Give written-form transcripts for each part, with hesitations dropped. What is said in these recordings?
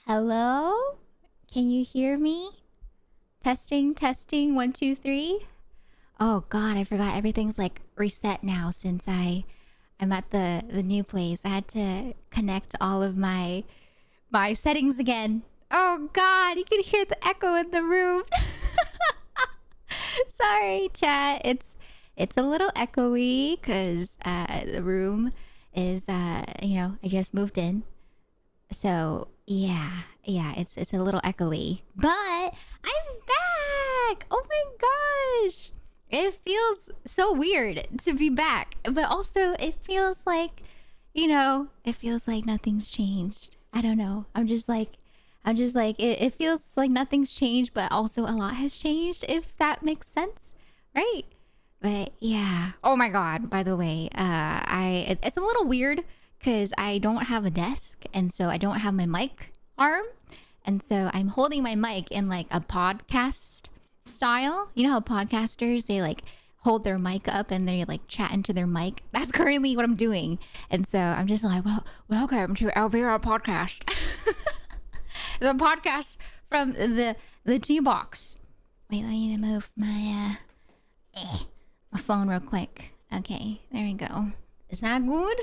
Hello? Can you hear me? Testing, testing, one, two, three. Oh God, I forgot everything's like reset now since I'm at the new place. I had to connect all of my settings again. Oh God, you can hear the echo in the room. Sorry, chat. It's a little echoey because the room is I just moved in. So yeah, it's a little echoey. But I'm back! Oh my gosh! It feels so weird to be back. But also it feels like, it feels like nothing's changed. I don't know. It feels like nothing's changed, but also a lot has changed, if that makes sense. Right? But yeah. Oh my god, by the way, it's a little weird because I don't have a desk, and so I don't have my mic arm, and so I'm holding my mic in like a podcast style. You know how podcasters, they like hold their mic up and they like chat into their mic? That's currently what I'm doing. And so I'm just like, well, welcome to Elvira podcast. The podcast from the G box. Wait, I need to move my phone real quick. Okay, there we go. Is that good?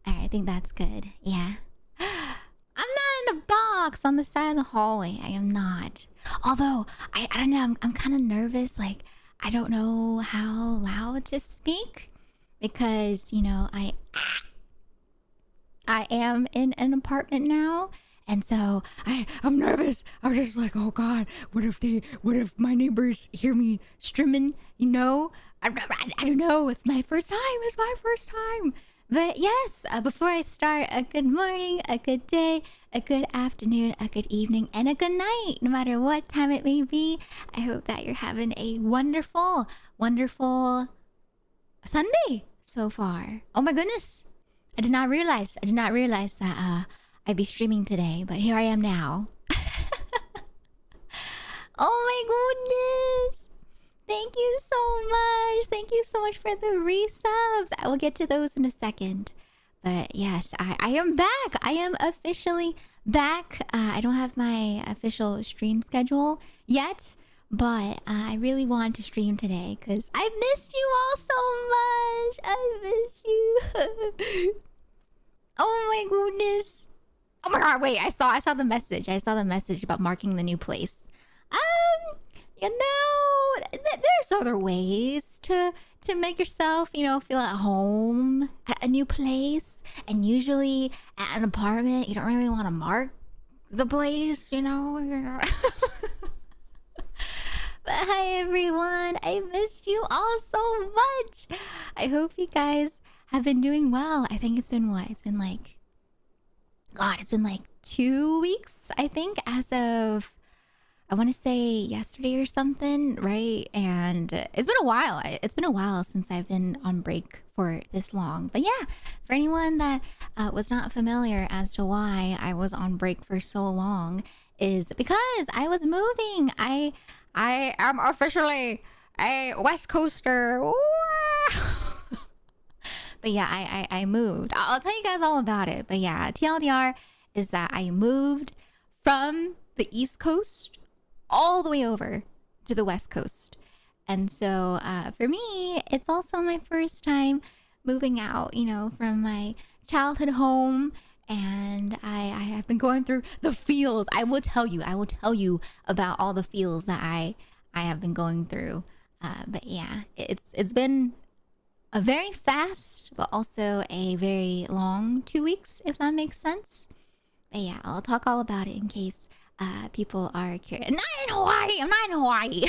Alright, I think that's good. Yeah. I'm not in a box on the side of the hallway. I am not. Although, I don't know. I'm kind of nervous. Like, I don't know how loud to speak. Because, I am in an apartment now. And so I'm nervous. I'm just like, oh God, what if my neighbors hear me streaming? I don't know. It's my first time. But yes, before I start, a good morning, a good day, a good afternoon, a good evening, and a good night, no matter what time it may be. I hope that you're having a wonderful, wonderful Sunday so far. Oh my goodness. I did not realize that I'd be streaming today, but here I am now. Oh my goodness. Thank you so much. Thank you so much for the resubs. I will get to those in a second. But yes, I am back. I am officially back. I don't have my official stream schedule yet, but I really wanted to stream today because I missed you all so much. I miss you. Oh my goodness. Oh my god, wait, I saw the message. I saw the message about marking the new place. There's other ways to make yourself, feel at home at a new place. And usually at an apartment, you don't really want to mark the place, But hi everyone, I missed you all so much. I hope you guys have been doing well. I think it's been what? It's been like 2 weeks, I think, as of, I want to say yesterday or something, right? And it's been a while. It's been a while since I've been on break for this long. But yeah, for anyone that was not familiar as to why I was on break for so long, is because I was moving. I am officially a West Coaster. But yeah, I moved. I'll tell you guys all about it. But yeah, TLDR is that I moved from the East Coast all the way over to the West Coast. And so for me, it's also my first time moving out, from my childhood home. And I have been going through the feels. I will tell you about all the feels that I have been going through. But yeah, it's been a very fast, but also a very long 2 weeks, if that makes sense. But yeah, I'll talk all about it in case people are curious. I'm not in Hawaii.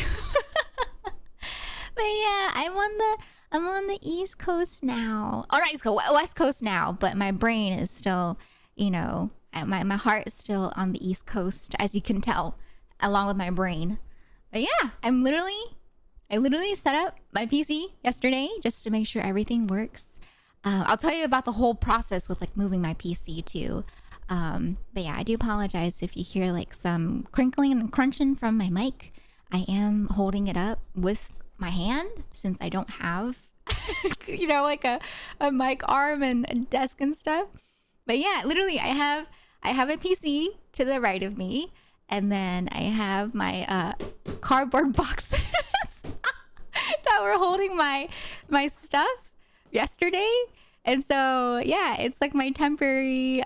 But yeah, I'm on the East Coast now. All right, let's go West Coast now. But my brain is still, my heart is still on the East Coast, as you can tell, along with my brain. But yeah, I literally set up my PC yesterday just to make sure everything works. I'll tell you about the whole process with like moving my PC too. But yeah, I do apologize if you hear like some crinkling and crunching from my mic. I am holding it up with my hand since I don't have, like a mic arm and a desk and stuff. But yeah, literally I I have a PC to the right of me, and then I have my cardboard boxes that were holding my stuff yesterday. And so yeah, it's like my temporary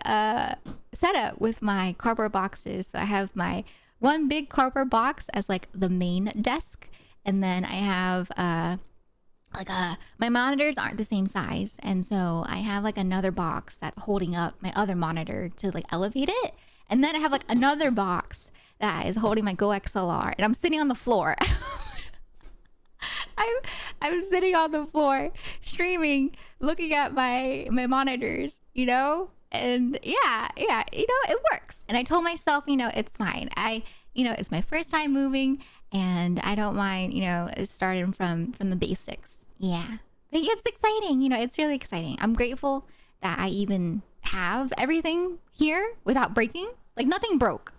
setup with my cardboard boxes. So I have my one big cardboard box as like the main desk, and then I have my monitors aren't the same size, and so I have like another box that's holding up my other monitor to like elevate it, and then I have like another box that is holding my Go XLR, and I'm sitting on the floor. I'm sitting on the floor streaming, looking at my monitors, you know? And yeah, you know, it works. And I told myself, you know, it's fine. It's my first time moving, and I don't mind, you know, starting from the basics. Yeah. But it's exciting, you know, it's really exciting. I'm grateful that I even have everything here without breaking. Like nothing broke.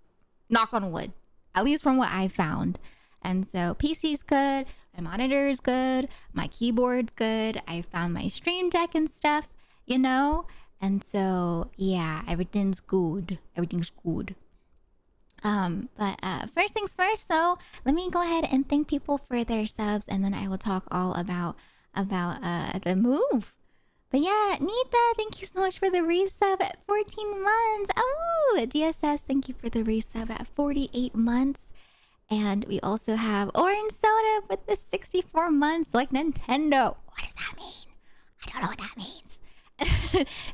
Knock on wood. At least from what I found. And so PC's good, my monitor is good, my keyboard's good. I found my stream deck and stuff, you know? And so yeah, everything's good. Everything's good. But first things first though, let me go ahead and thank people for their subs, and then I will talk all about the move. But yeah, Nita, thank you so much for the resub at 14 months. Oh, DSS, thank you for the resub at 48 months. And we also have Orange Soda with the 64 months, like Nintendo. What does that mean? I don't know what that means.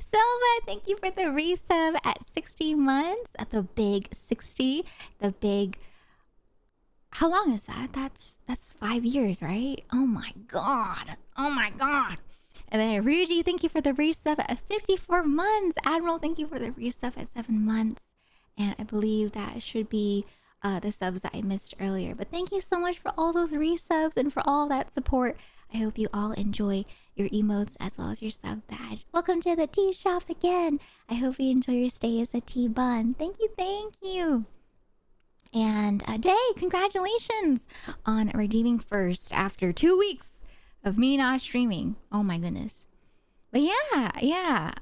Silva, thank you for the resub at 60 months, at the big 60, the big... How long is that? That's 5 years, right? Oh my god. Oh my god. And then Ryuji, thank you for the resub at 54 months. Admiral, thank you for the resub at 7 months. And I believe that should be the subs that I missed earlier. But thank you so much for all those resubs and for all that support. I hope you all enjoy your emotes as well as your sub badge. Welcome to the tea shop again. I hope you enjoy your stay as a tea bun. Thank you, thank you. And Day, congratulations on redeeming first after 2 weeks of me not streaming. Oh my goodness. But yeah.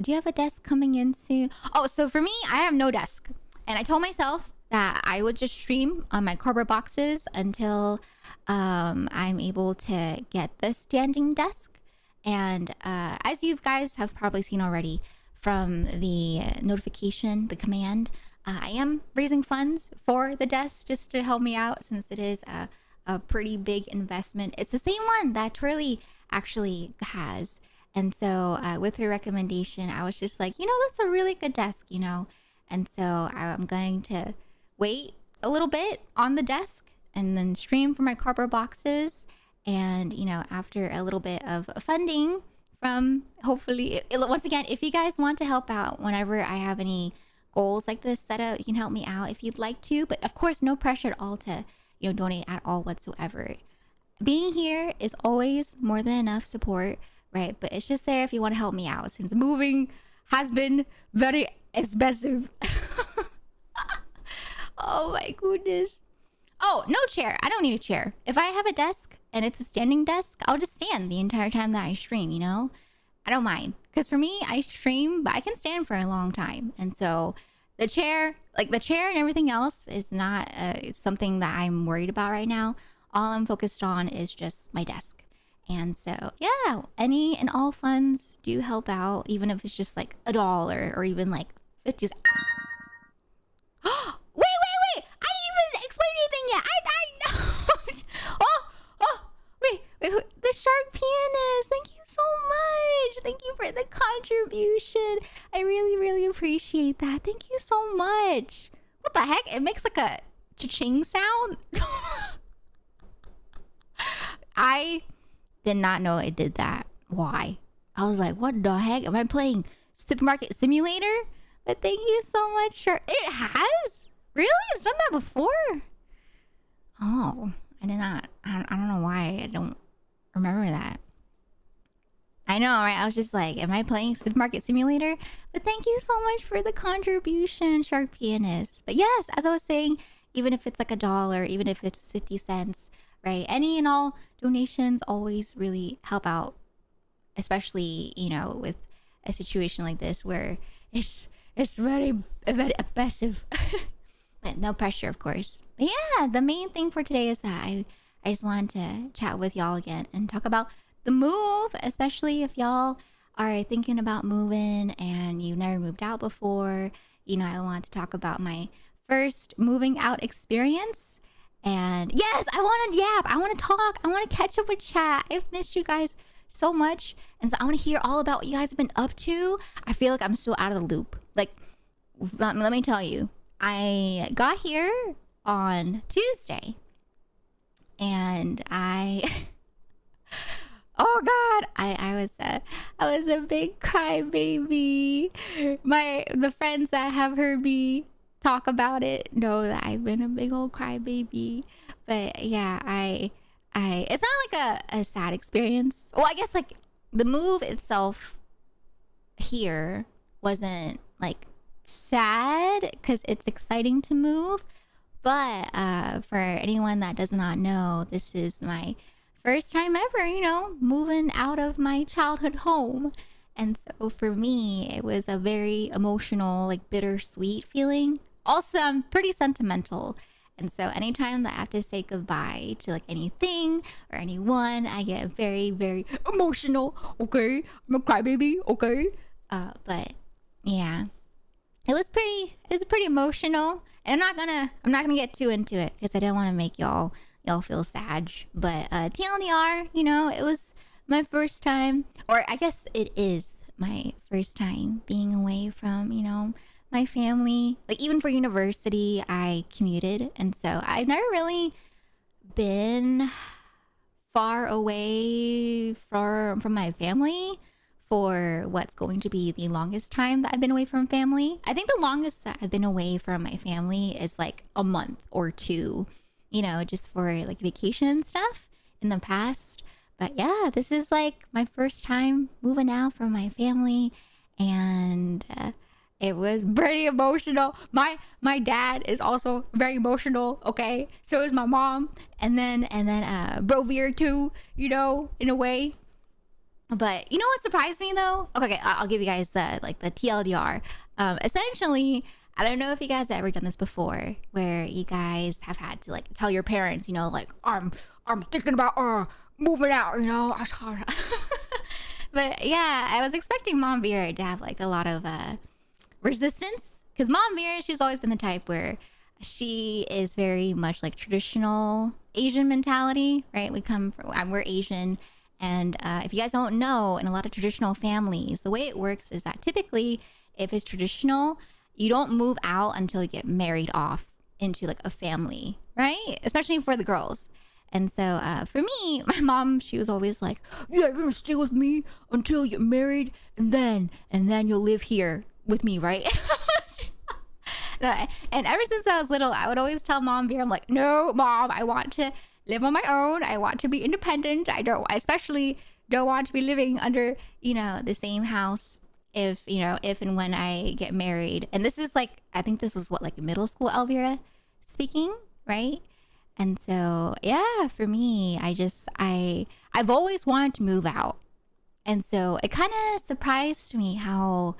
Do you have a desk coming in soon? Oh, so for me, I have no desk. And I told myself that I would just stream on my cardboard boxes until I'm able to get the standing desk. And as you guys have probably seen already from the notification, the command, I am raising funds for the desk just to help me out, since it is a pretty big investment. It's the same one that Twirly actually has. And so with her recommendation, I was just like, you know, that's a really good desk, you know. And so I'm going to wait a little bit on the desk and then stream from my cardboard boxes. And, you know, after a little bit of funding from, hopefully, once again, if you guys want to help out whenever I have any goals like this set up, you can help me out if you'd like to. But of course, no pressure at all to, you know, donate at all whatsoever. Being here is always more than enough support, right? But it's just there if you want to help me out, since moving has been very expensive. Oh my goodness. Oh, no chair. I don't need a chair. If I have a desk and it's a standing desk, I'll just stand the entire time that I stream, you know? I don't mind. Because for me, I stream, but I can stand for a long time. And so the chair and everything else is not something that I'm worried about right now. All I'm focused on is just my desk. And so, yeah, any and all funds do help out, even if it's just like $1 or even like 50 cents. Wait! I didn't even explain anything yet. I know. Wait. The Shark Pianist. Thank you so much. Thank you for the contribution. I really, really appreciate that. Thank you so much. What the heck? It makes like a cha-ching sound. I did not know it did that. Why? I was like, what the heck? Am I playing Supermarket Simulator? But thank you so much. Sure. It has? Really? It's done that before? Oh, I did not. I don't know why I don't remember that. I know, right? I was just like, am I playing Supermarket Simulator? But thank you so much for the contribution, Shark Pianist. But yes, as I was saying, even if it's like $1, even if it's 50 cents, right? Any and all donations always really help out, especially, you know, with a situation like this where it's It's very oppressive. But no pressure, of course. But yeah, the main thing for today is that I just wanted to chat with y'all again and talk about the move, especially if y'all are thinking about moving and you've never moved out before. You know, I want to talk about my first moving out experience. And yes, I want to yap. I want to talk. I want to catch up with chat. I've missed you guys so much. And so I want to hear all about what you guys have been up to. I feel like I'm so out of the loop. Like, let me tell you, I got here on Tuesday and oh god, I was a big crybaby. The friends that have heard me talk about it know that I've been a big old crybaby. But yeah, I it's not like a sad experience. Well, I guess like the move itself here wasn't like sad because it's exciting to move. But for anyone that does not know, this is my first time ever, you know, moving out of my childhood home. And so for me, it was a very emotional, like bittersweet feeling. Also, I'm pretty sentimental. And so anytime that I have to say goodbye to like anything or anyone, I get very, very emotional. Okay, I'm a crybaby. Okay. But yeah, it was pretty emotional. And I'm not gonna get too into it because I don't want to make y'all feel sad. But TLDR, you know, it was my first time, or I guess it is my first time being away from, you know, my family. Like even for university, I commuted, and so I've never really been far away from my family for what's going to be the longest time that I've been away from family. I think the longest that I've been away from my family is like a month or two, you know, just for like vacation and stuff in the past. But yeah, this is like my first time moving out from my family, and it was pretty emotional. My dad is also very emotional. Okay, so is my mom, and then Bro Veer too. You know, in a way. But you know what surprised me though? Okay, I'll give you guys the TLDR. Essentially, I don't know if you guys have ever done this before, where you guys have had to like tell your parents, you know, like I'm thinking about moving out, you know. But yeah, I was expecting Mom Vera to have like a lot of resistance, because Mom Vera, she's always been the type where she is very much like traditional Asian mentality, right? We're Asian. And if you guys don't know, in a lot of traditional families, the way it works is that typically, if it's traditional, you don't move out until you get married off into like a family, right? Especially for the girls. And so for me, my mom, she was always like, yeah, you're gonna stay with me until you get married, and then you'll live here with me, right? And ever since I was little, I would always tell Mom Vera, I'm like, no, Mom, I want to live on my own. I want to be independent. I especially don't want to be living under, you know, the same house if and when I get married. And this is like, I think this was what, like middle school Elvira speaking, right? And so yeah, for me, I've always wanted to move out. And so it kind of surprised me how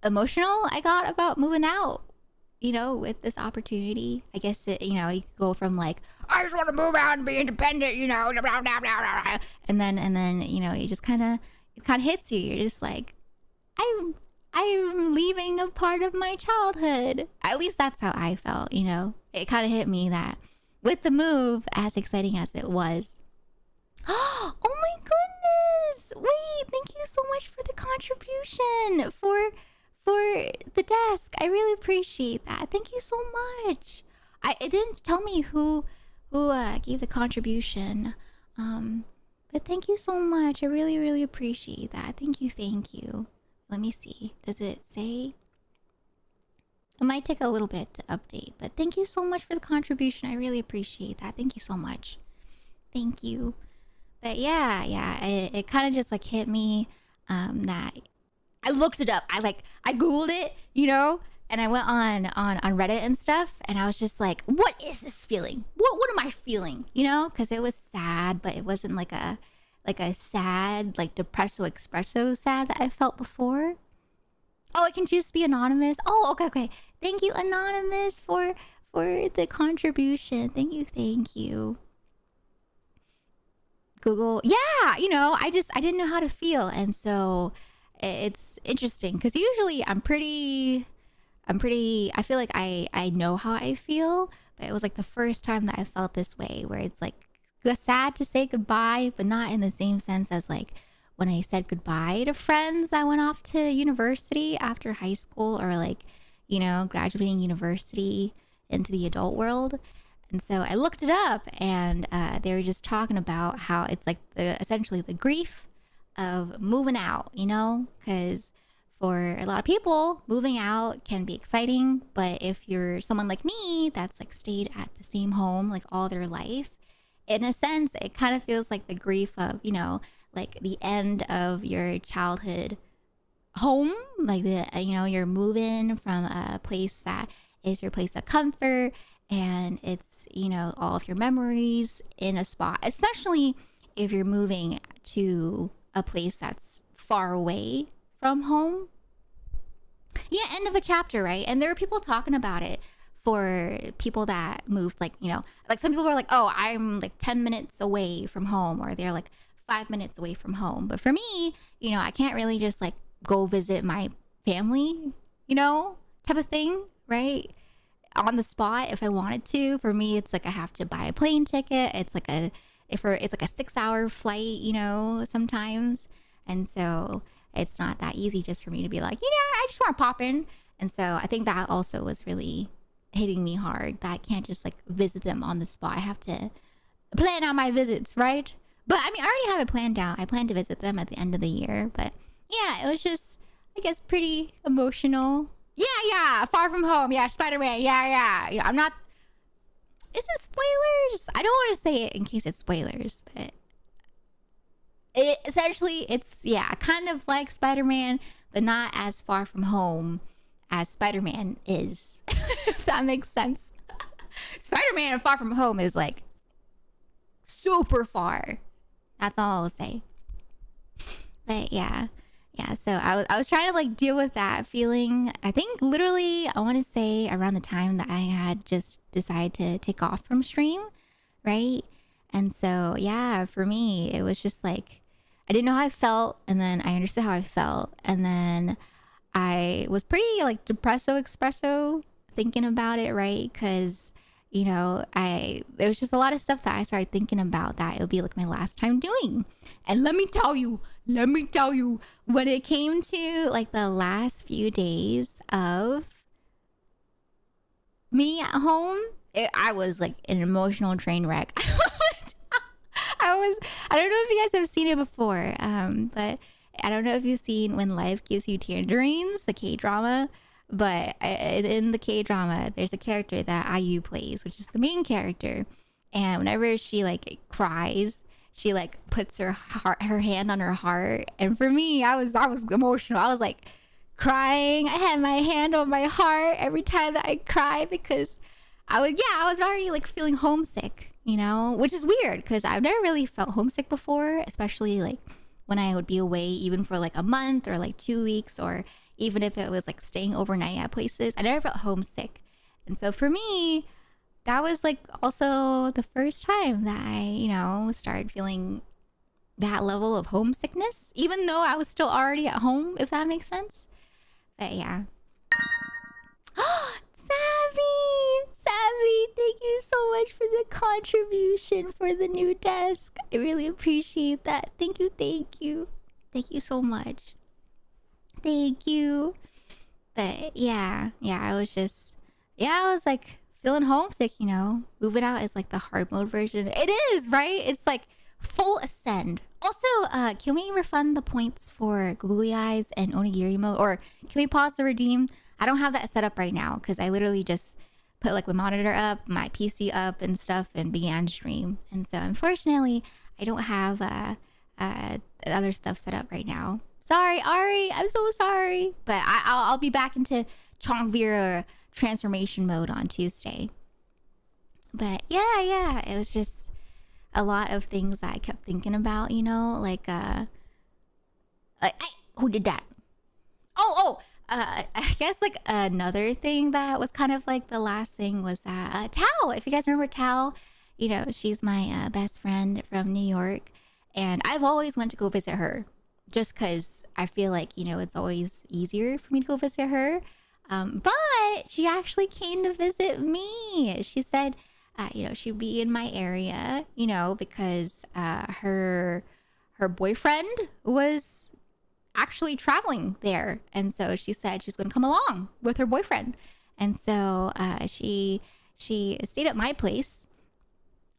emotional I got about moving out, you know, with this opportunity. I guess it, you know, you could go from like, I just want to move out and be independent, you know, blah, blah, blah, blah, blah. And then, you know, it kind of hits you. You're just like, I'm leaving a part of my childhood. At least that's how I felt, you know. It kind of hit me that with the move, as exciting as it was. Oh my goodness. Wait, thank you so much for the contribution for the desk. I really appreciate that. Thank you so much. It didn't tell me who gave the contribution. But thank you so much. I really, really appreciate that. Thank you. Let me see. Does it say? It might take a little bit to update, but thank you so much for the contribution. I really appreciate that. Thank you so much. Thank you. But yeah, it kind of just like hit me that I looked it up. I Googled it, you know, and I went on Reddit and stuff, and I was just like, what is this feeling? What am I feeling? You know, because it was sad, but it wasn't like a sad, like depresso espresso sad that I felt before. Oh, I can choose to be anonymous. Oh, okay, okay. Thank you, anonymous, for the contribution. Thank you, thank you. Google. Yeah, I didn't know how to feel, and so it's interesting because usually I feel like I know how I feel, but it was like the first time that I felt this way where it's like sad to say goodbye, but not in the same sense as like when I said goodbye to friends that went off to university after high school, or like, graduating university into the adult world. And so I looked it up, and they were just talking about how it's like essentially the grief of moving out, because for a lot of people, moving out can be exciting. But if you're someone like me that's like stayed at the same home like all their life, in a sense, it kind of feels like the grief of, like the end of your childhood home, like you're moving from a place that is your place of comfort, and it's all of your memories in a spot, especially if you're moving to a place that's far away from home. Yeah, end of a chapter, right? And there are people talking about it for people that moved, like, like some people are like, oh, I'm like 10 minutes away from home, or they're like 5 minutes away from home. But for me, I can't really just like go visit my family, type of thing, right? On the spot if I wanted to. For me, it's like I have to buy a plane ticket. It's like it's like a 6-hour flight, sometimes. And so it's not that easy just for me to be like, I just want to pop in. And so I think that also was really hitting me hard, that I can't just like visit them on the spot. I have to plan out my visits, right? But I mean, I already have it planned out. I plan to visit them at the end of the year. But yeah, it was just, I guess, pretty emotional. Yeah, Far From Home. Yeah, Spider-Man. Yeah. I'm not... Is it spoilers? I don't want to say it in case it's spoilers, but... essentially, it's, kind of like Spider-Man, but not as far from home as Spider-Man is. If that makes sense. Spider-Man and Far From Home is like super far. That's all I'll say. But yeah, so I was trying to like deal with that feeling. I think literally I want to say around the time that I had just decided to take off from stream, right? And so yeah, for me it was just like I didn't know how I felt, and then I understood how I felt, and then I was pretty like depresso espresso thinking about it, right? Because there was just a lot of stuff that I started thinking about that it would be like my last time doing. And let me tell you, when it came to like the last few days of me at home, I was like an emotional train wreck. I don't know if you guys have seen it before, but I don't know if you've seen When Life Gives You Tangerines, the K-drama. But in the K-drama, there's a character that IU plays, which is the main character. And whenever she like cries, she like puts her hand on her heart. And for me, I was emotional. I was like crying. I had my hand on my heart every time that I cried, because I was already like feeling homesick, which is weird because I've never really felt homesick before, especially like when I would be away even for like a month or like 2 weeks, or even if it was like staying overnight at places. I never felt homesick. And so for me, that was like also the first time that I, started feeling that level of homesickness, even though I was still already at home, if that makes sense. But yeah. Savvy, thank you so much for the contribution for the new desk. I really appreciate that. Thank you. Thank you so much. Thank you. But yeah, I was like feeling homesick, Moving out is like the hard mode version. It is, right? It's like full ascend. Also, can we refund the points for googly eyes and onigiri mode? Or can we pause the redeem? I don't have that set up right now because I literally just put like my monitor up, my PC up and stuff, and began stream. And so unfortunately, I don't have other stuff set up right now. Sorry, Ari. I'm so sorry. But I'll be back into Chongvira transformation mode on Tuesday. But yeah, it was just a lot of things that I kept thinking about, like who did that? I guess like another thing that was kind of like the last thing was that Tao. If you guys remember Tao, you know she's my best friend from New York, and I've always went to go visit her, just because I feel like it's always easier for me to go visit her. But she actually came to visit me. She said, she'd be in my area, because her boyfriend was actually traveling there. And so she said she's going to come along with her boyfriend. And so she stayed at my place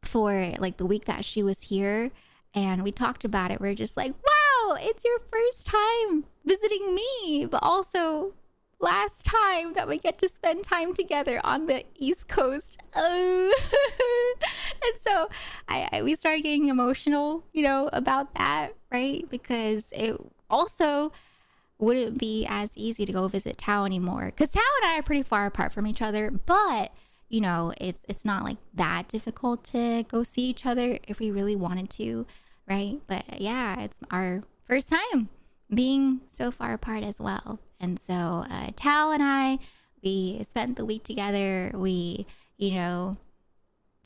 for like the week that she was here. And we talked about it. We're just like, wow, it's your first time visiting me, but also last time that we get to spend time together on the East Coast. And so we started getting emotional, about that, right? Because it also wouldn't be as easy to go visit Tao anymore, because Tao and I are pretty far apart from each other, but it's not like that difficult to go see each other if we really wanted to, right? But yeah, it's our first time being so far apart as well. And so Tao and I, we spent the week together. We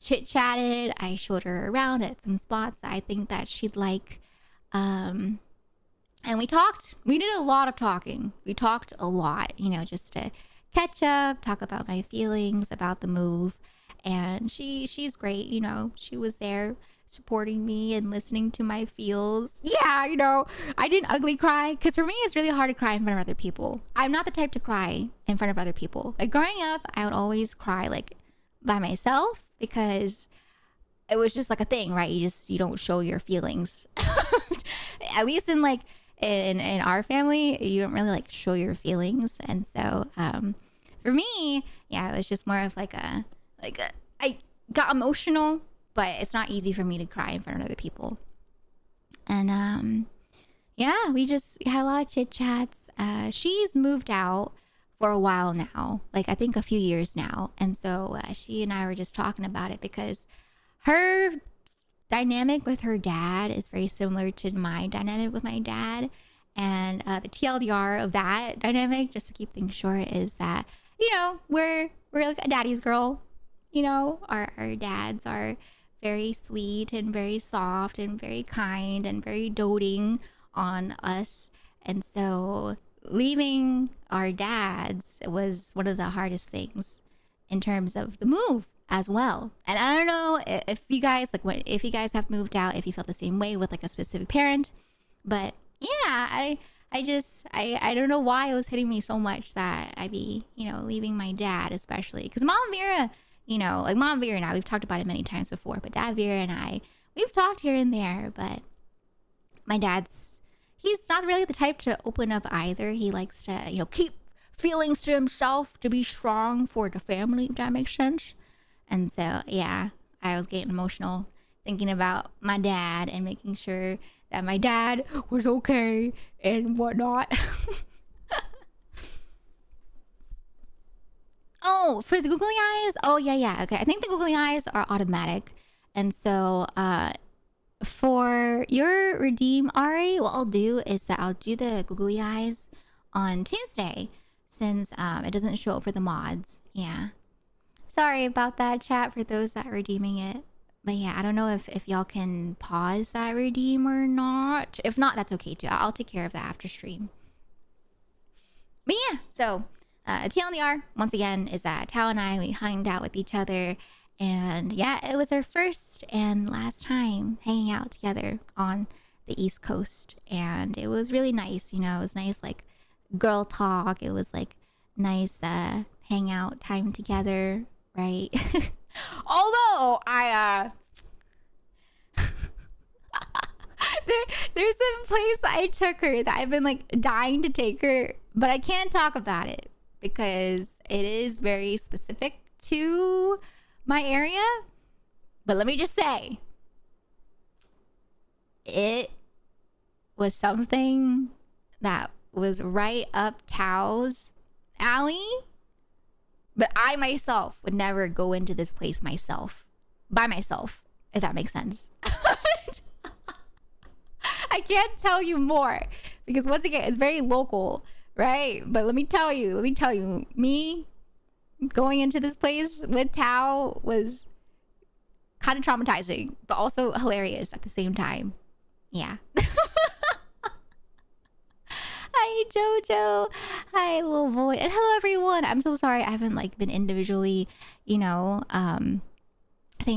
chit-chatted. I showed her around at some spots that I think that she'd like. And we talked. We did a lot of talking. We talked a lot, just to catch up, talk about my feelings about the move. And she's great. She was there supporting me and listening to my feels. Yeah, I didn't ugly cry, because for me it's really hard to cry in front of other people. I'm not the type to cry in front of other people. Like growing up, I would always cry like by myself, because it was just like a thing, right? You don't show your feelings. At least in like in our family, you don't really like show your feelings. And so for me, yeah, it was just more of like a I got emotional, but it's not easy for me to cry in front of other people. And yeah, we just had a lot of chit chats. She's moved out for a while now, like I think a few years now. And so she and I were just talking about it, because her dynamic with her dad is very similar to my dynamic with my dad. And the TLDR of that dynamic, just to keep things short, is that, we're like a daddy's girl. Our dads are very sweet and very soft and very kind and very doting on us. And so leaving our dads was one of the hardest things in terms of the move as well. And I don't know if you guys if you guys have moved out, if you felt the same way with like a specific parent, but yeah, I don't know why it was hitting me so much that I'd be, leaving my dad, especially because Mom Vera, like Mom Vera and I, we've talked about it many times before, but Dad Vera and I, we've talked here and there, but my dad's, he's not really the type to open up either. He likes to, keep feelings to himself, to be strong for the family, if that makes sense. And so, yeah, I was getting emotional thinking about my dad and making sure that my dad was okay and whatnot. Oh, for the googly eyes? Oh, yeah. Okay. I think the googly eyes are automatic. And so for your redeem, Ari, what I'll do is that I'll do the googly eyes on Tuesday, since it doesn't show up for the mods. Yeah. Sorry about that, chat, for those that are redeeming it. But yeah, I don't know if y'all can pause that redeem or not. If not, that's okay too. I'll take care of that after stream. But yeah, so TLDR, once again, is that Tao and I, we hung out with each other. And yeah, it was our first and last time hanging out together on the East Coast. And it was really nice, it was nice, like, girl talk. It was, like, nice hangout time together, right? Although, there's a place I took her that I've been, like, dying to take her, but I can't talk about it, because it is very specific to my area. But let me just say, it was something that was right up Tao's alley. But I myself would never go into this place by myself, if that makes sense. I can't tell you more, because once again, it's very local, Right. But let me tell you, me going into this place with Tao was kind of traumatizing, but also hilarious at the same time. Yeah. Hi, Jojo. Hi, little boy. And hello, everyone. I'm so sorry I haven't like been individually, saying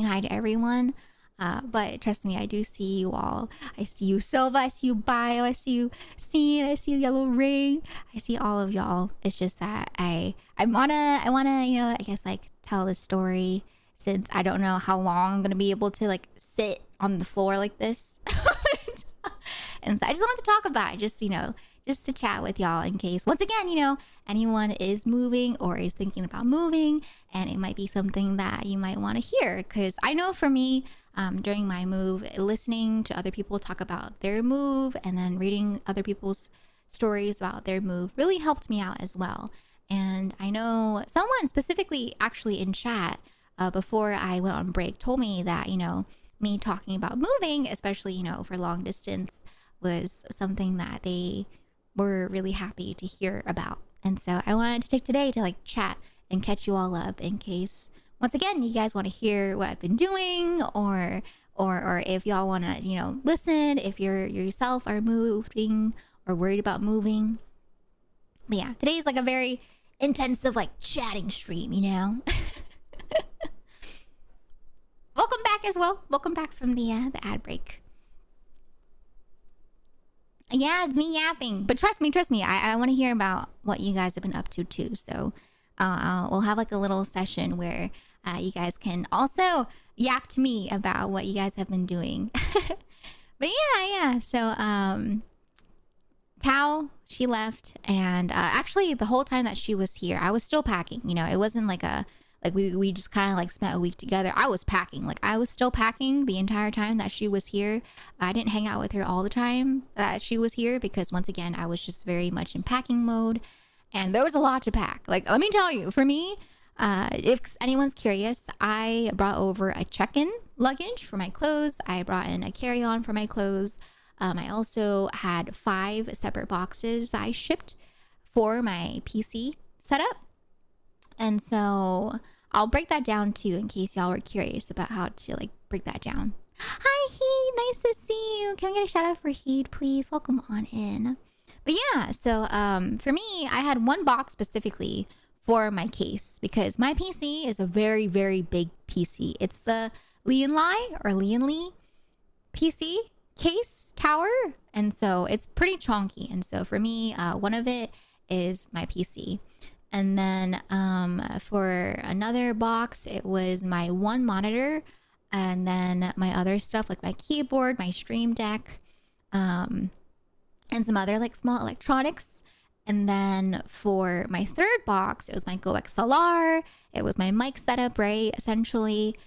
hi to everyone. But trust me, I do see you all. I see you, Silva. I see you, Bio. I see you, Scene. I see you, Yellow Ring. I see all of y'all. It's just that I wanna, I guess like tell the story since I don't know how long I'm gonna be able to like sit on the floor like this. And so I just wanted to talk about it, just to chat with y'all in case, once again, anyone is moving or is thinking about moving, and it might be something that you might want to hear. Because I know for me, during my move, listening to other people talk about their move and then reading other people's stories about their move really helped me out as well. And I know someone specifically actually in chat before I went on break told me that, me talking about moving, especially, for long distance, was something that they were really happy to hear about. And so I wanted to take today to like chat and catch you all up in case, once again, you guys want to hear what I've been doing, or if y'all want to, listen, if you're yourself are moving or worried about moving. But yeah, today's like a very intensive like chatting stream, Welcome back as well. Welcome back from the ad break. Yeah, it's me yapping. But trust me. I want to hear about what you guys have been up to too. So we'll have like a little session where you guys can also yap to me about what you guys have been doing. But yeah. So Tao, she left. And actually the whole time that she was here, I was still packing. It wasn't like we just kind of like spent a week together. I was packing. Like I was still packing the entire time that she was here. I didn't hang out with her all the time that she was here because once again, I was just very much in packing mode and there was a lot to pack. Like, let me tell you, for me, if anyone's curious, I brought over a check-in luggage for my clothes. I brought in a carry-on for my clothes. I also had 5 separate boxes that I shipped for my PC setup. And so I'll break that down too in case y'all were curious about how to like break that down. Hi Heed, nice to see you. Can we get a shout out for Heed, please? Welcome on in. But yeah, so for me, I had one box specifically for my case because my PC is a very, very big PC. It's the Lian PC case tower. And so it's pretty chunky. And so for me, one of it is my PC. And then for another box, it was my one monitor and then my other stuff like my keyboard, my Stream Deck, and some other like small electronics. And then for my third box, it was my Go XLR. It was my mic setup, right? Essentially,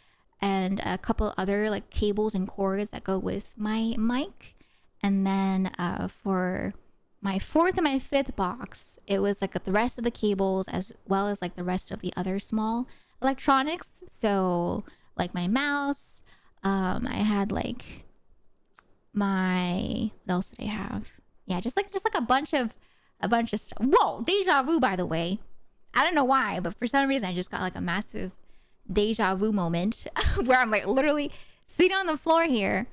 and a couple other like cables and cords that go with my mic. And then for my fourth and my fifth box, it was like the rest of the cables as well as like the rest of the other small electronics. So like my mouse, I had like my, what else did I have? Yeah, just like a bunch of stuff. Whoa, deja vu, by the way. I don't know why, but for some reason I just got like a massive deja vu moment where I'm like literally sitting on the floor here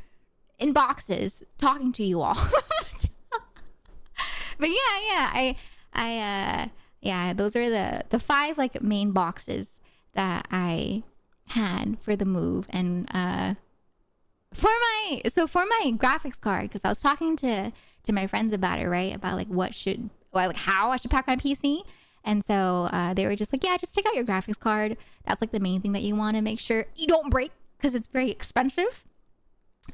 in boxes talking to you all. But yeah, those are the 5 like main boxes that I had for the move. And for my graphics card, because I was talking to my friends about it, right? About like how I should pack my PC. And so they were just like, yeah, just take out your graphics card. That's like the main thing that you want to make sure you don't break because it's very expensive.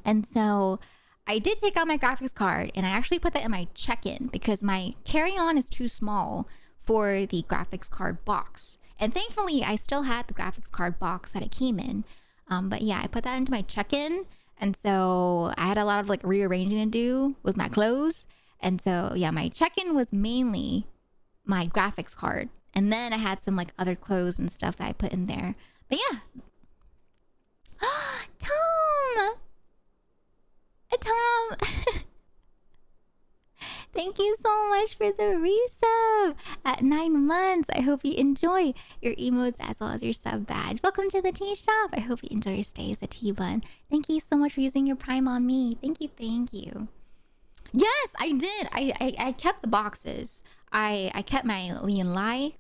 And so I did take out my graphics card and I actually put that in my check-in because my carry-on is too small for the graphics card box. And thankfully, I still had the graphics card box that it came in. But yeah, I put that into my check-in. And so I had a lot of like rearranging to do with my clothes. And so yeah, my check-in was mainly my graphics card. And then I had some like other clothes and stuff that I put in there. But yeah. Tom! Thank you so much for the resub at 9 months. I hope you enjoy your emotes as well as your sub badge. Welcome to the tea shop. I hope you enjoy your stay as a tea bun. Thank you so much for using your Prime on me. Thank you, thank you. Yes, I did. I kept the boxes. I kept my Lean Li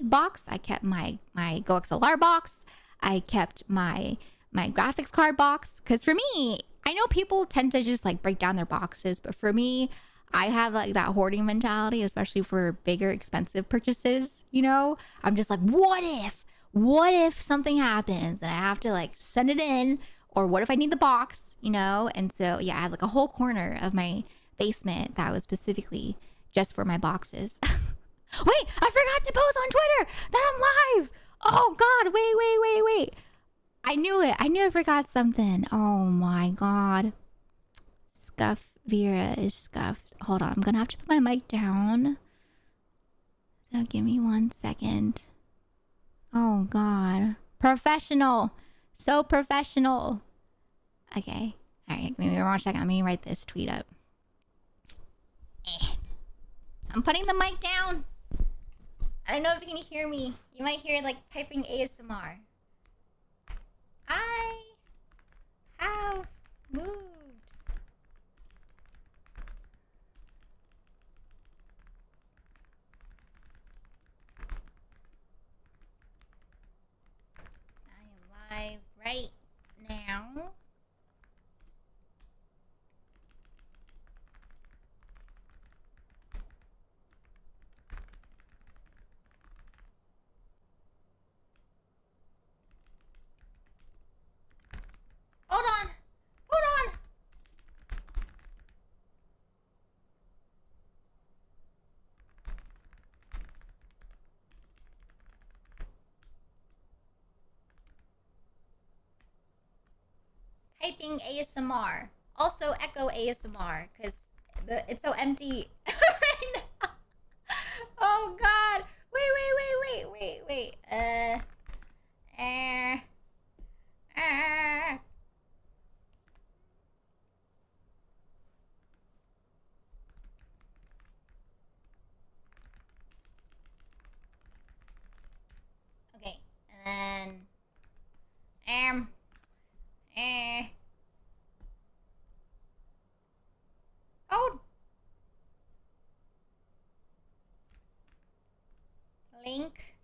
box. I kept my Go XLR box. I kept my graphics card box. Because for me, I know people tend to just like break down their boxes, but for me, I have like that hoarding mentality, especially for bigger, expensive purchases. You know, I'm just like, what if something happens and I have to like send it in, or what if I need the box? You know, and so yeah, I had like a whole corner of my basement that was specifically just for my boxes. Wait, I forgot to post on Twitter that I'm live. Oh God, wait. I knew it. I knew I forgot something. Oh my God. Scuff Vera is scuffed. Hold on, I'm gonna have to put my mic down. So give me 1 second. Oh God. Professional. So professional. Okay. Alright, give me 1 second. Let me write this tweet up. I'm putting the mic down. I don't know if you can hear me. You might hear like typing ASMR. I have moved. I am live right now. Hold on. Typing ASMR. Also echo ASMR because it's so empty right now. Oh God. Wait. Okay, and then oh, link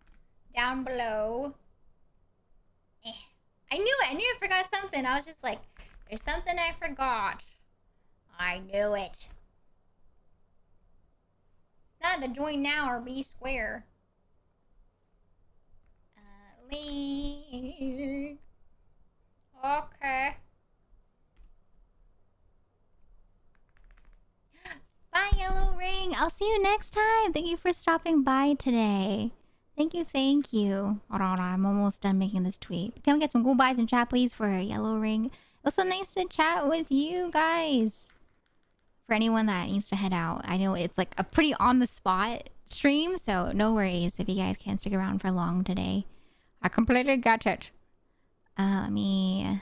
down below. I knew it. I knew I forgot something. I was just like, there's something I forgot. I knew it. Not the join now or be square. Link. Okay. Bye, Yellow Ring. I'll see you next time. Thank you for stopping by today. Thank you. Hold on, I'm almost done making this tweet. Can we get some goodbyes in chat, please, for Yellow Ring? It was so nice to chat with you guys. For anyone that needs to head out, I know it's like a pretty on-the-spot stream, so no worries if you guys can't stick around for long today. I completely get it. Let me...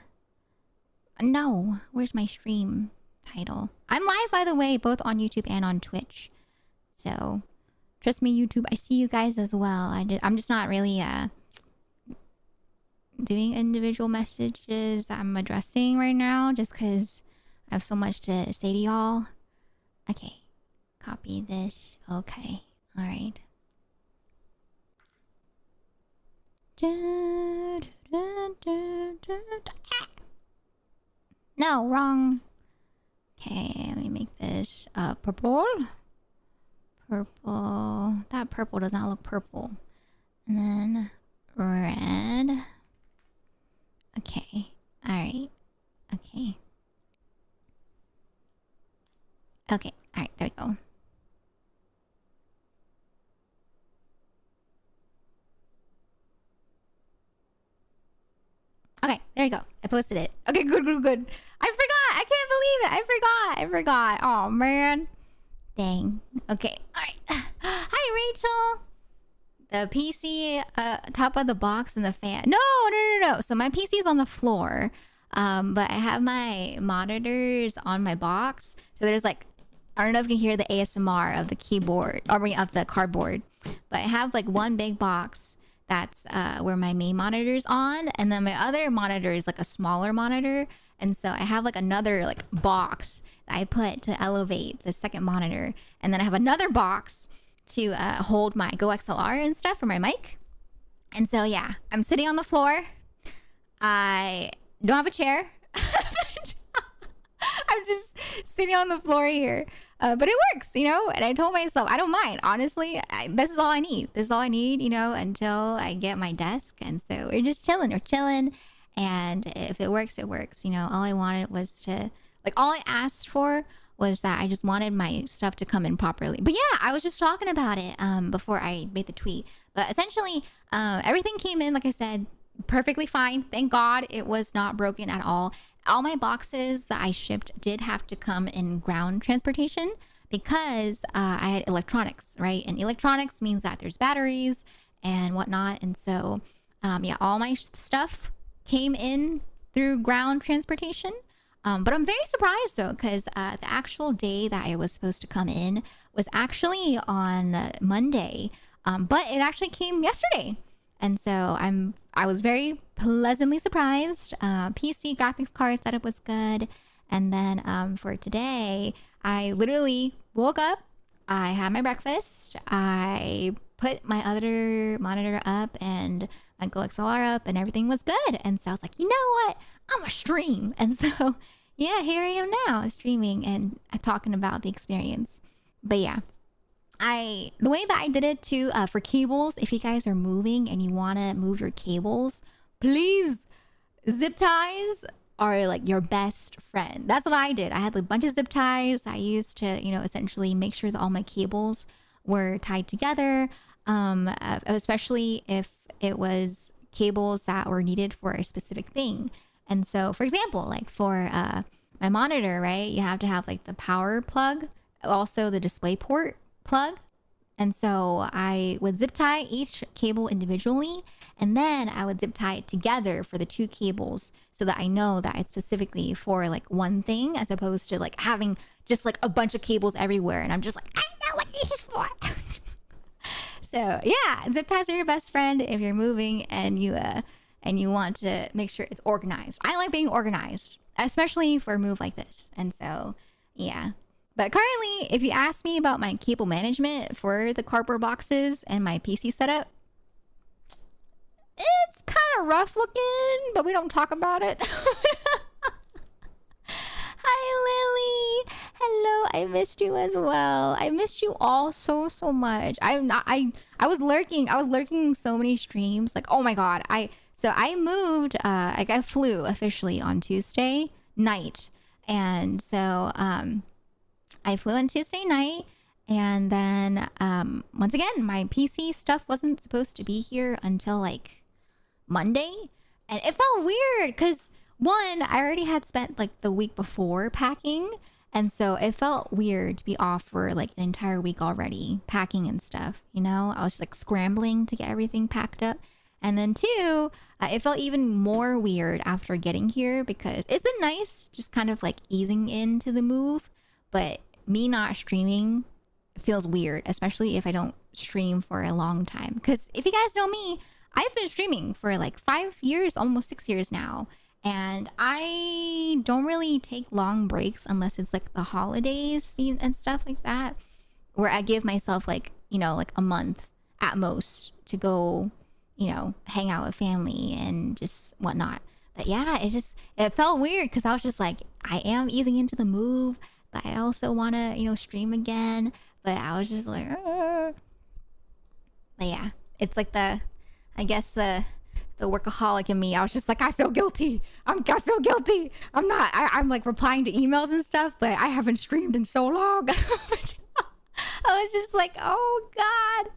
No, where's my stream title? I'm live, by the way, both on YouTube and on Twitch. So, trust me, YouTube, I see you guys as well. I'm just not really doing individual messages I'm addressing right now, just because I have so much to say to y'all. Okay, copy this. Okay, all right. No, wrong. Okay, let me make this purple. Purple. That purple does not look purple. And then red. Okay. Alright. Okay. Okay. Alright, there we go. Okay, there you go. I posted it. Okay, good. I forgot. I can't believe it. I forgot. Oh, man. Dang. Okay. All right. Hi, Rachel. The PC, top of the box and the fan. No. So my PC is on the floor. But I have my monitors on my box. So there's like I don't know if you can hear the ASMR of the keyboard, or of the cardboard, but I have like one big box that's where my main monitor is on, and then my other monitor is like a smaller monitor, and so I have like another like box that I put to elevate the second monitor, and then I have another box to hold my Go XLR and stuff for my mic. And so yeah, I'm sitting on the floor. I don't have a chair. I'm just sitting on the floor here. But it works, you know? And I told myself, I don't mind. Honestly, this is all I need. This is all I need, you know, until I get my desk. And so we're just chilling. We're chilling. And if it works, it works. You know, all I wanted was to, like, all I asked for was that I just wanted my stuff to come in properly. But yeah, I was just talking about it before I made the tweet. But essentially, everything came in, like I said, perfectly fine. Thank God it was not broken at all. All my boxes that I shipped did have to come in ground transportation because I had electronics, right? And electronics means that there's batteries and whatnot. And so, yeah, all my stuff came in through ground transportation. But I'm very surprised though, because the actual day that I was supposed to come in was actually on Monday, but it actually came yesterday. And so I was very pleasantly surprised. PC graphics card setup was good. And then for today, I literally woke up, I had my breakfast, I put my other monitor up and my Go XLR up, and everything was good. And so I was like, you know what? I'm a stream. And so yeah, here I am now streaming and talking about the experience. But yeah, the way that I did it too, for cables, if you guys are moving and you want to move your cables, please, zip ties are like your best friend. That's what I did. I had like a bunch of zip ties I used to, you know, essentially make sure that all my cables were tied together, especially if it was cables that were needed for a specific thing. And so, for example, like for my monitor, right, you have to have like the power plug, also the display port plug. And so I would zip tie each cable individually, and then I would zip tie it together for the two cables so that I know that it's specifically for like one thing, as opposed to like having just like a bunch of cables everywhere. And I'm just like, I don't know what this is for. So yeah, zip ties are your best friend if you're moving and you want to make sure it's organized. I like being organized, especially for a move like this. And so yeah. But currently, if you ask me about my cable management for the cardboard boxes and my PC setup, it's kind of rough looking, but we don't talk about it. Hi, Lily. Hello. I missed you as well. I missed you all so much. I was lurking so many streams. Like, oh my God. So I moved, like I flew officially on Tuesday night. And so, I flew on Tuesday night, and then once again, my PC stuff wasn't supposed to be here until like Monday. And it felt weird because one, I already had spent like the week before packing. And so it felt weird to be off for like an entire week already, packing and stuff, you know? I was just like scrambling to get everything packed up. And then two, it felt even more weird after getting here because it's been nice just kind of like easing into the move. But me not streaming feels weird, especially if I don't stream for a long time. Because if you guys know me, I've been streaming for like 5 years, almost 6 years now. And I don't really take long breaks unless it's like the holidays and stuff like that, where I give myself like, you know, like a month at most to go, you know, hang out with family and just whatnot. But yeah, it felt weird because I was just like, I am easing into the move, but I also want to, you know, stream again. But I was just like, Argh. But yeah, it's like the workaholic in me. I was just like, I feel guilty. I feel guilty. I'm like replying to emails and stuff, but I haven't streamed in so long. I was just like, oh God.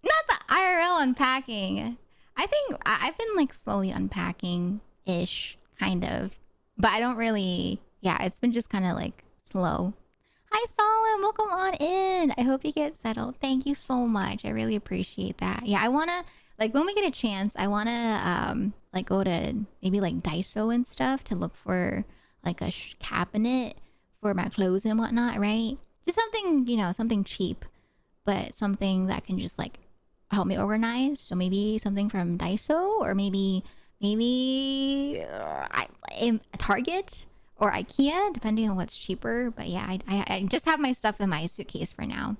Not the IRL unpacking. I think I've been like slowly unpacking-ish, kind of. But I don't really, yeah, it's been just kind of like slow. Hi, Solomon. Welcome on in. I hope you get settled. Thank you so much. I really appreciate that. Yeah, I want to, like, when we get a chance, I want to, like, go to maybe, like, Daiso and stuff to look for, like, a cabinet for my clothes and whatnot, right? Just something, something cheap, but something that can just like help me organize. So maybe something from Daiso, or maybe Target or IKEA, depending on what's cheaper. But yeah, I just have my stuff in my suitcase for now.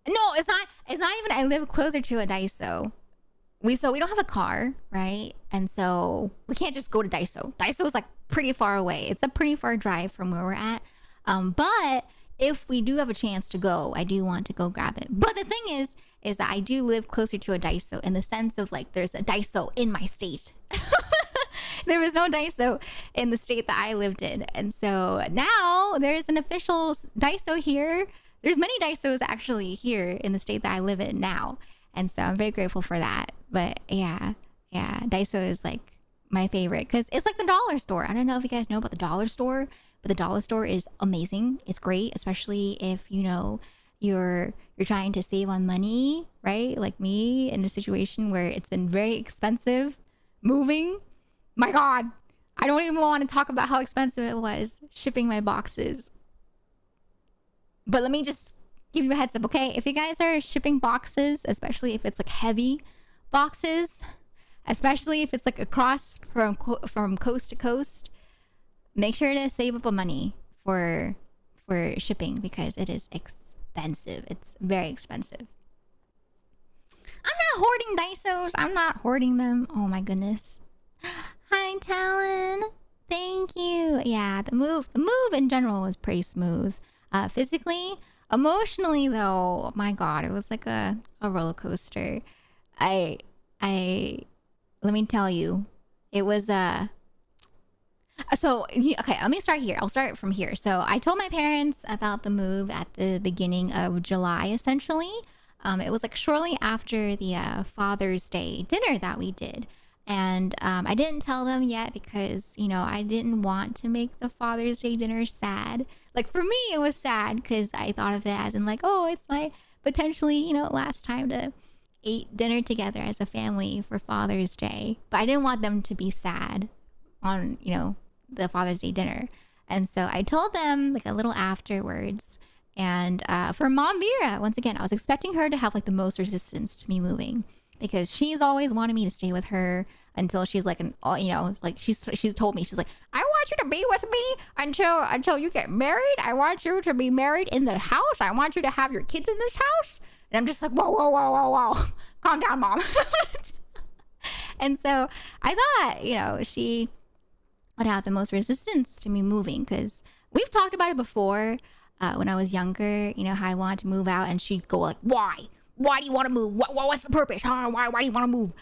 No, it's not even. I live closer to a Daiso. We don't have a car, right? And so we can't just go to Daiso. Daiso is like pretty far away. It's a pretty far drive from where we're at. But if we do have a chance to go, I do want to go grab it. But the thing is that I do live closer to a Daiso in the sense of like there's a Daiso in my state. There was no Daiso in the state that I lived in. And so now there's an official Daiso here. There's many Daisos actually here in the state that I live in now. And so I'm very grateful for that. But yeah, Daiso is like my favorite because it's like the dollar store. I don't know if you guys know about the dollar store, but the dollar store is amazing. It's great, especially if you're trying to save on money, right? Like me, in a situation where it's been very expensive moving. My God, I don't even want to talk about how expensive it was shipping my boxes. But let me just give you a heads up, okay? If you guys are shipping boxes, especially if it's like heavy boxes, especially if it's like across from coast to coast, make sure to save up a money for shipping because it is expensive. It's very expensive. I'm not hoarding Daisos. I'm not hoarding them. Oh my goodness. Hi, Talon. Thank you. Yeah, the move in general was pretty smooth. Physically, emotionally though, my God, it was like a roller coaster. I let me tell you, it was so okay, let me start here. I'll start from here. So I told my parents about the move at the beginning of July, essentially. It was like shortly after the Father's Day dinner that we did. And I didn't tell them yet because, I didn't want to make the Father's Day dinner sad. Like for me, it was sad because I thought of it as in like, oh, it's my potentially, last time to eat dinner together as a family for Father's Day. But I didn't want them to be sad on, the Father's Day dinner. And so I told them like a little afterwards. And for Mom Vera, once again, I was expecting her to have like the most resistance to me moving. Because she's always wanted me to stay with her until she's like she's told me, she's like, I want you to be with me until you get married. I want you to be married in the house. I want you to have your kids in this house. And I'm just like, whoa. Calm down, Mom. And so I thought, she would have the most resistance to me moving because we've talked about it before when I was younger, how I wanted to move out and she'd go like, why? Why do you want to move? What's the purpose? Huh? Why do you want to move?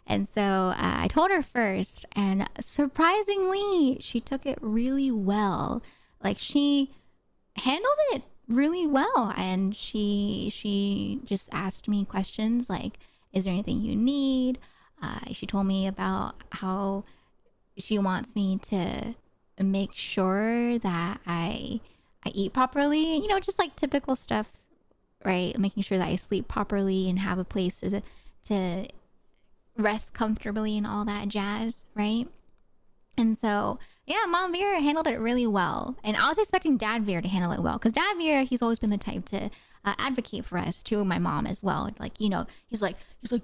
And so I told her first, and surprisingly, she took it really well. Like she handled it really well, and she just asked me questions like, "Is there anything you need?" She told me about how she wants me to make sure that I eat properly. Just like typical stuff. Right, making sure that I sleep properly and have a place to rest comfortably and all that jazz, right? And so, yeah, Mom Vera handled it really well. And I was expecting Dad Vera to handle it well because Dad Vera, he's always been the type to advocate for us too, my mom as well. Like, he's like,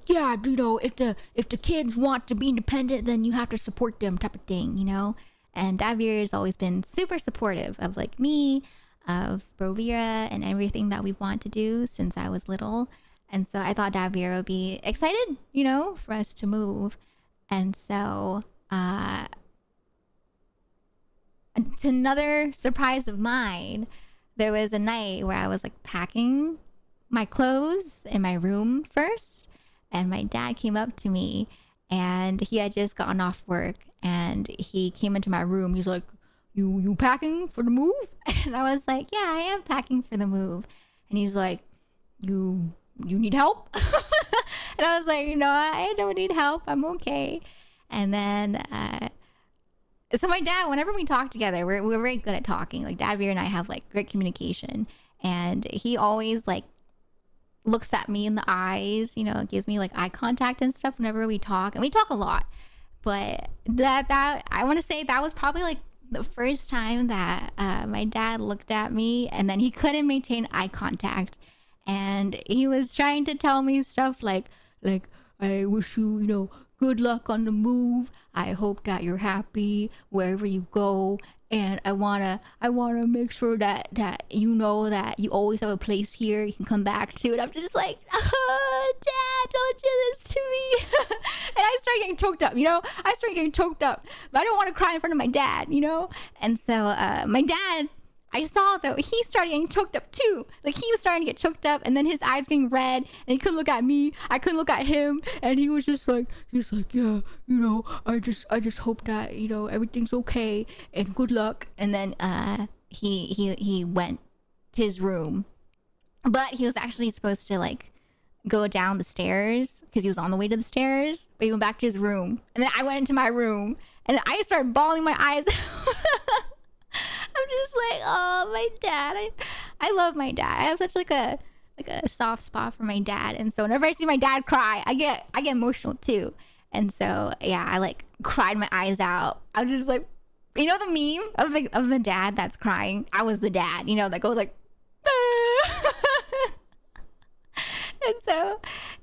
yeah, if the kids want to be independent, then you have to support them, type of thing, And Dad Vera has always been super supportive of like me, of Brovira and everything that we want to do since I was little. And so I thought Dad Vera would be excited, for us to move. And so to another surprise of mine, there was a night where I was like packing my clothes in my room first. And my dad came up to me and he had just gotten off work and he came into my room. He's like, You packing for the move? And I was like, yeah, I am packing for the move. And he's like, you need help? And I was like, no, I don't need help. I'm okay. And then, so my dad, whenever we talk together, we're very good at talking. Like Dad Vera and I have like great communication. And he always like looks at me in the eyes, gives me like eye contact and stuff whenever we talk. And we talk a lot. But that I want to say that was probably like the first time that my dad looked at me and then he couldn't maintain eye contact, and he was trying to tell me stuff like I wish you, good luck on the move. I hope that you're happy wherever you go, and I wanna make sure that you know that you always have a place here you can come back to. And I'm just like, oh, Dad, don't do this to me. And I start getting choked up. I start getting choked up, but I don't want to cry in front of my dad. And so my dad, I saw though, he started getting choked up too. Like, he was starting to get choked up, and then his eyes getting red, and he couldn't look at me. I couldn't look at him, and he was just like, yeah, I just hope that everything's okay and good luck. And then he went to his room, but he was actually supposed to like go down the stairs because he was on the way to the stairs. But he went back to his room, and then I went into my room, and then I started bawling my eyes out. I'm just like, oh, my dad. I love my dad. I have such like a soft spot for my dad, and so whenever I see my dad cry, I get emotional too. And so yeah, I like cried my eyes out. I was just like, the meme of the dad that's crying. I was the dad, that goes like. And so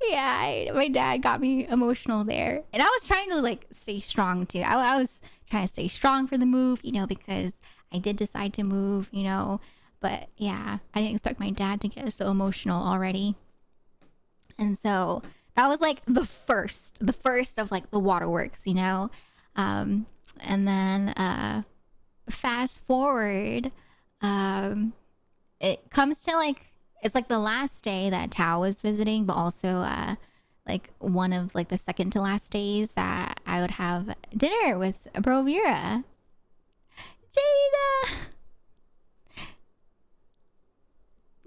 yeah, my dad got me emotional there, and I was trying to like stay strong too. I was trying to stay strong for the move, because I did decide to move, but yeah, I didn't expect my dad to get so emotional already. And so that was like the first of like the waterworks, and then fast forward, it comes to like, it's like the last day that Tao was visiting, but also like one of like the second to last days that I would have dinner with Bro Vera.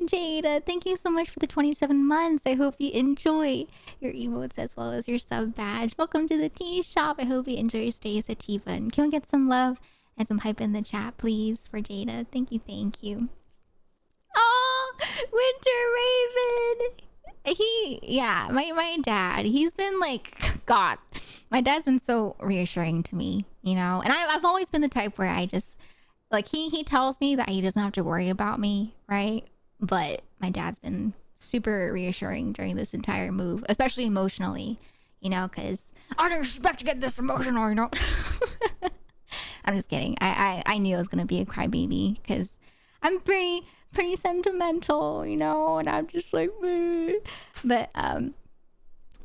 Jada, thank you so much for the 27 months. I hope you enjoy your emotes as well as your sub badge. Welcome to the tea shop. I hope you enjoy your stay, Sativa. And can we get some love and some hype in the chat, please, for Jada? Thank you. Oh, Winter Raven. My dad, he's been like, God, my dad's been so reassuring to me, and I've always been the type where I just like, he tells me that he doesn't have to worry about me, right? But my dad's been super reassuring during this entire move, especially emotionally, because I didn't expect to get this emotional, I'm just kidding. I knew I was gonna be a crybaby because I'm pretty sentimental, and I'm just like, bleh. But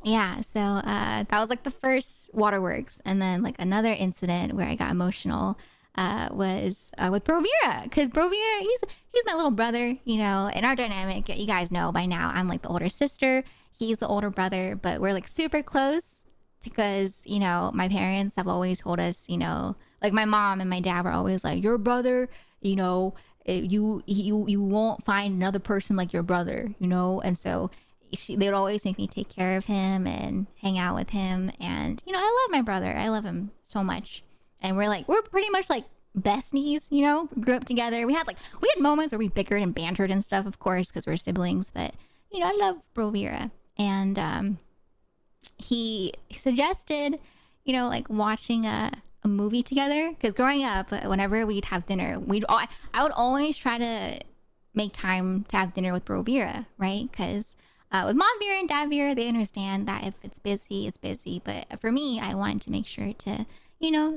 yeah, so that was like the first waterworks. And then like another incident where I got emotional was with Bro Vera, because Bro Vera, he's my little brother, in our dynamic. You guys know by now, I'm like the older sister, he's the older brother, but we're like super close because my parents have always told us, like my mom and my dad were always like, your brother, you won't find another person like your brother, and so they would always make me take care of him and hang out with him. And I love my brother, I love him so much, and we're pretty much like besties, grew up together. We had moments where we bickered and bantered and stuff, of course, because we're siblings, but I love Bro Vera. And he suggested like watching a movie together, because growing up, whenever we'd have dinner, I would always try to make time to have dinner with Bro Vera, right? Because with Mom Vera and Dad Vera, they understand that if it's busy, it's busy. But for me, I wanted to make sure to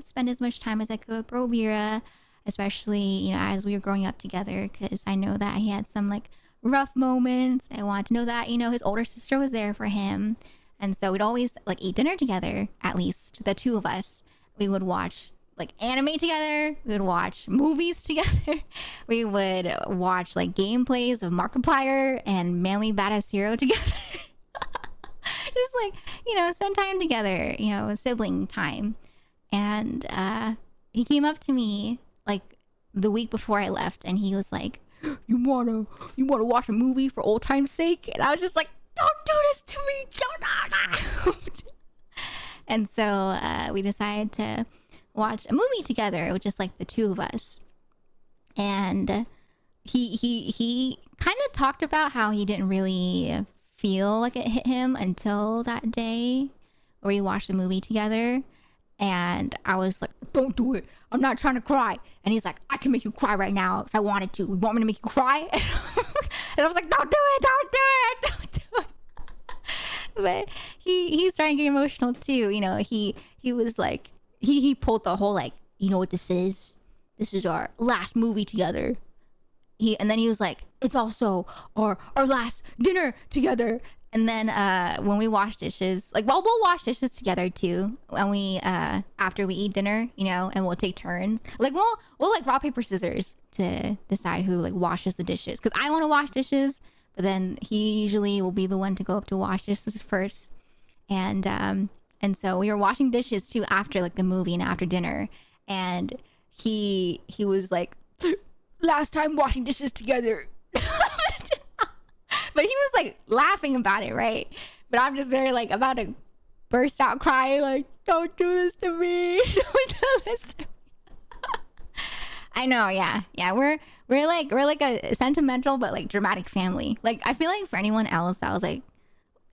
spend as much time as I could with Bro Vera, especially as we were growing up together, because I know that he had some like rough moments. I wanted to know that his older sister was there for him, and so we'd always like eat dinner together. At least the two of us. We would watch like anime together. We would watch movies together. We would watch like gameplays of Markiplier and Manly Badass Hero together. Just like, spend time together, sibling time. And he came up to me like the week before I left, and he was like, you wanna watch a movie for old time's sake? And I was just like, don't do this to me. Don't. And so we decided to watch a movie together, with just like the two of us. And he kind of talked about how he didn't really feel like it hit him until that day where we watched the movie together. And I was like, don't do it. I'm not trying to cry. And he's like, I can make you cry right now if I wanted to. You want me to make you cry? And I was like, don't do it. Don't do it. Don't do it. But he's starting to get emotional too. You know, he was like, he pulled the whole like, you know what this is? This is our last movie together. And then he was like, it's also our last dinner together. And then when we wash dishes, like, well, we'll wash dishes together too. When we after we eat dinner, you know, and we'll take turns. Like we'll like rock paper scissors to decide who like washes the dishes. Because I want to wash dishes, but then he usually will be the one to go up to wash dishes first. And so we were washing dishes too after like the movie and after dinner. And he was like, last time washing dishes together. But he was like laughing about it, right? But I'm just there like about to burst out crying, like, don't do this to me. Don't do this to me. I know, yeah. We're like a sentimental but like dramatic family. Like I feel like for anyone else that was like,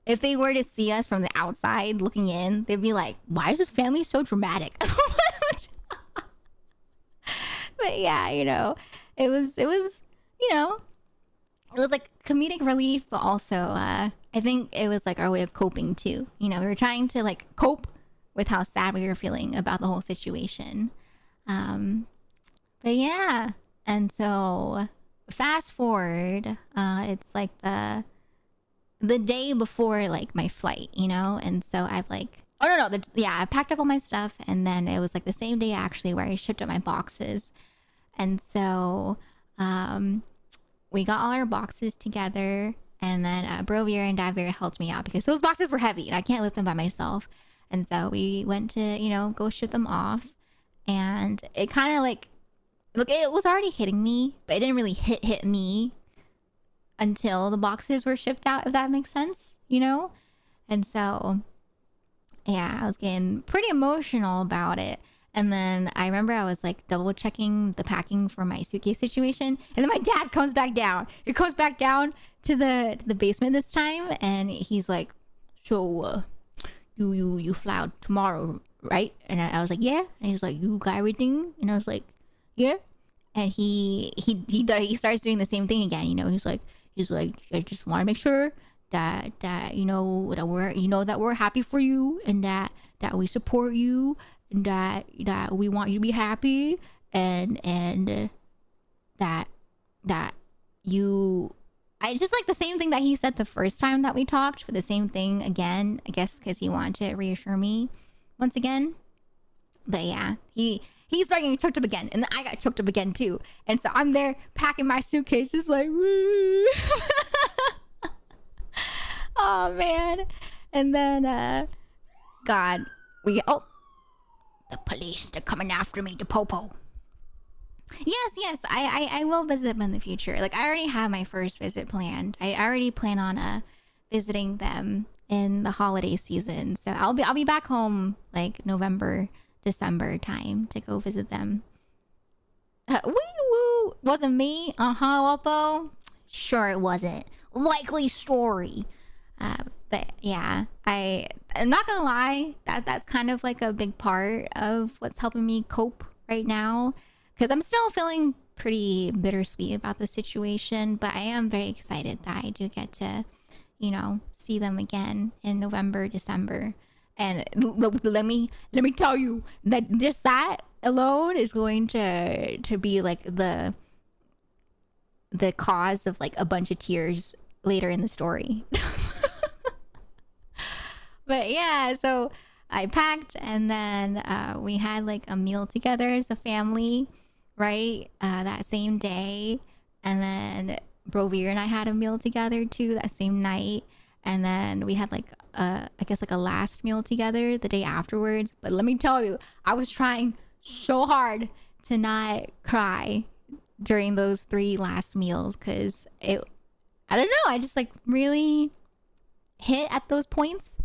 if they were to see us from the outside looking in, they'd be like, why is this family so dramatic? But yeah, you know, it was, you know, it was like comedic relief, but also I think it was like our way of coping too. You know, we were trying to like cope with how sad we were feeling about the whole situation. But yeah, and so fast forward, it's like the day before like my flight, you know, and so I've like, I packed up all my stuff, and then it was like the same day actually where I shipped up my boxes, and so we got all our boxes together, and then Brovier and Davir helped me out because those boxes were heavy and I can't lift them by myself, and so we went to, you know, go ship them off, and it kind of like, look, it was already hitting me, but it didn't really hit me until the boxes were shipped out, if that makes sense, you know? And so yeah, I was getting pretty emotional about it. And then I remember I was like double checking the packing for my suitcase situation. And then my dad comes back down. He comes back down to the basement this time. And he's like, so you fly out tomorrow, right? And I was like, yeah. And he's like, you got everything? And I was like, yeah. And he starts doing the same thing again. You know, he's like, I just want to make sure that you know that we're happy for you, and that we support you, and that we want you to be happy, and that you, I just like the same thing that he said the first time that we talked, but the same thing again, I guess because he wanted to reassure me once again. But yeah, he's starting getting choked up again, and then I got choked up again too, and so I'm there packing my suitcase just like woo. Oh man. And then God, the police, they're coming after me, the popo. Yes, I will visit them in the future. Like I already have my first visit planned. I already plan on visiting them in the holiday season. So I'll be back home like November, December time to go visit them. Woo! Wasn't me? Oppo? Sure it wasn't. Likely story. But yeah, I'm not gonna lie, that's kind of like a big part of what's helping me cope right now, because I'm still feeling pretty bittersweet about the situation, but I am very excited that I do get to, you know, see them again in November, December. And let me tell you that just that alone is going to be like the cause of like a bunch of tears later in the story. But yeah, so I packed, and then we had like a meal together as a family, right? That same day. And then Brovier and I had a meal together too that same night. And then we had like I guess like a last meal together the day afterwards. But let me tell you, I was trying so hard to not cry during those 3 last meals, because I don't know, I just like really hit at those points.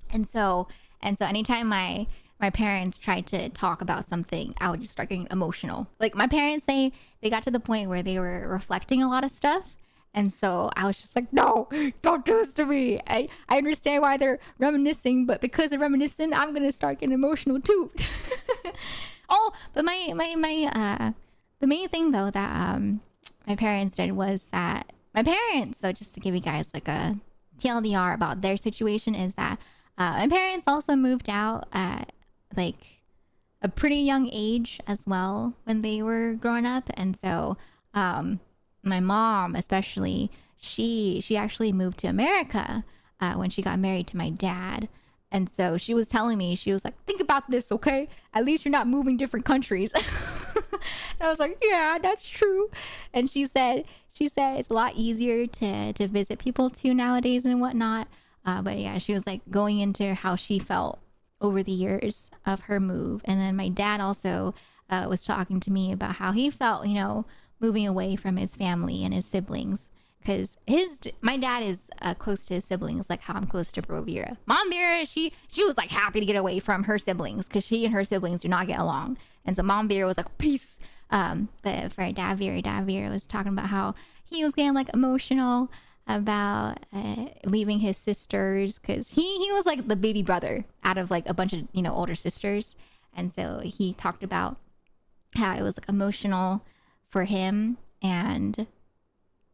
And so anytime my parents tried to talk about something, I would just start getting emotional. Like my parents say they got to the point where they were reflecting a lot of stuff, And so I was just like, no, don't do this to me. I understand why they're reminiscing, but because they're reminiscing, I'm gonna start getting emotional too. Oh, but the main thing though that my parents did was that my parents. So just to give you guys like a TLDR about their situation is that my parents also moved out at like a pretty young age as well when they were growing up, and so my mom especially, she actually moved to America when she got married to my dad. And so she was telling me, she was like, think about this, okay? At least you're not moving different countries. And I was like, yeah, that's true. And she said it's a lot easier to visit people too nowadays and whatnot. But yeah, she was like going into how she felt over the years of her move. And then my dad also was talking to me about how he felt, moving away from his family and his siblings. Because my dad is close to his siblings, like how I'm close to Bro Vera. Mom Vera, she was like happy to get away from her siblings because she and her siblings do not get along. And so Mom Vera was like, peace. But for Dad Vera was talking about how he was getting like emotional about leaving his sisters because he was like the baby brother out of like a bunch of older sisters. And so he talked about how it was like emotional for him, and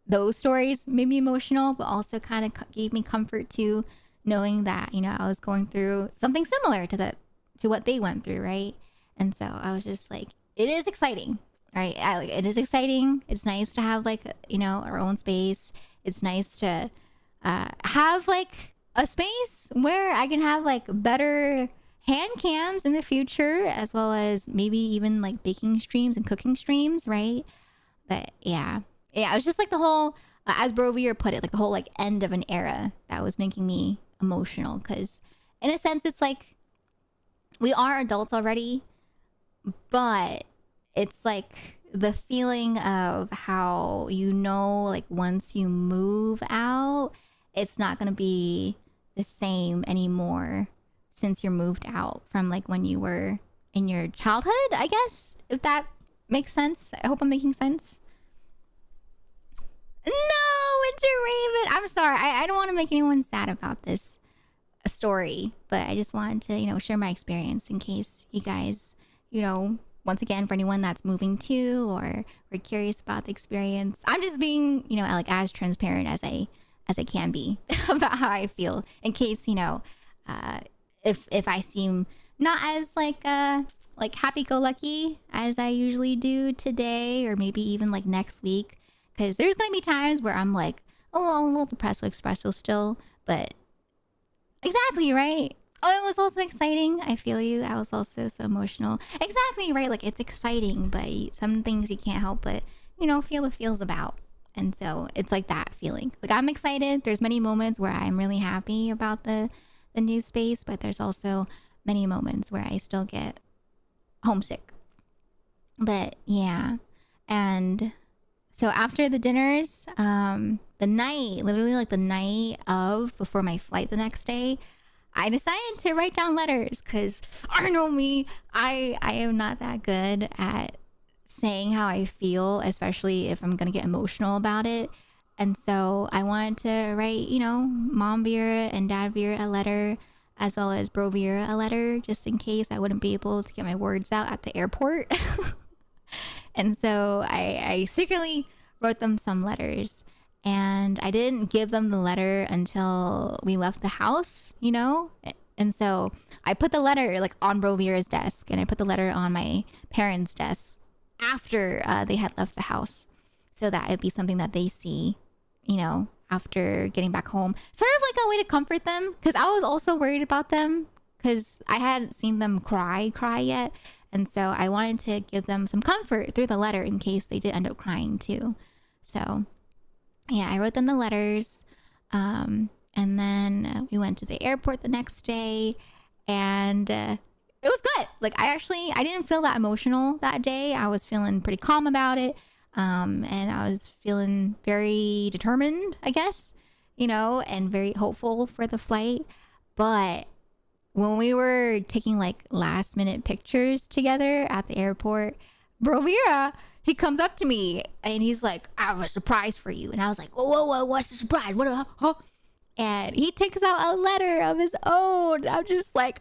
those stories made me emotional, but also kind of gave me comfort too, knowing that I was going through something similar to what they went through, right? And so I was just like, it is exciting, right? It is exciting. It's nice to have like our own space. It's nice to have like a space where I can have like better hand cams in the future, as well as maybe even like baking streams and cooking streams, right? But yeah, it was just like the whole, as Bro Vera put it, like the whole like end of an era that was making me emotional. Because in a sense, it's like we are adults already, but it's like the feeling of how like once you move out, it's not going to be the same anymore since you're moved out from like when you were in your childhood, I guess, if that makes sense. I hope I'm making sense. No, Winter Raven. I'm sorry. I don't want to make anyone sad about this story, but I just wanted to, share my experience in case you guys, once again, for anyone that's moving to or curious about the experience, I'm just being, like as transparent as I can be about how I feel in case, if I seem not as like happy-go-lucky as I usually do today, or maybe even like next week. Because there's going to be times where I'm like, oh, a little depressed with espresso still. But exactly, right? Oh, it was also exciting. I feel you. I was also so emotional. Exactly, right? Like, it's exciting, but some things you can't help but, feel the feels about. And so it's like that feeling. Like, I'm excited. There's many moments where I'm really happy about the new space, but there's also many moments where I still get homesick. But yeah. And so after the dinners, literally like the night of before my flight the next day, I decided to write down letters because I know me, I am not that good at saying how I feel, especially if I'm going to get emotional about it. And so I wanted to write, Mom Vera and Dad Vera a letter, as well as Bro Vera a letter, just in case I wouldn't be able to get my words out at the airport. And so I secretly wrote them some letters, and I didn't give them the letter until we left the house, And so I put the letter like on Bro Vera's desk, and I put the letter on my parents' desk after they had left the house, so that it'd be something that they see, after getting back home. Sort of like a way to comfort them, because I was also worried about them because I hadn't seen them cry yet. And so I wanted to give them some comfort through the letter in case they did end up crying too. So yeah, I wrote them the letters. And then we went to the airport the next day, and it was good. Like I didn't feel that emotional that day. I was feeling pretty calm about it. And I was feeling very determined, I guess, and very hopeful for the flight. But when we were taking like last minute pictures together at the airport, Brovira, he comes up to me and he's like, I have a surprise for you. And I was like, whoa, what's the surprise? What? Huh? And he takes out a letter of his own. I'm just like,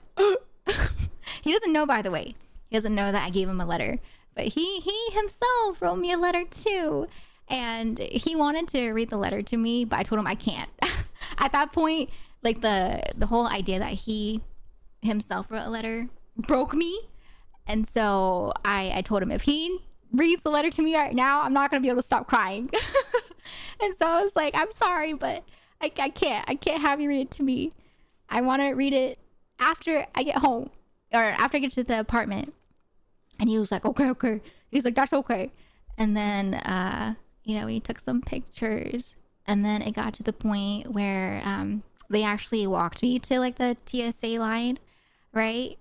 he doesn't know, by the way. He doesn't know that I gave him a letter. But he himself wrote me a letter too. And he wanted to read the letter to me, but I told him I can't. At that point, like the whole idea that he himself wrote a letter broke me. And so I told him if he reads the letter to me right now, I'm not going to be able to stop crying. And so I was like, I'm sorry, but I can't have you read it to me. I want to read it after I get home or after I get to the apartment. And he was like, okay. He's like, that's okay. And then, we took some pictures, and then it got to the point where they actually walked me to like the TSA line, right?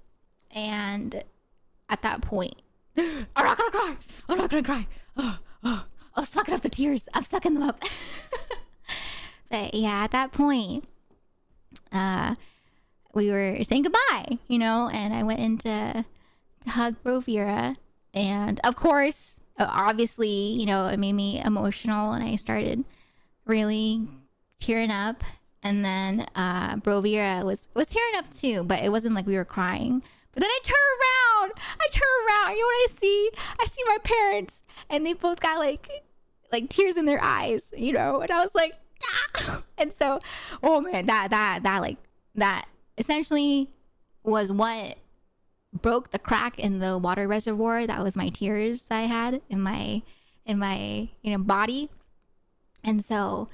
And at that point, I'm not gonna cry. I'm sucking up the tears. I'm sucking them up. But yeah, at that point, we were saying goodbye, and I went in to hug Brovira, and of course, obviously, it made me emotional, and I started really tearing up. And then Brovira was tearing up too, but it wasn't like we were crying. But then I turn around. You know what I see? I see my parents, and they both got like tears in their eyes, and I was like, ah! And so, oh man, that essentially was what broke the crack in the water reservoir. That was my tears I had in my body. And so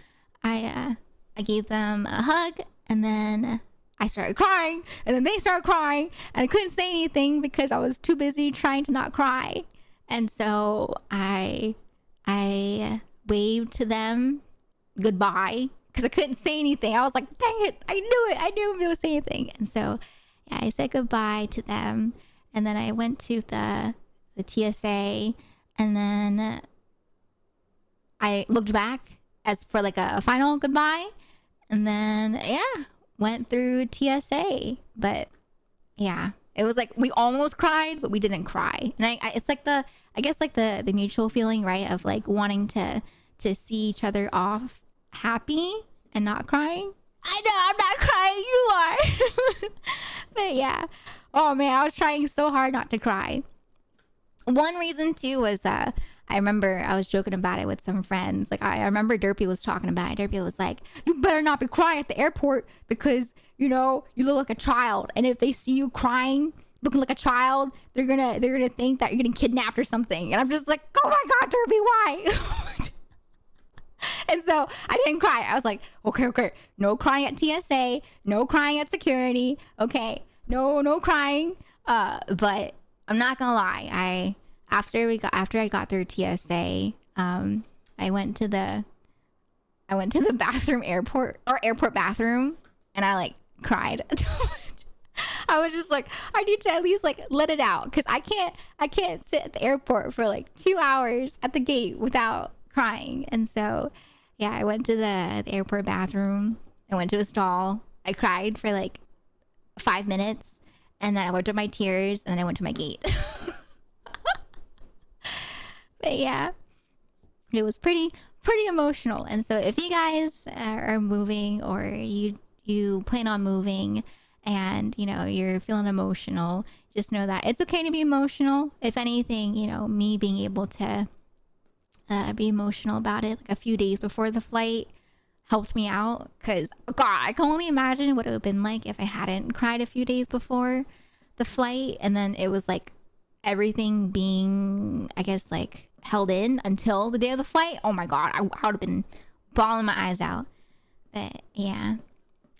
I gave them a hug, and then I started crying, and then they started crying, and I couldn't say anything because I was too busy trying to not cry. And so I waved to them goodbye because I couldn't say anything. I was like, dang it, I knew it. I knew I wouldn't be able to say anything. And so yeah, I said goodbye to them, and then I went to the TSA, and then I looked back as for like a final goodbye, and then went through TSA. But yeah, it was like we almost cried, but we didn't cry. And it's like the mutual feeling, right, of like wanting to see each other off happy and not crying. I know I'm not crying, you are. But yeah, oh man, I was trying so hard not to cry. One reason too was I remember I was joking about it with some friends. Like I remember Derpy was talking about it. Derpy was like, you better not be crying at the airport because, you look like a child. And if they see you crying, looking like a child, they're gonna think that you're getting kidnapped or something. And I'm just like, oh my God, Derpy, why? And so I didn't cry. I was like, okay. No crying at TSA. No crying at security. Okay. No crying. But I'm not gonna lie. After I got through TSA, I went to the airport bathroom, and I like cried. I was just like, I need to at least like let it out, because I can't sit at the airport for like 2 hours at the gate without crying. And so yeah, I went to the airport bathroom. I went to a stall. I cried for like 5 minutes, and then I wiped up my tears, and then I went to my gate. But yeah, it was pretty emotional. And so if you guys are moving, or you plan on moving, and you're feeling emotional, just know that it's okay to be emotional. If anything, me being able to be emotional about it like a few days before the flight helped me out, because God, I can only imagine what it would have been like if I hadn't cried a few days before the flight, and then it was like everything being, I guess, like held in until the day of the flight. Oh my God, I would have been bawling my eyes out. But yeah.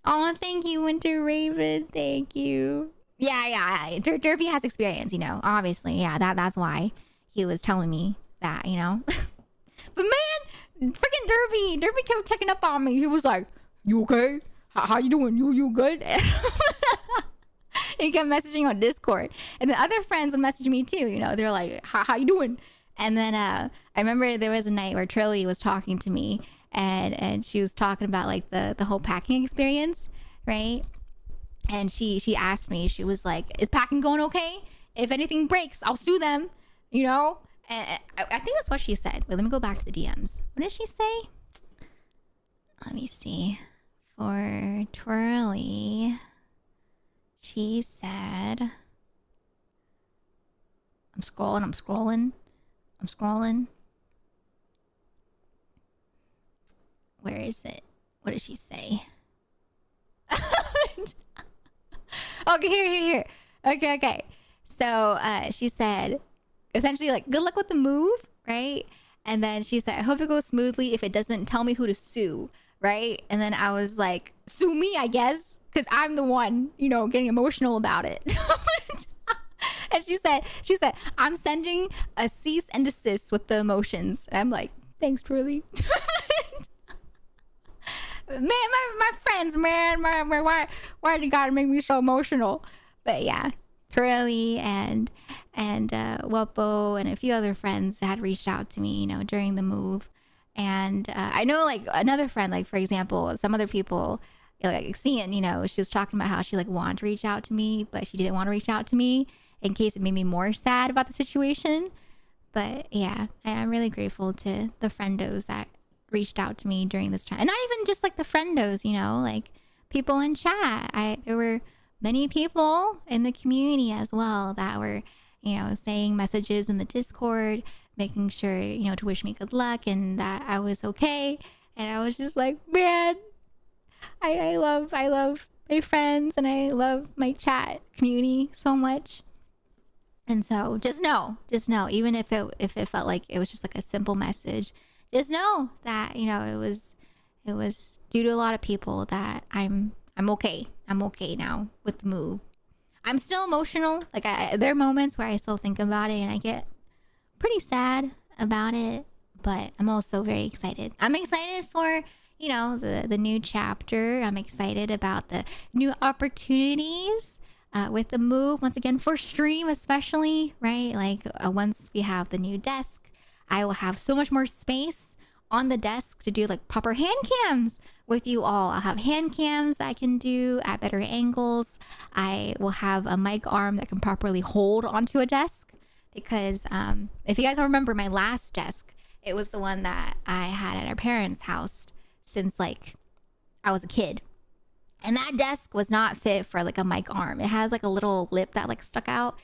Oh, thank you, Winter Raven. Thank you. Yeah. Derpy has experience, obviously. Yeah, that's why he was telling me that, But man, freaking Derpy kept checking up on me. He was like, you okay? How you doing? You good? He kept messaging on Discord. And the other friends would message me too, they're like, how you doing? And then I remember there was a night where Trilly was talking to me, and she was talking about like the whole packing experience, right? And she asked me, she was like, is packing going okay? If anything breaks, I'll sue them, And I think that's what she said. Wait, let me go back to the DMs. What did she say? Let me see. For Twirly, she said, I'm scrolling. Where is it? What did she say? Okay, here. Okay. So she said, essentially, like, good luck with the move, right? And then she said, I hope it goes smoothly. If it doesn't, tell me who to sue, right? And then I was like, sue me, I guess, because I'm the one, getting emotional about it. And she said, I'm sending a cease and desist with the emotions. And I'm like, thanks, truly. Man, my friends, man, why you gotta make me so emotional? But yeah, Turley and Wuppo and a few other friends had reached out to me, during the move. And I know, like, another friend, like, for example, some other people, like, seeing, she was talking about how she, like, wanted to reach out to me, but she didn't want to reach out to me in case it made me more sad about the situation. But yeah, I'm really grateful to the friendos that reached out to me during this time. And not even just, like, the friendos, like, people in chat. There were many people in the community as well that were, saying messages in the Discord, making sure, to wish me good luck and that I was okay. And I was just like, man, I love my friends and I love my chat community so much. And so just know, even if it felt like it was just like a simple message, just know that, it was due to a lot of people that I'm okay. I'm okay now with the move. I'm still emotional. Like, there are moments where I still think about it and I get pretty sad about it, but I'm also very excited. I'm excited for, the new chapter. I'm excited about the new opportunities with the move. Once again, for stream especially, right? Like, once we have the new desk, I will have so much more space on the desk to do, like, proper hand cams with you all. I'll have hand cams I can do at better angles. I will have a mic arm that can properly hold onto a desk because if you guys remember my last desk, it was the one that I had at our parents' house since, like, I was a kid. And that desk was not fit for, like, a mic arm. It has, like, a little lip that, like, stuck out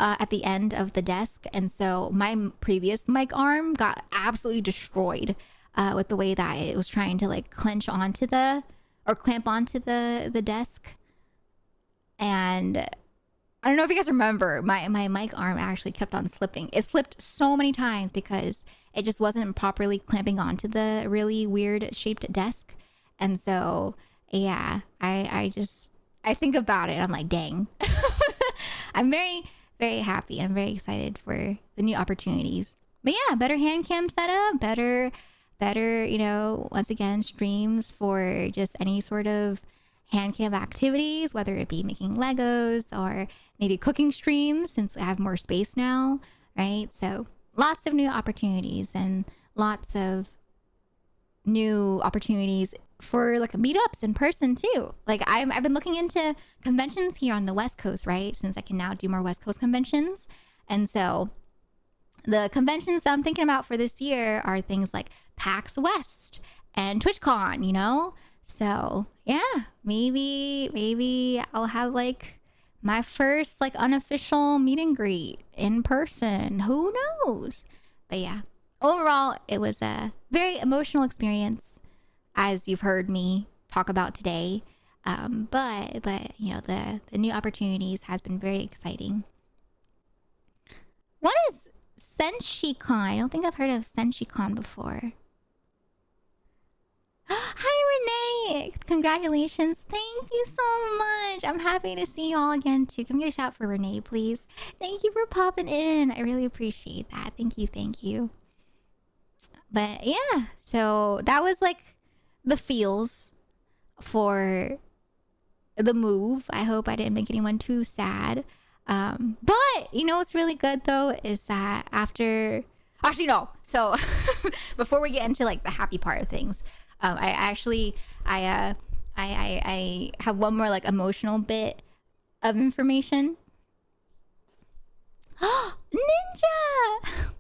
at the end of the desk. And so my previous mic arm got absolutely destroyed with the way that it was trying to, like, clamp onto the desk. And I don't know if you guys remember, my mic arm actually kept on slipping. It slipped so many times because it just wasn't properly clamping onto the really weird shaped desk. And so, yeah, I think about it. I'm like, dang. I'm very, very happy. I'm very excited for the new opportunities. But yeah, better hand cam setup, better, once again, streams for just any sort of hand cam activities, whether it be making Legos or maybe cooking streams since I have more space now, right? So lots of new opportunities and lots of new opportunities for, like, meetups in person too. Like, I've been looking into conventions here on the West Coast, right? Since I can now do more West Coast conventions. And so the conventions that I'm thinking about for this year are things like PAX West and TwitchCon, So yeah, maybe I'll have, like, my first, like, unofficial meet and greet in person. Who knows? But yeah, overall, it was a very emotional experience, as you've heard me talk about today. But the new opportunities has been very exciting. What is SenshiCon? I don't think I've heard of SenshiCon before. Hi, Renee! Congratulations. Thank you so much. I'm happy to see you all again, too. Can we get a shout for Renee, please? Thank you for popping in. I really appreciate that. Thank you. But yeah, so that was, like, the feels for the move. I hope I didn't make anyone too sad. But what's really good though is that actually no. So before we get into, like, the happy part of things, I have one more, like, emotional bit of information. Ninja!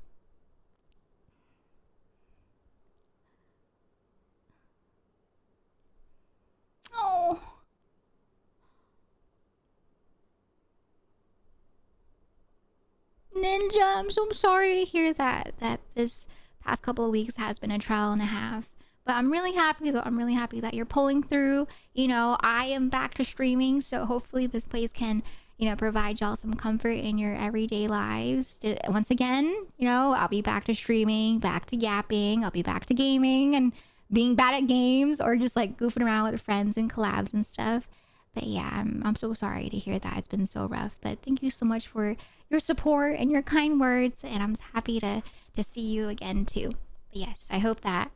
Ninja, I'm so sorry to hear that this past couple of weeks has been a trial and a half. But I'm really happy though. I'm really happy that you're pulling through. You know, I am back to streaming, so hopefully this place can, you know, provide y'all some comfort in your everyday lives. Once again, you know, I'll be back to streaming, back to yapping, I'll be back to gaming and being bad at games or just like goofing around with friends and collabs and stuff. But yeah, I'm so sorry to hear that. It's been so rough. But thank you so much for your support and your kind words. And I'm happy to see you again too. But yes, I hope that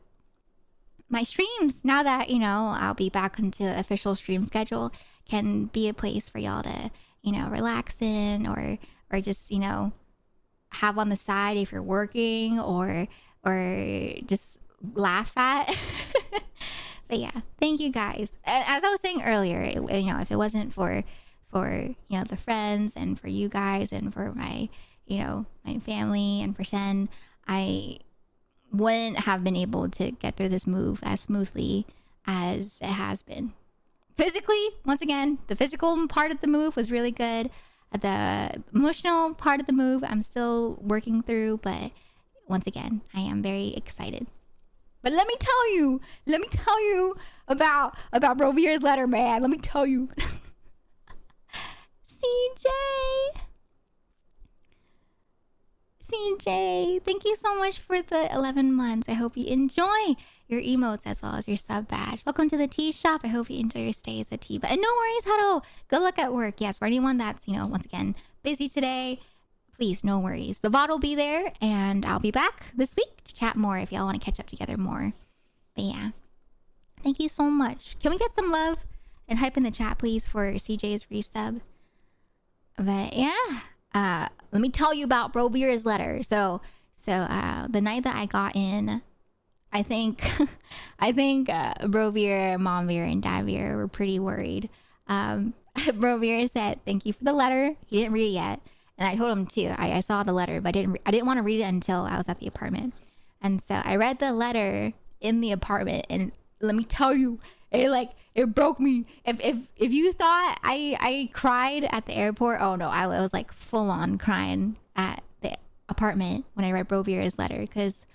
my streams, now that, you know, I'll be back into official stream schedule, can be a place for y'all to, you know, relax in or just, you know, have on the side if you're working or just laugh at. But yeah, thank you guys. As I was saying earlier, you know, if it wasn't for you know, the friends and for you guys and for my, you know, my family and for Shen, I wouldn't have been able to get through this move as smoothly as it has been. Physically, once again, the physical part of the move was really good. The emotional part of the move, I'm still working through, but once again, I am very excited. But let me tell you about Rovier's letter, man. Let me tell you. CJ, thank you so much for the 11 months. I hope you enjoy your emotes as well as your sub badge. Welcome to the tea shop. I hope you enjoy your stay as a tea. But no worries, Huddle. Good luck at work. Yes, for anyone that's, you know, once again, busy today, please, no worries. The VOD will be there, and I'll be back this week to chat more if y'all want to catch up together more. But yeah, thank you so much. Can we get some love and hype in the chat, please, for CJ's resub? But yeah, let me tell you about Bro Beer's letter. So the night that I got in, I think Bro Beer, Mom Beer, and Dad Beer were pretty worried. Bro Beer said, "Thank you for the letter." He didn't read it yet. And I told him too. I saw the letter, but I didn't want to read it until I was at the apartment. And so I read the letter in the apartment, and let me tell you, it broke me. If you thought I cried at the airport, oh no, I was like full on crying at the apartment when I read Brovier's letter, because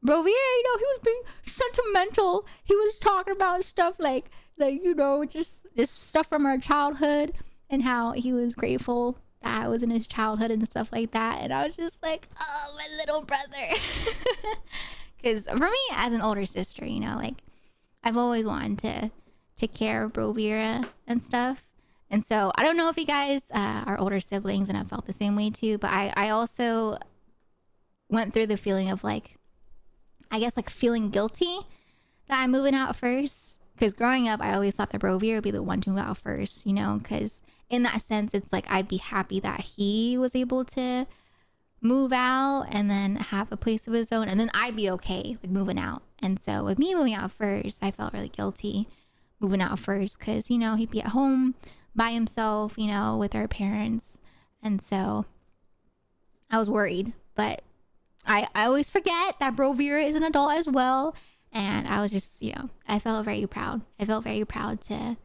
Brovier, you know, he was being sentimental. He was talking about stuff like you know, just stuff from our childhood and how he was grateful that I was in his childhood and stuff like that. And I was just like, oh, my little brother. Because for me, as an older sister, you know, like, I've always wanted to take care of Brovira and stuff. And so I don't know if you guys are older siblings and have felt the same way too, but I also went through the feeling of like, I guess like feeling guilty that I'm moving out first. Because growing up, I always thought that Brovira would be the one to move out first, you know, because in that sense, it's like I'd be happy that he was able to move out and then have a place of his own, and then I'd be okay like moving out. And so with me moving out first, I felt really guilty moving out first because, you know, he'd be at home by himself, you know, with our parents. And so I was worried, but I always forget that Brovira is an adult as well. And I was just, you know, I felt very proud. I felt very proud to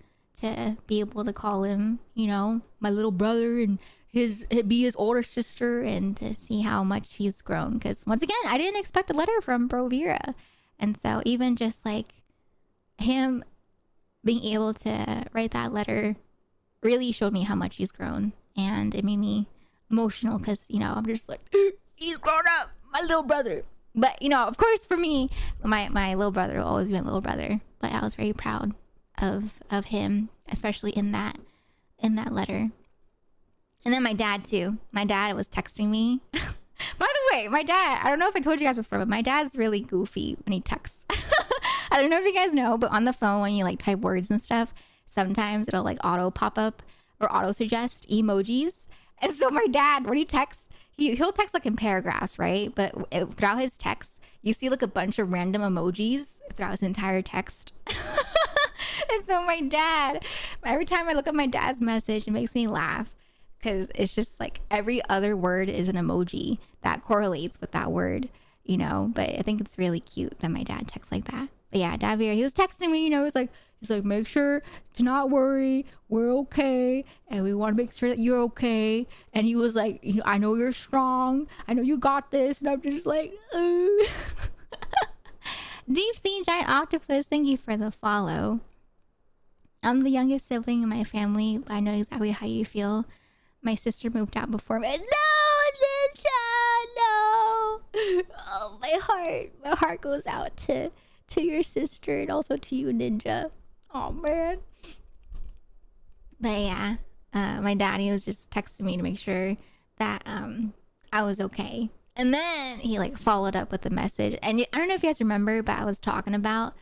be able to call him, you know, my little brother and be his older sister, and to see how much he's grown. Because once again, I didn't expect a letter from Brovira. And so even just like him being able to write that letter really showed me how much he's grown. And it made me emotional because, you know, I'm just like, he's grown up, my little brother. But, you know, of course, for me, my little brother will always be my little brother. But I was very proud of him, especially in that letter. And then my dad, too. My dad was texting me. By the way, my dad, I don't know if I told you guys before, but my dad's really goofy when he texts. I don't know if you guys know, but on the phone, when you like type words and stuff, sometimes it'll like auto pop up or auto suggest emojis. And so my dad, when he texts, he'll text like in paragraphs, right? But throughout his text, you see like a bunch of random emojis throughout his entire text. And so my dad, every time I look at my dad's message, it makes me laugh because it's just like every other word is an emoji that correlates with that word, you know? But I think it's really cute that my dad texts like that. But yeah, Dad Beer, he was texting me, he's like, make sure to not worry. We're okay. And we want to make sure that you're okay. And he was like, I know you're strong. I know you got this. And I'm just like, Deep Sea Giant Octopus, thank you for the follow. I'm the youngest sibling in my family, but I know exactly how you feel. My sister moved out before me. No, Ninja, no. Oh, my heart goes out to your sister and also to you, Ninja. Oh man. But yeah, my daddy was just texting me to make sure that I was okay. And then he like followed up with a message. And I don't know if you guys remember, but I was talking about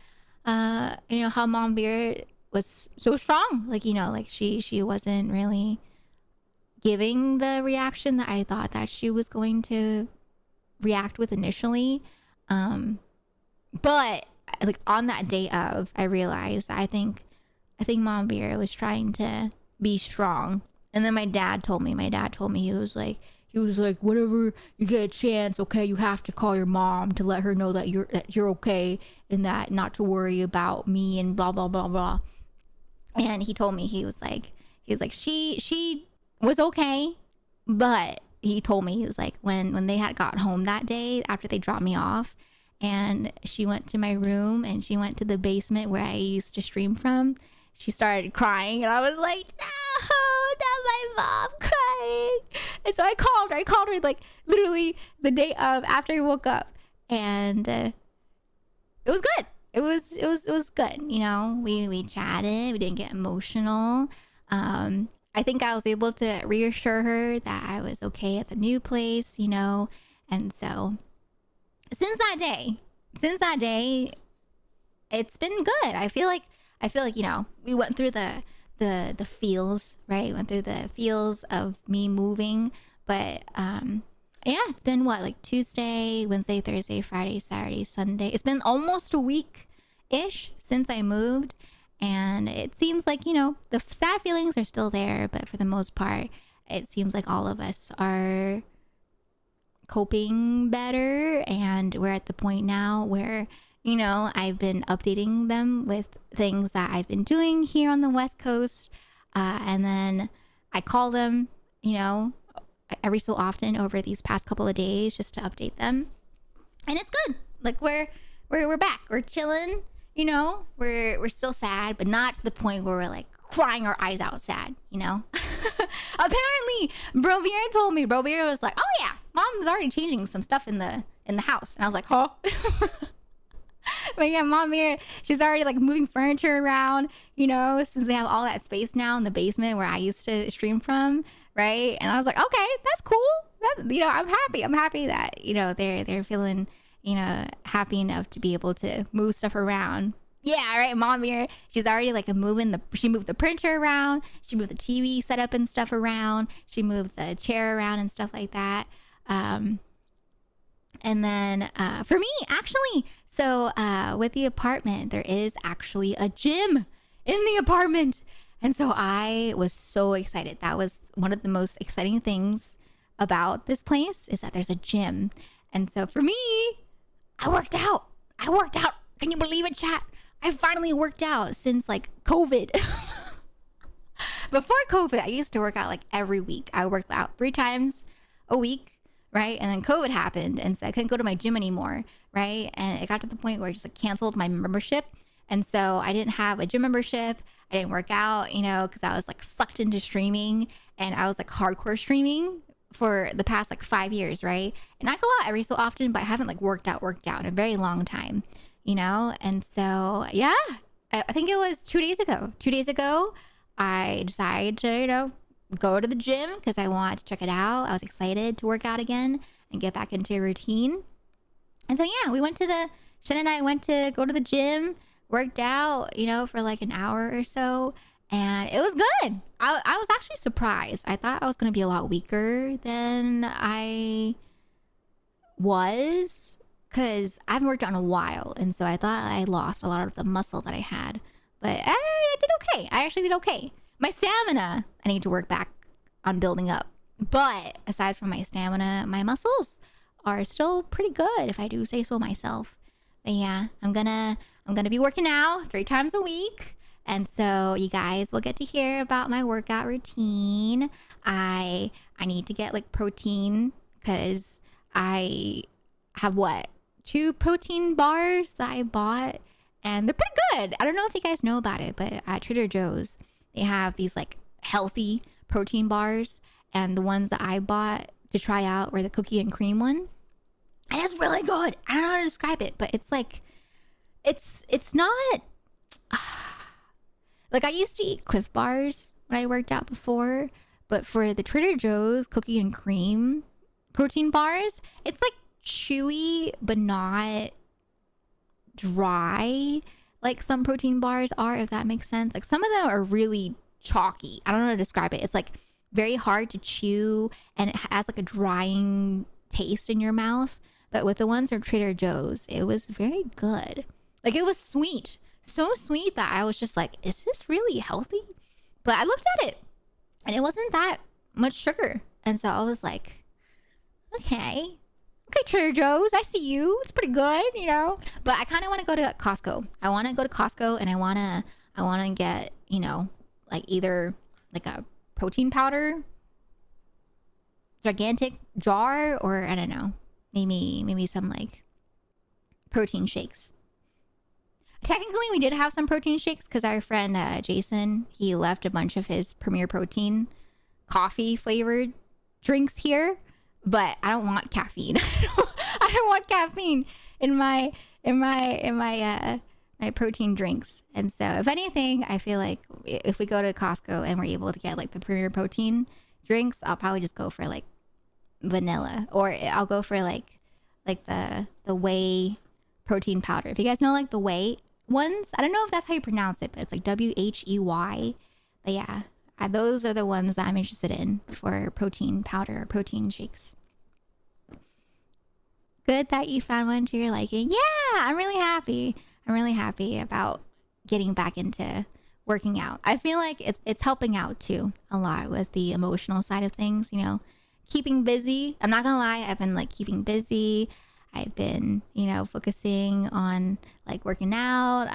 how Mom Beer was so strong. Like, like she wasn't really giving the reaction that I thought that she was going to react with initially. But like on that day of, I realized I think Mom Beer was trying to be strong. And then my dad told me he was like, whenever you get a chance, okay, you have to call your mom to let her know that you're okay and that not to worry about me and blah blah blah blah. And he told me he was like she was okay, but he told me he was like when they had got home that day after they dropped me off, and she went to my room and she went to the basement where I used to stream from. She started crying and I was like, no, not my mom crying. And so I called her like literally the day of after I woke up, and it was good. It was good. We chatted. We didn't get emotional. I think I was able to reassure her that I was okay at the new place, and so since that day, it's been good. I feel like we went through the feels, right? Went through the feels of me moving, but yeah, it's been like Tuesday, Wednesday, Thursday, Friday, Saturday, Sunday. It's been almost a week-ish since I moved, and it seems like, the sad feelings are still there, but for the most part, it seems like all of us are coping better, and we're at the point now where, I've been updating them with things that I've been doing here on the West Coast, and then I call them, every so often over these past couple of days just to update them, and it's good. Like we're back, we're chilling, we're still sad, but not to the point where we're like crying our eyes out sad, Apparently Brovier told me, Brovier was like, oh yeah, Mom's already changing some stuff in the house, and I was like, huh? But yeah, Mom here, she's already like moving furniture around, since they have all that space now in the basement where I used to stream from, right? And I was like, okay, that's cool. I'm happy that, they're feeling, happy enough to be able to move stuff around. Yeah, right. Mom here, she's already like she moved the printer around, she moved the TV setup and stuff around, she moved the chair around and stuff like that. And then for me, actually, so with the apartment, there is actually a gym in the apartment. And so I was so excited. That was one of the most exciting things about this place, is that there's a gym. And so for me, I worked out. Can you believe it, chat? I finally worked out since like COVID. Before COVID, I used to work out like every week. I worked out 3 times a week. Right. And then COVID happened. And so I couldn't go to my gym anymore. Right. And it got to the point where I just like canceled my membership. And so I didn't have a gym membership. I didn't work out, because I was like sucked into streaming, and I was like hardcore streaming for the past like 5 years. Right. And I go out every so often, but I haven't like worked out in a very long time, And so, yeah, I think it was 2 days ago. 2 days ago, I decided to, go to the gym because I wanted to check it out. I was excited to work out again and get back into a routine. And so yeah, Shen and I went to go to the gym, worked out, for like an hour or so, and it was good. I was actually surprised. I thought I was going to be a lot weaker than I was, because I haven't worked out in a while, and so I thought I lost a lot of the muscle that I had, but I did okay. I actually did okay. My stamina, I need to work back on building up. But aside from my stamina, my muscles are still pretty good, if I do say so myself. But yeah, I'm gonna I'm going to be working out 3 times a week. And so you guys will get to hear about my workout routine. I need to get like protein because I have 2 protein bars that I bought, and they're pretty good. I don't know if you guys know about it, but at Trader Joe's, they have these like healthy protein bars, and the ones that I bought to try out were the cookie and cream one. And it's really good. I don't know how to describe it, but it's like, it's not, like I used to eat Cliff Bars when I worked out before, but for the Trader Joe's cookie and cream protein bars, it's like chewy, but not dry like some protein bars are, if that makes sense. Like some of them are really chalky. I don't know how to describe it. It's like very hard to chew, and it has like a drying taste in your mouth. But with the ones from Trader Joe's, it was very good. Like it was sweet. So sweet that I was just like, is this really healthy? But I looked at it and it wasn't that much sugar. And so I was like, okay, Trader Joe's, I see you. It's pretty good, you know. But I kind of want to go to Costco. I want to go to Costco, and I want to get, you know, like either like a protein powder gigantic jar, or I don't know, maybe some like protein shakes. Technically, we did have some protein shakes because our friend Jason, he left a bunch of his Premier Protein coffee flavored drinks here, but I don't want caffeine. I don't want caffeine in my my protein drinks. And so, if anything, I feel like if we go to Costco and we're able to get like the Premier Protein drinks, I'll probably just go for like vanilla, or I'll go for like the whey protein powder. If you guys know like the whey ones, I don't know if that's how you pronounce it, but it's like WHEY. But yeah, those are the ones that I'm interested in for protein powder or protein shakes. Good that you found one to your liking. Yeah, I'm really happy. I'm really happy about getting back into working out. I feel like it's helping out too a lot with the emotional side of things, you know, keeping busy. I'm not gonna lie, I've been like keeping busy. I've been, you know, focusing on like working out.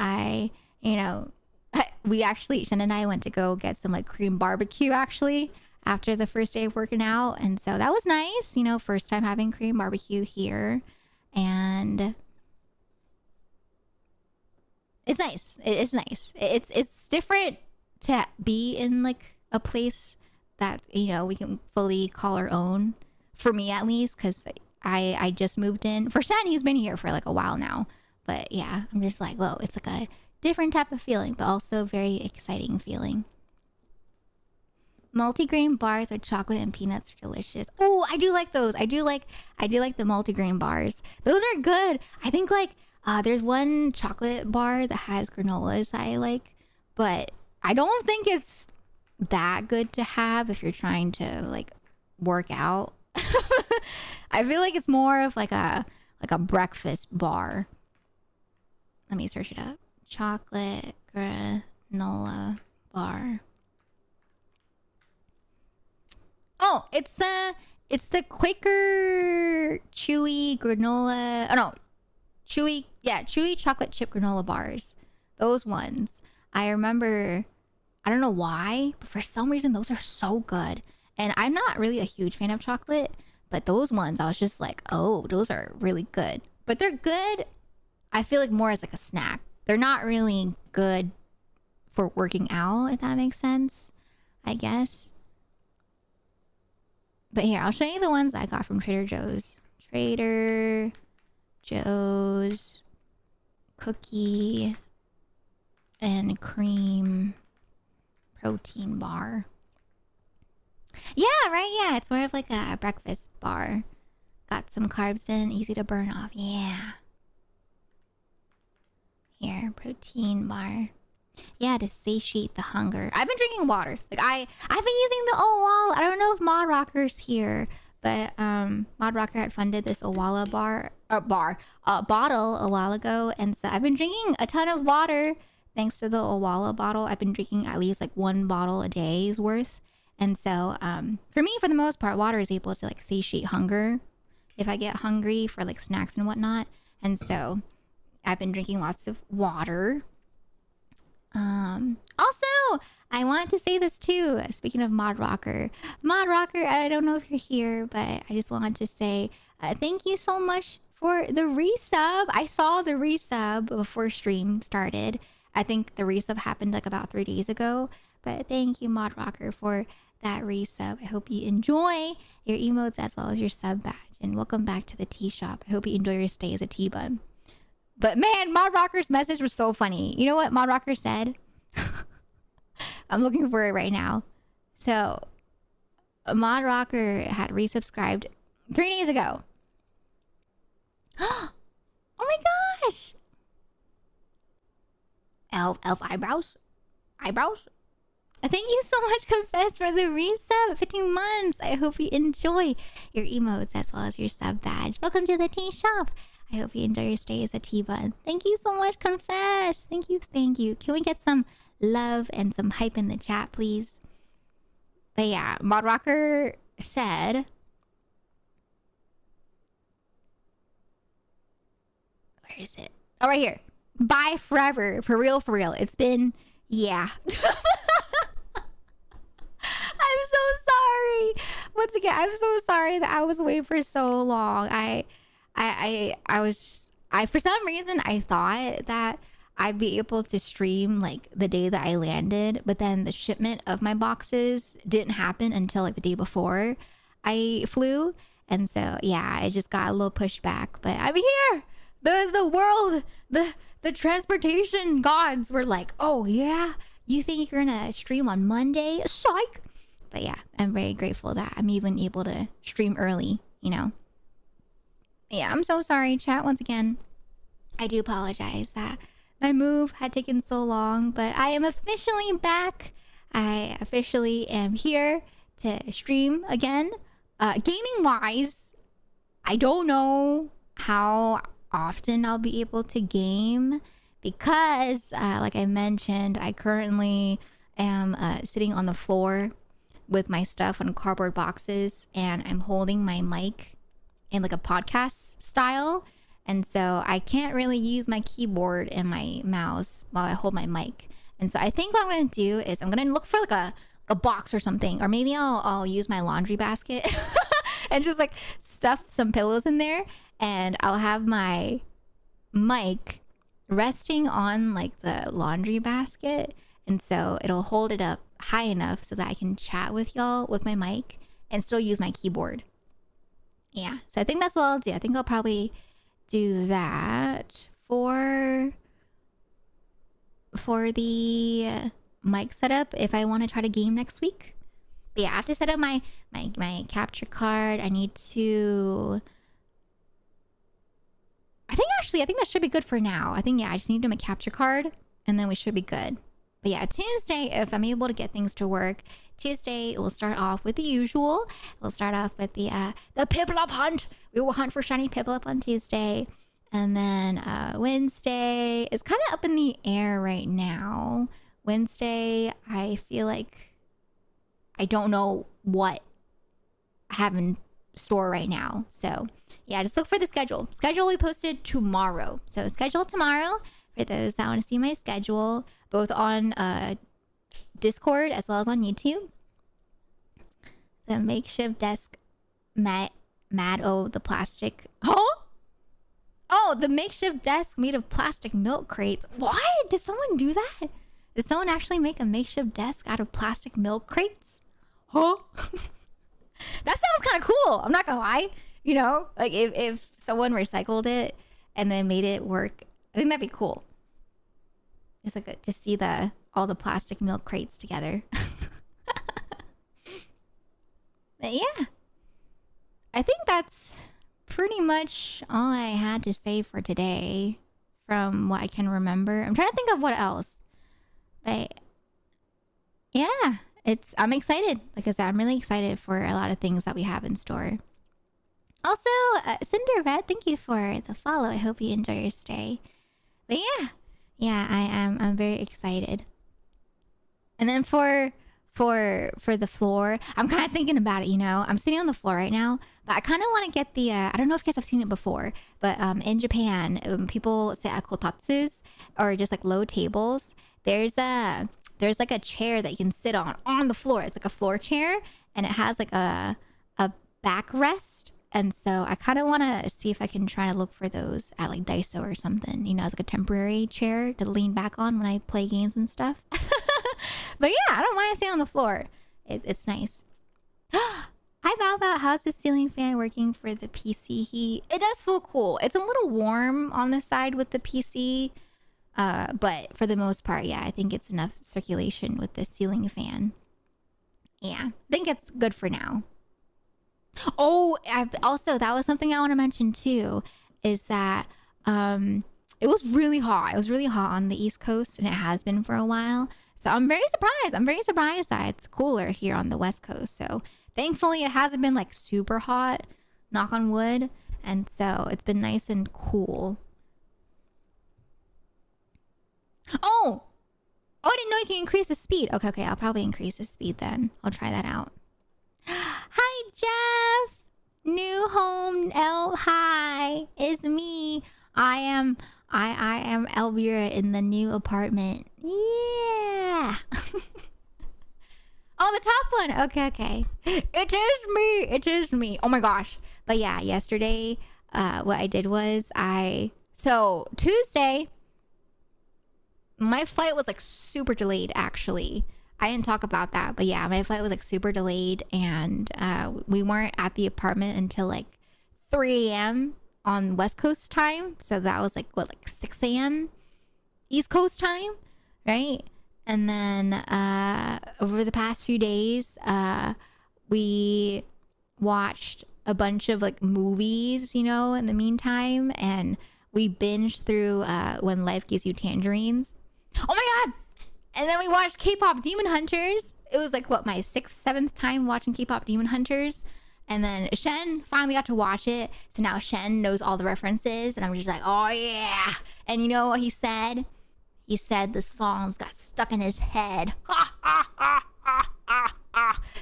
We actually, Shen and I went to go get some like Korean barbecue actually after the first day of working out. And so that was nice, you know, first time having Korean barbecue here. And it's nice. It's nice. It's different to be in like a place that, you know, we can fully call our own, for me at least, because I just moved in. For Shan, he's been here for like a while now. But yeah, I'm just like, whoa, it's like a different type of feeling, but also very exciting feeling. Multigrain bars with chocolate and peanuts are delicious. Oh, I do like those. I do like the multigrain bars. Those are good. I think like there's one chocolate bar that has granolas that I like, but I don't think it's that good to have if you're trying to like work out. I feel like it's more of like a breakfast bar. Let me search it up. Chocolate granola bar. Oh, it's the Quaker chewy granola. Oh no, chewy chocolate chip granola bars. Those ones. I remember, I don't know why, but for some reason those are so good. And I'm not really a huge fan of chocolate, but those ones I was just like, oh, those are really good. But they're good, I feel like, more as like a snack. They're not really good for working out, if that makes sense, I guess. But here, I'll show you the ones I got from Trader Joe's. Trader Joe's cookie and cream protein bar. Yeah, right? Yeah, it's more of like a breakfast bar. Got some carbs in, easy to burn off. Yeah. Here, protein bar. Yeah, to satiate the hunger. I've been drinking water. Like I've been using the Owala. I don't know if Mod Rocker's here, but Mod Rocker had funded this Owala bottle a while ago, and so I've been drinking a ton of water thanks to the Owala bottle. I've been drinking at least like 1 bottle a day's worth, and so for me, for the most part, water is able to like satiate hunger if I get hungry for like snacks and whatnot, and so I've been drinking lots of water. Also, I wanted to say this too. Speaking of Mod Rocker, I don't know if you're here, but I just wanted to say thank you so much for the resub. I saw the resub before stream started. I think the resub happened like about 3 days ago. But thank you, Mod Rocker, for that resub. I hope you enjoy your emotes as well as your sub badge. And welcome back to the tea shop. I hope you enjoy your stay as a tea bun. But man, Mod Rocker's message was so funny. You know what Mod Rocker said? I'm looking for it right now. So, Mod Rocker had resubscribed 3 days ago. Oh my gosh! Elf eyebrows? Eyebrows? Thank you so much, Confess, for the resub. 15 months. I hope you enjoy your emotes as well as your sub badge. Welcome to the tea shop. I hope you enjoy your stay as a tea bun. Thank you so much, Confess. Thank you, thank you. Can we get some love and some hype in the chat, please? But yeah, Mod Rocker said... Where is it? Oh, right here. Bye forever. For real, for real. It's been... Yeah. I'm so sorry. Once again, I'm so sorry that I was away for so long. I for some reason I thought that I'd be able to stream like the day that I landed, but then the shipment of my boxes didn't happen until like the day before I flew. And so yeah, I just got a little pushed back, but I'm here. The world, the transportation gods were like, oh yeah, you think you're gonna stream on Monday? Psych. But yeah, I'm very grateful that I'm even able to stream early, you know. Yeah, I'm so sorry, chat, once again. I do apologize that my move had taken so long, but I am officially back. I officially am here to stream again. Gaming wise, I don't know how often I'll be able to game because, like I mentioned, I currently am sitting on the floor with my stuff on cardboard boxes, and I'm holding my mic in like a podcast style, and so I can't really use my keyboard and my mouse while I hold my mic. And so I think what I'm gonna do is I'm gonna look for like a box or something, or maybe I'll use my laundry basket and just like stuff some pillows in there, and I'll have my mic resting on like the laundry basket, and so it'll hold it up high enough so that I can chat with y'all with my mic and still use my keyboard. Yeah, so I think that's what I'll do. I think I'll probably do that for the mic setup if I want to try to game next week. But yeah, I have to set up my capture card. I need to... I think that should be good for now. I think, yeah, I just need to do my capture card and then we should be good. But yeah, Tuesday, if I'm able to get things to work, Tuesday we'll start off with the usual. We'll start off with the Piplup hunt. We will hunt for shiny Piplup on Tuesday. And then Wednesday is kind of up in the air right now. Wednesday, I feel like I don't know what I have in store right now. So yeah, just look for the schedule. Schedule will be posted tomorrow. So schedule tomorrow for those that want to see my schedule, both on Discord as well as on YouTube. The makeshift desk, the plastic. Huh? Oh, the makeshift desk made of plastic milk crates. What? Did someone do that? Did someone actually make a makeshift desk out of plastic milk crates? Huh? That sounds kind of cool. I'm not gonna lie. You know, like if someone recycled it and then made it work, I think that'd be cool. Just like to see all the plastic milk crates together. But yeah, I think that's pretty much all I had to say for today from what I can remember. I'm trying to think of what else. But yeah, I'm excited. Like I said, I'm really excited for a lot of things that we have in store. Also, Cindervet, thank you for the follow. I hope you enjoy your stay. But yeah, I'm very excited. And then for for the floor. I'm kind of thinking about it, you know. I'm sitting on the floor right now, but I kind of want to get the I don't know if you guys have seen it before, but in Japan, people say kotatsus, or just like low tables. There's like a chair that you can sit on the floor. It's like a floor chair, and it has like a backrest. And so I kind of want to see if I can try to look for those at like Daiso or something, you know, as like a temporary chair to lean back on when I play games and stuff. But yeah, I don't mind staying on the floor. It's nice. Hi, Bao. How's the ceiling fan working for the PC heat? It does feel cool. It's a little warm on the side with the PC. But for the most part, yeah, I think it's enough circulation with the ceiling fan. Yeah, I think it's good for now. Oh, also, that was something I want to mention too, is that it was really hot. It was really hot on the East Coast, and it has been for a while. So I'm very surprised. I'm very surprised that it's cooler here on the West Coast. So thankfully, it hasn't been like super hot, knock on wood. And so it's been nice and cool. Oh, I didn't know you can increase the speed. Okay, I'll probably increase the speed then. I'll try that out. Hi, Jeff. New home. Hi, it's me. I am Elvira in the new apartment. Yeah. Oh, the top one. Okay. It is me. Oh my gosh. But yeah, yesterday, what I did was so Tuesday, my flight was like super delayed, actually. I didn't talk about that, but yeah, my flight was like super delayed, and we weren't at the apartment until like 3 a.m. on West Coast time. So that was like 6 a.m. East Coast time, right? And then over the past few days, we watched a bunch of like movies, you know, in the meantime, and we binged through When Life Gives You Tangerines. Oh my god! And then we watched K-pop Demon Hunters. It was like my 6th, 7th time watching K-pop Demon Hunters. And then Shen finally got to watch it. So now Shen knows all the references, and I'm just like, oh yeah. And you know what he said? He said the songs got stuck in his head.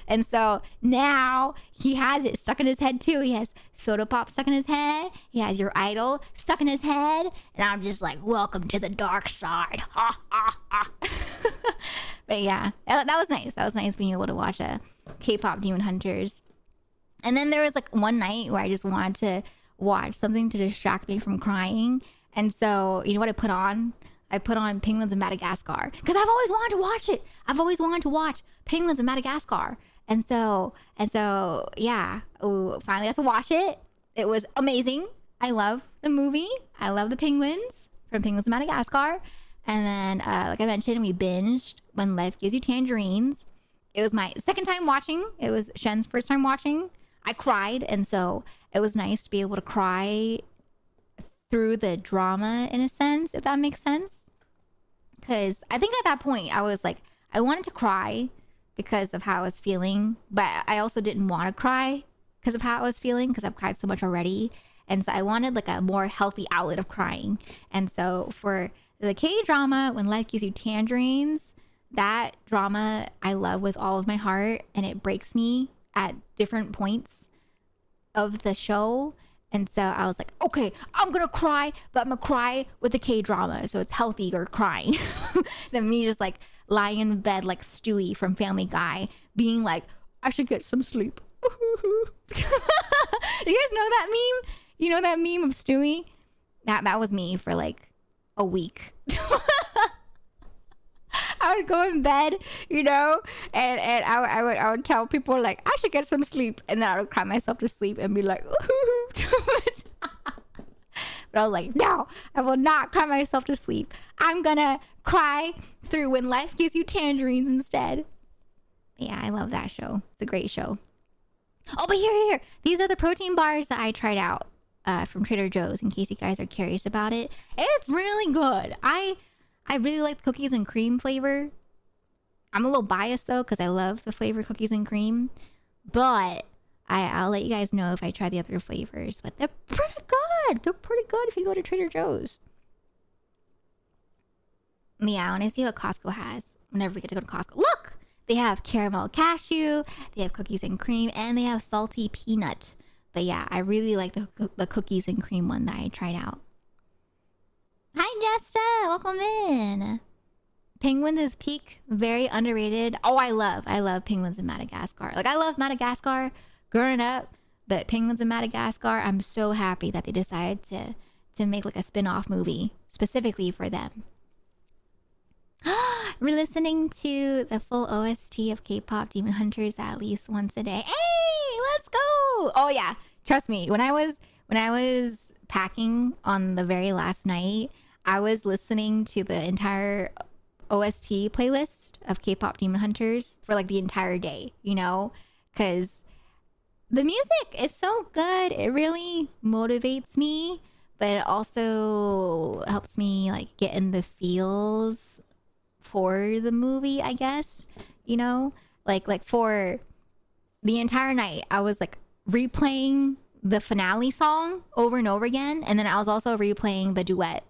And so now he has it stuck in his head too. He has Soda Pop stuck in his head. He has Your Idol stuck in his head. And I'm just like, welcome to the dark side. But yeah, that was nice. That was nice being able to watch a K-pop Demon Hunters. And then there was like one night where I just wanted to watch something to distract me from crying. And so, you know what I put on? I put on Penguins of Madagascar, because I've always wanted to watch it. I've always wanted to watch Penguins of Madagascar. And so, yeah, finally got to watch it. It was amazing. I love the movie. I love the penguins from Penguins of Madagascar. And then, like I mentioned, we binged When Life Gives You Tangerines. It was my second time watching. It was Shen's first time watching. I cried, and so it was nice to be able to cry through the drama, in a sense, if that makes sense. Because I think at that point I was like, I wanted to cry because of how I was feeling, but I also didn't want to cry because of how I was feeling, because I've cried so much already. And so I wanted like a more healthy outlet of crying. And so for the K-drama, When Life Gives You Tangerines, that drama I love with all of my heart, and it breaks me at different points of the show. And so I was like, okay, I'm gonna cry, but I'm gonna cry with the K-drama, so it's healthier crying than me just like lying in bed like Stewie from Family Guy being like, I should get some sleep. You guys know that meme? You know that meme of Stewie? That was me for like a week. I would go in bed, you know, and I would tell people like, I should get some sleep, and then I would cry myself to sleep and be like, but I was like, no, I will not cry myself to sleep. I'm gonna cry through When Life Gives You Tangerines instead. Yeah, I love that show. It's a great show. Oh, but here. These are the protein bars that I tried out from Trader Joe's, in case you guys are curious about it. It's really good. I really like the cookies and cream flavor. I'm a little biased though, because I love the flavor cookies and cream. But I'll let you guys know if I try the other flavors. But they're pretty good. They're pretty good if you go to Trader Joe's. Yeah, I want to see what Costco has whenever we get to go to Costco. Look! They have caramel cashew, they have cookies and cream, and they have salty peanut. But yeah, I really like the cookies and cream one that I tried out. Hi, Jesta. Welcome in. Penguins is peak. Very underrated. Oh, I love penguins in Madagascar. Like, I love Madagascar growing up, but penguins in Madagascar, I'm so happy that they decided to make like a spin-off movie specifically for them. We're listening to the full OST of K-pop Demon Hunters at least once a day. Hey, let's go! Oh yeah, trust me. When I was packing on the very last night, I was listening to the entire OST playlist of K-pop Demon Hunters for like the entire day. You know, because the music is so good. It really motivates me, but it also helps me like get in the feels for the movie, I guess. You know, like for the entire night I was like replaying the finale song over and over again, and then I was also replaying the duet,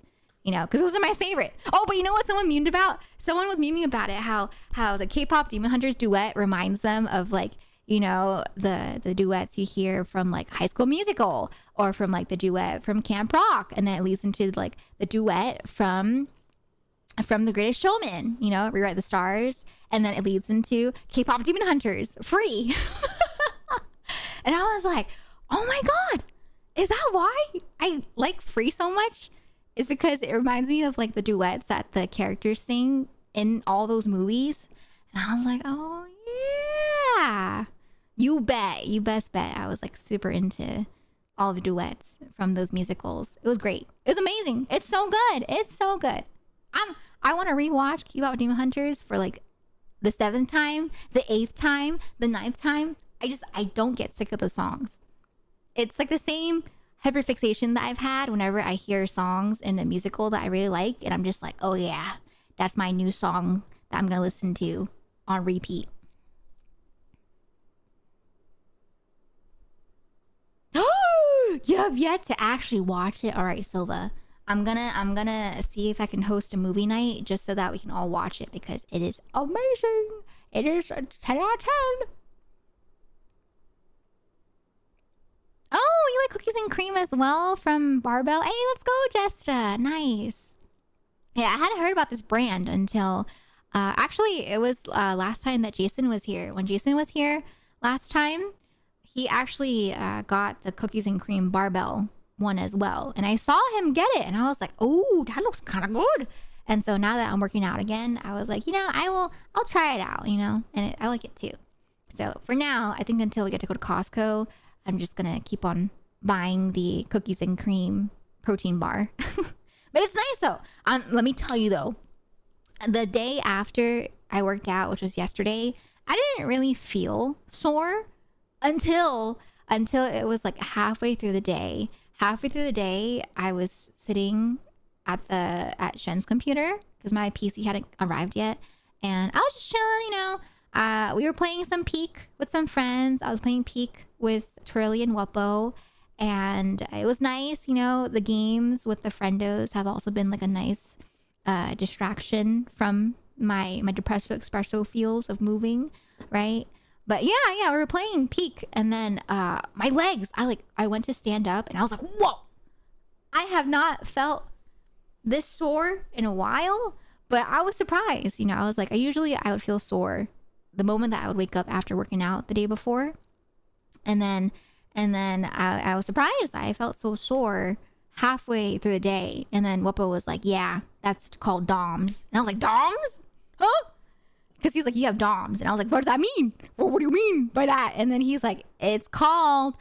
you know, because those are my favorite. Oh, but you know what someone memed about? Someone was meming about it, how the K-pop Demon Hunters duet reminds them of like, you know, the duets you hear from like High School Musical, or from like the duet from Camp Rock, and then it leads into like the duet from The Greatest Showman, you know, Rewrite the Stars, and then it leads into K-pop Demon Hunters, Free. And I was like, oh my god, is that why I like Free so much? It's because it reminds me of like the duets that the characters sing in all those movies. And I was like, oh yeah, you best bet I was like super into all the duets from those musicals. It was great. It was amazing. It's so good. I want to rewatch K-pop Demon Hunters for like the 7th time, the 8th time, the 9th time. I don't get sick of the songs. It's like the same hyperfixation that I've had whenever I hear songs in a musical that I really like, and I'm just like, oh yeah, that's my new song that I'm gonna listen to on repeat. You have yet to actually watch it. All right, Silva. I'm gonna see if I can host a movie night just so that we can all watch it, because it is amazing. It is a 10 out of 10. Oh, you like cookies and cream as well from Barbell? Hey, let's go, Jesta. Nice. Yeah, I hadn't heard about this brand until actually it was last time that Jason was here. When Jason was here last time, he actually got the cookies and cream Barbell one as well, and I saw him get it, and I was like, oh, that looks kind of good. And so now that I'm working out again, I was like, you know, I'll try it out, you know, and I like it too. So for now, I think until we get to go to Costco, I'm just gonna keep on buying the cookies and cream protein bar. But it's nice though. Let me tell you though, the day after I worked out, which was yesterday, I didn't really feel sore until it was like halfway through the day. Halfway through the day, I was sitting at Shen's computer because my PC hadn't arrived yet, and I was just chilling, you know. We were playing some Peak with some friends. I was playing Peak with Twirly and Wuppo, and it was nice, you know. The games with the friendos have also been like a nice distraction from my depresso espresso feels of moving, right? But yeah, we were playing Peak, and then my legs, I went to stand up, and I was like, whoa! I have not felt this sore in a while, but I was surprised. You know, I was like, I would feel sore the moment that I would wake up after working out the day before, and then I was surprised I felt so sore halfway through the day, and then Wuppo was like, yeah, that's called DOMS, and I was like, DOMS? Huh? Because he's like, you have DOMS. And I was like, what does that mean? Well, what do you mean by that? And then he's like, it's called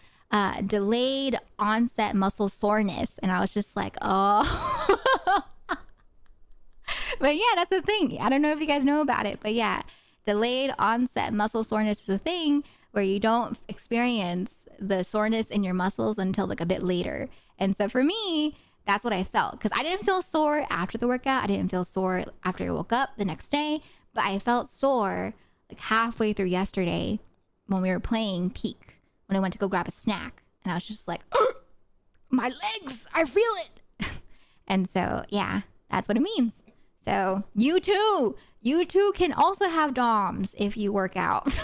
delayed onset muscle soreness. And I was just like, oh. But yeah, that's the thing. I don't know if you guys know about it, but yeah, delayed onset muscle soreness is a thing where you don't experience the soreness in your muscles until like a bit later. And so for me, that's what I felt, because I didn't feel sore after the workout. I didn't feel sore after I woke up the next day. But I felt sore like halfway through yesterday when we were playing Peak, when I went to go grab a snack. And I was just like, my legs, I feel it. And so, yeah, that's what it means. So you too You too can also have DOMs if you work out.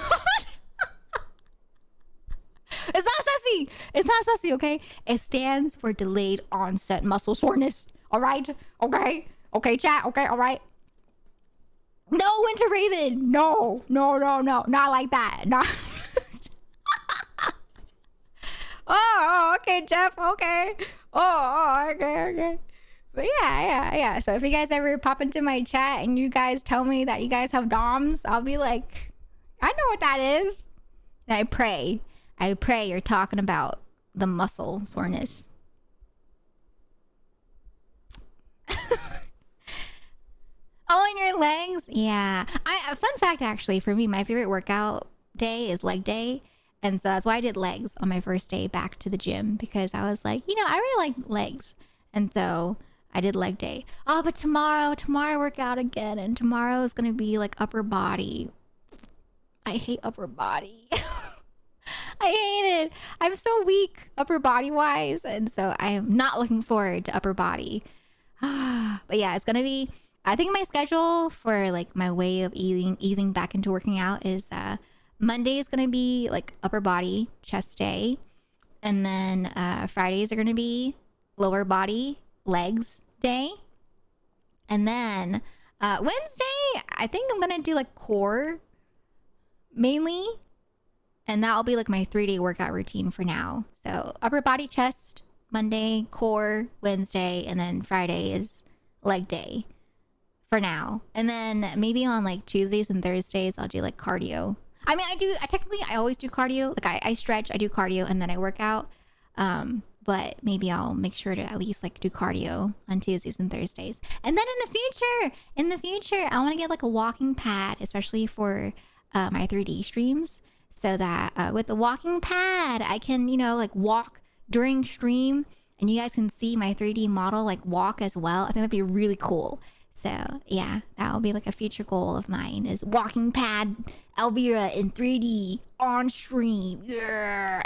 It's not sassy. It's not sassy, okay? It stands for delayed onset muscle soreness. All right? Okay? Okay, chat. Okay, all right? No, Winter Raven. No. Not like that. Not. Oh, okay, Jeff. Okay. Okay. But yeah. So if you guys ever pop into my chat and you guys tell me that you guys have DOMs, I'll be like, I know what that is. And I pray you're talking about the muscle soreness. Oh, in your legs? Yeah. A fun fact, actually, for me, my favorite workout day is leg day. And so that's why I did legs on my first day back to the gym, because I was like, I really like legs. And so I did leg day. Oh, but tomorrow I work out again. And tomorrow is going to be like upper body. I hate upper body. I hate it. I'm so weak upper body wise. And so I am not looking forward to upper body. But yeah, it's going to be, I think my schedule for like my way of easing back into working out is Monday is going to be like upper body, chest day. And then Fridays are going to be lower body, legs day. And then Wednesday, I think I'm going to do like core mainly. And that'll be like my 3-day workout routine for now. So upper body, chest, Monday, core, Wednesday, and then Friday is leg day for now. And then maybe on like Tuesdays and Thursdays, I'll do like cardio. I mean, I always do cardio. Like I stretch, I do cardio, and then I work out. But maybe I'll make sure to at least like do cardio on Tuesdays and Thursdays. And then in the future, I want to get like a walking pad, especially for my 3D streams. So that with the walking pad, I can, like walk during stream, and you guys can see my 3D model like walk as well. I think that'd be really cool. So yeah, that will be like a future goal of mine, is walking pad Elvira in 3D on stream. Yeah.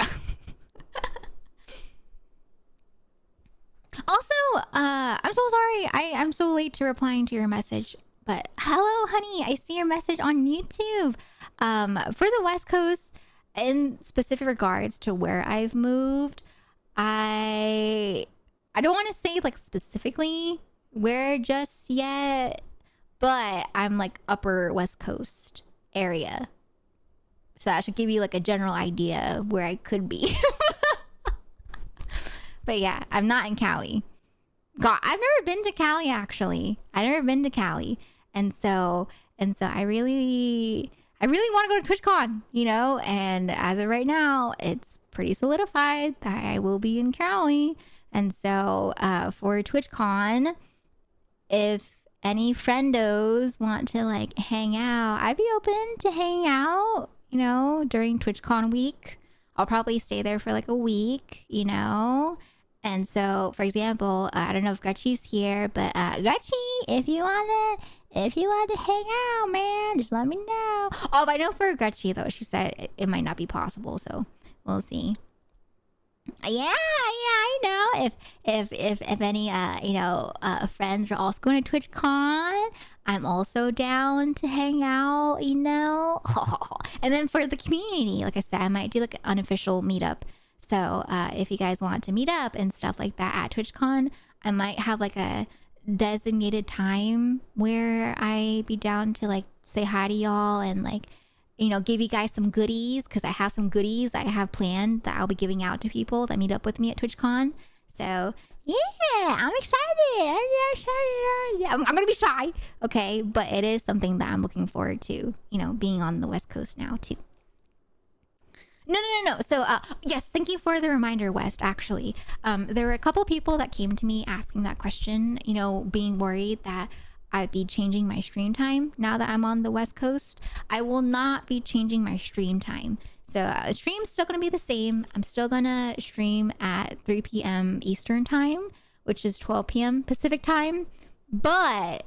Also, I'm so sorry. I'm so late to replying to your message. But hello, honey. I see your message on YouTube. For the West Coast, in specific regards to where I've moved, I don't want to say like specifically where just yet, but I'm like upper West Coast area. So that should give you like a general idea of where I could be. But yeah, I'm not in Cali. God, I've never been to Cali actually. I've never been to Cali. And so I really want to go to TwitchCon, and as of right now, it's pretty solidified that I will be in Cali. And so for TwitchCon, if any friendos want to like hang out, I'd be open to hang out, during TwitchCon week. I'll probably stay there for like a week, And so, for example, I don't know if Gretchy's here, but Gretchy, if you want to hang out, man, just let me know. Oh, but I know for Gretchy though, she said it might not be possible, so we'll see. Yeah, I know. If any friends are also going to TwitchCon, I'm also down to hang out, And then for the community, like I said, I might do like an unofficial meetup. So if you guys want to meet up and stuff like that at TwitchCon, I might have like a designated time where I be down to like say hi to y'all and like, give you guys some goodies, because I have some goodies I have planned that I'll be giving out to people that meet up with me at TwitchCon. So yeah, I'm excited. I'm going to be shy. Okay. But it is something that I'm looking forward to, being on the West Coast now too. No. So, yes, thank you for the reminder, West, actually. There were a couple people that came to me asking that question, being worried that I'd be changing my stream time now that I'm on the West Coast. I will not be changing my stream time. So, stream's still going to be the same. I'm still going to stream at 3 p.m. Eastern time, which is 12 p.m. Pacific time. But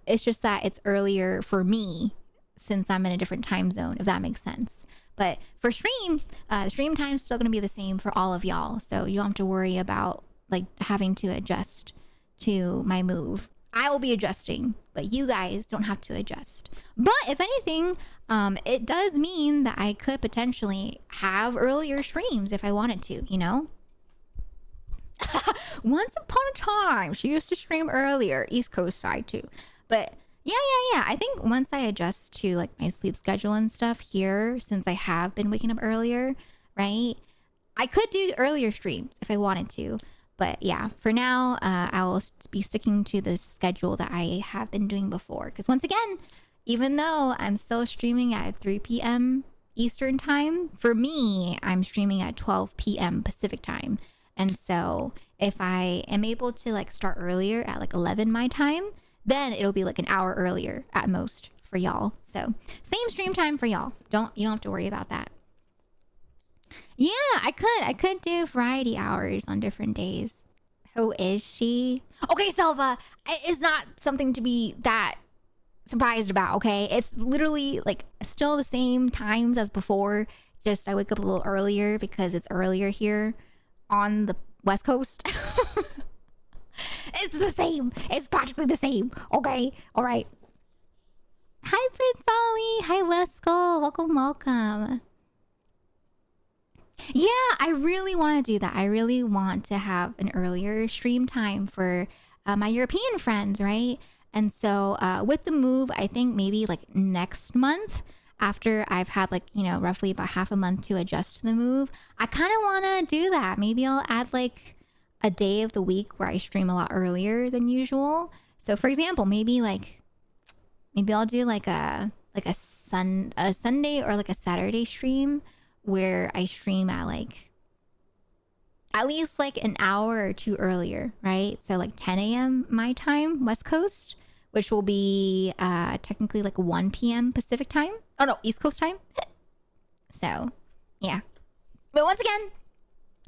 it's just that it's earlier for me, since I'm in a different time zone, if that makes sense. But for stream time is still going to be the same for all of y'all. So you don't have to worry about like having to adjust to my move. I will be adjusting, but you guys don't have to adjust. But if anything, it does mean that I could potentially have earlier streams if I wanted to, you know? Once upon a time, she used to stream earlier, East Coast side too. But yeah. I think once I adjust to like my sleep schedule and stuff here, since I have been waking up earlier, right? I could do earlier streams if I wanted to. But yeah, for now, I will be sticking to the schedule that I have been doing before. Because once again, even though I'm still streaming at 3 p.m. Eastern time, for me, I'm streaming at 12 p.m. Pacific time. And so if I am able to like start earlier at like 11 my time, then it'll be like an hour earlier at most for y'all. So same stream time for y'all. You don't have to worry about that. Yeah, I could do variety hours on different days. Who is she? Okay, Selva, it's not something to be that surprised about, okay? It's literally like still the same times as before. Just I wake up a little earlier because it's earlier here on the West Coast. It's the same. It's practically the same. Okay, all right. Hi, Prince Ollie. Hi, Lesco. Welcome. Yeah, I really want to do that. I really want to have an earlier stream time for my European friends, right? And so with the move, I think maybe like next month, after I've had like, you know, roughly about half a month to adjust to the move, I kind of want to do that. Maybe I'll add like a day of the week where I stream a lot earlier than usual. So for example, maybe I'll do like a Sunday or like a Saturday stream where I stream at like at least like an hour or two earlier, right? So like 10 a.m. my time, West Coast, which will be technically like 1 p.m. Pacific time. Oh no, East Coast time. So yeah. But once again,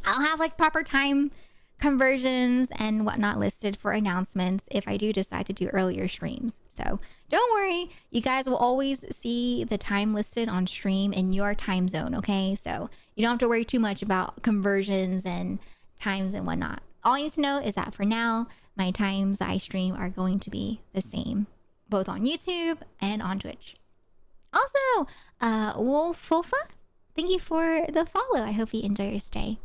I'll have like proper time conversions and whatnot listed for announcements if I do decide to do earlier streams. So don't worry, you guys will always see the time listed on stream in your time zone, okay? So you don't have to worry too much about conversions and times and whatnot. All you need to know is that for now, my times I stream are going to be the same, both on YouTube and on Twitch. Also, Wolfofa, thank you for the follow. I hope you enjoy your stay.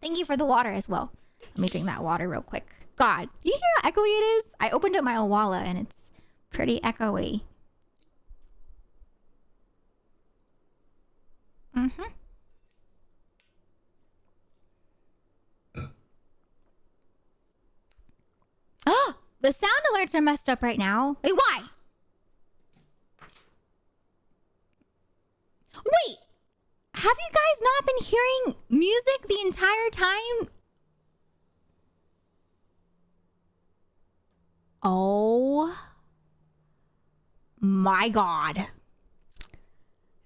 Thank you for the water as well. Let me drink that water real quick. God, do you hear how echoey it is? I opened up my Owala and it's pretty echoey. Oh, the sound alerts are messed up right now. Wait, why? Wait, have you guys not been hearing music the entire time? Oh my God.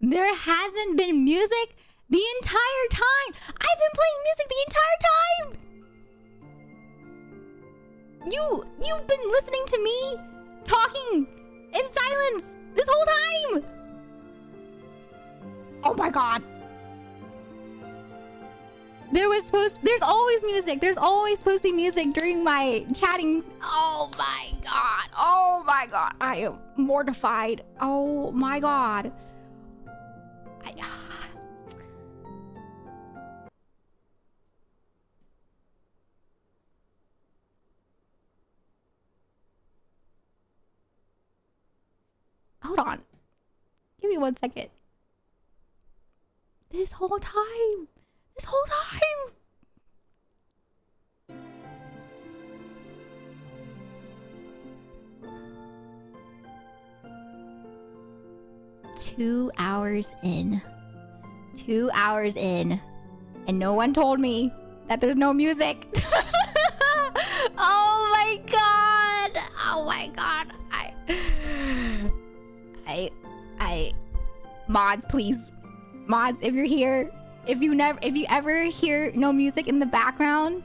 There hasn't been music the entire time. I've been playing music the entire time. You've been listening to me talking in silence this whole time. Oh my God. There's always music. There's always supposed to be music during my chatting. Oh my God. Oh my God. I am mortified. Oh my God. Hold on. Give me 1 second. This whole time. 2 hours in. 2 hours in. And no one told me that there's no music. Oh my God. Oh my God. Mods, please. Mods, if you're here, if you ever hear no music in the background,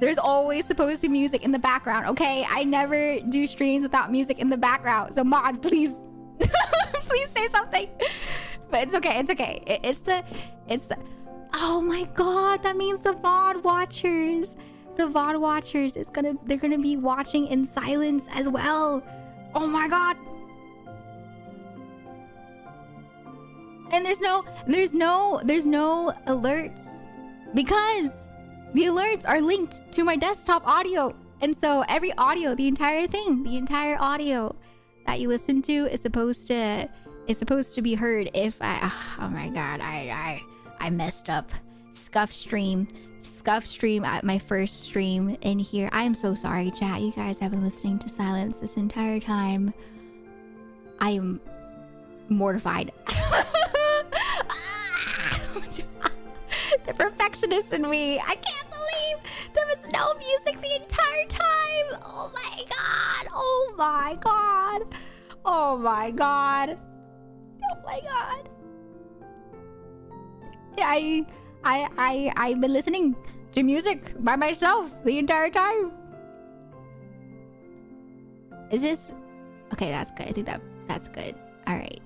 there's always supposed to be music in the background, okay? I never do streams without music in the background. So mods, please. Please say something. But it's okay. It's okay. It's the. Oh my God. That means the VOD watchers. the VOD watchers, they're gonna be watching in silence as well. Oh my god. And there's no alerts because the alerts are linked to my desktop audio. And so every audio, the entire audio that you listen to is supposed to be heard if oh my god, I messed up. Scuff stream at my first stream in here. I'm so sorry, chat. You guys have been listening to silence this entire time. I am mortified. The perfectionist in me. I can't believe there was no music the entire time. Oh my god. Oh my god. Oh my god. Oh my god. I've been listening to music by myself the entire time. Is this okay? That's good. I think that's good. All right.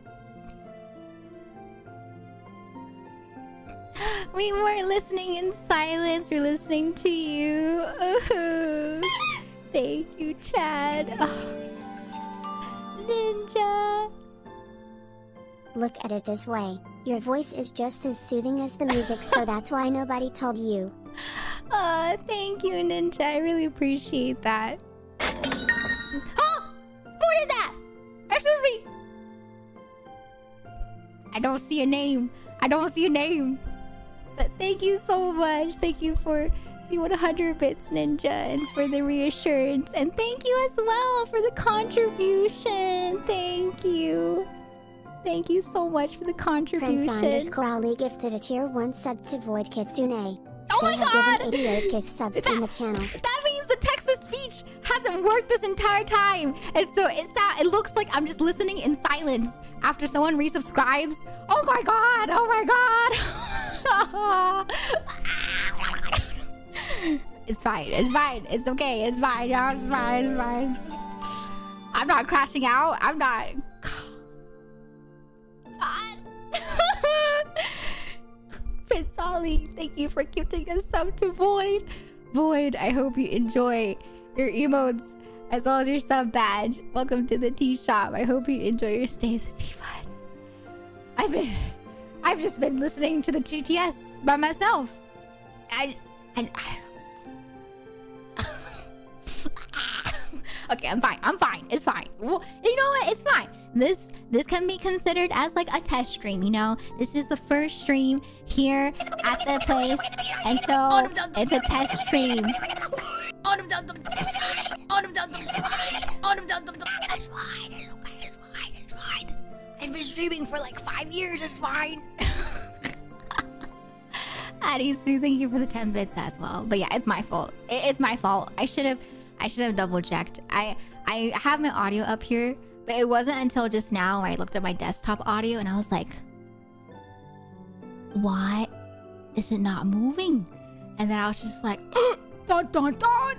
We weren't listening in silence. We're listening to you. Thank you, Chad. Ninja. Look at it this way. Your voice is just as soothing as the music, so that's why nobody told you. Thank you, Ninja. I really appreciate that. Oh! Who did that? Excuse me. I don't see a name. But thank you so much. Thank you for the 100 bits, Ninja, and for the reassurance. And thank you as well for the contribution. Thank you. Thank you so much for the contribution. Prince_Ali gifted a tier 1 sub to Void Kitsune. Oh my god! Given 88 gift subs in the channel. That means the text-to-speech hasn't worked this entire time. And so it looks like I'm just listening in silence after someone resubscribes. Oh my god! Oh my god! It's fine. It's okay. It's fine. No, it's fine. I'm not crashing out. I'm not... God. Prince Ali, thank you for gifting us sub to Void. Void, I hope you enjoy your emotes as well as your sub badge. Welcome to the tea shop. I hope you enjoy your stay as a tea bud. I've just been listening to the GTS by myself. Okay, I'm fine. It's fine. Well, you know what? It's fine. This can be considered as like a test stream, you know? This is the first stream here at the place. And so it's a test stream. It's fine. I've been streaming for like 5 years. It's fine. Addie Sue, thank you for the 10 bits as well. But yeah, it's my fault. It's my fault. I should have double checked. I have my audio up here, but it wasn't until just now where I looked at my desktop audio and I was like, why is it not moving? And then I was just like, dun dun dun.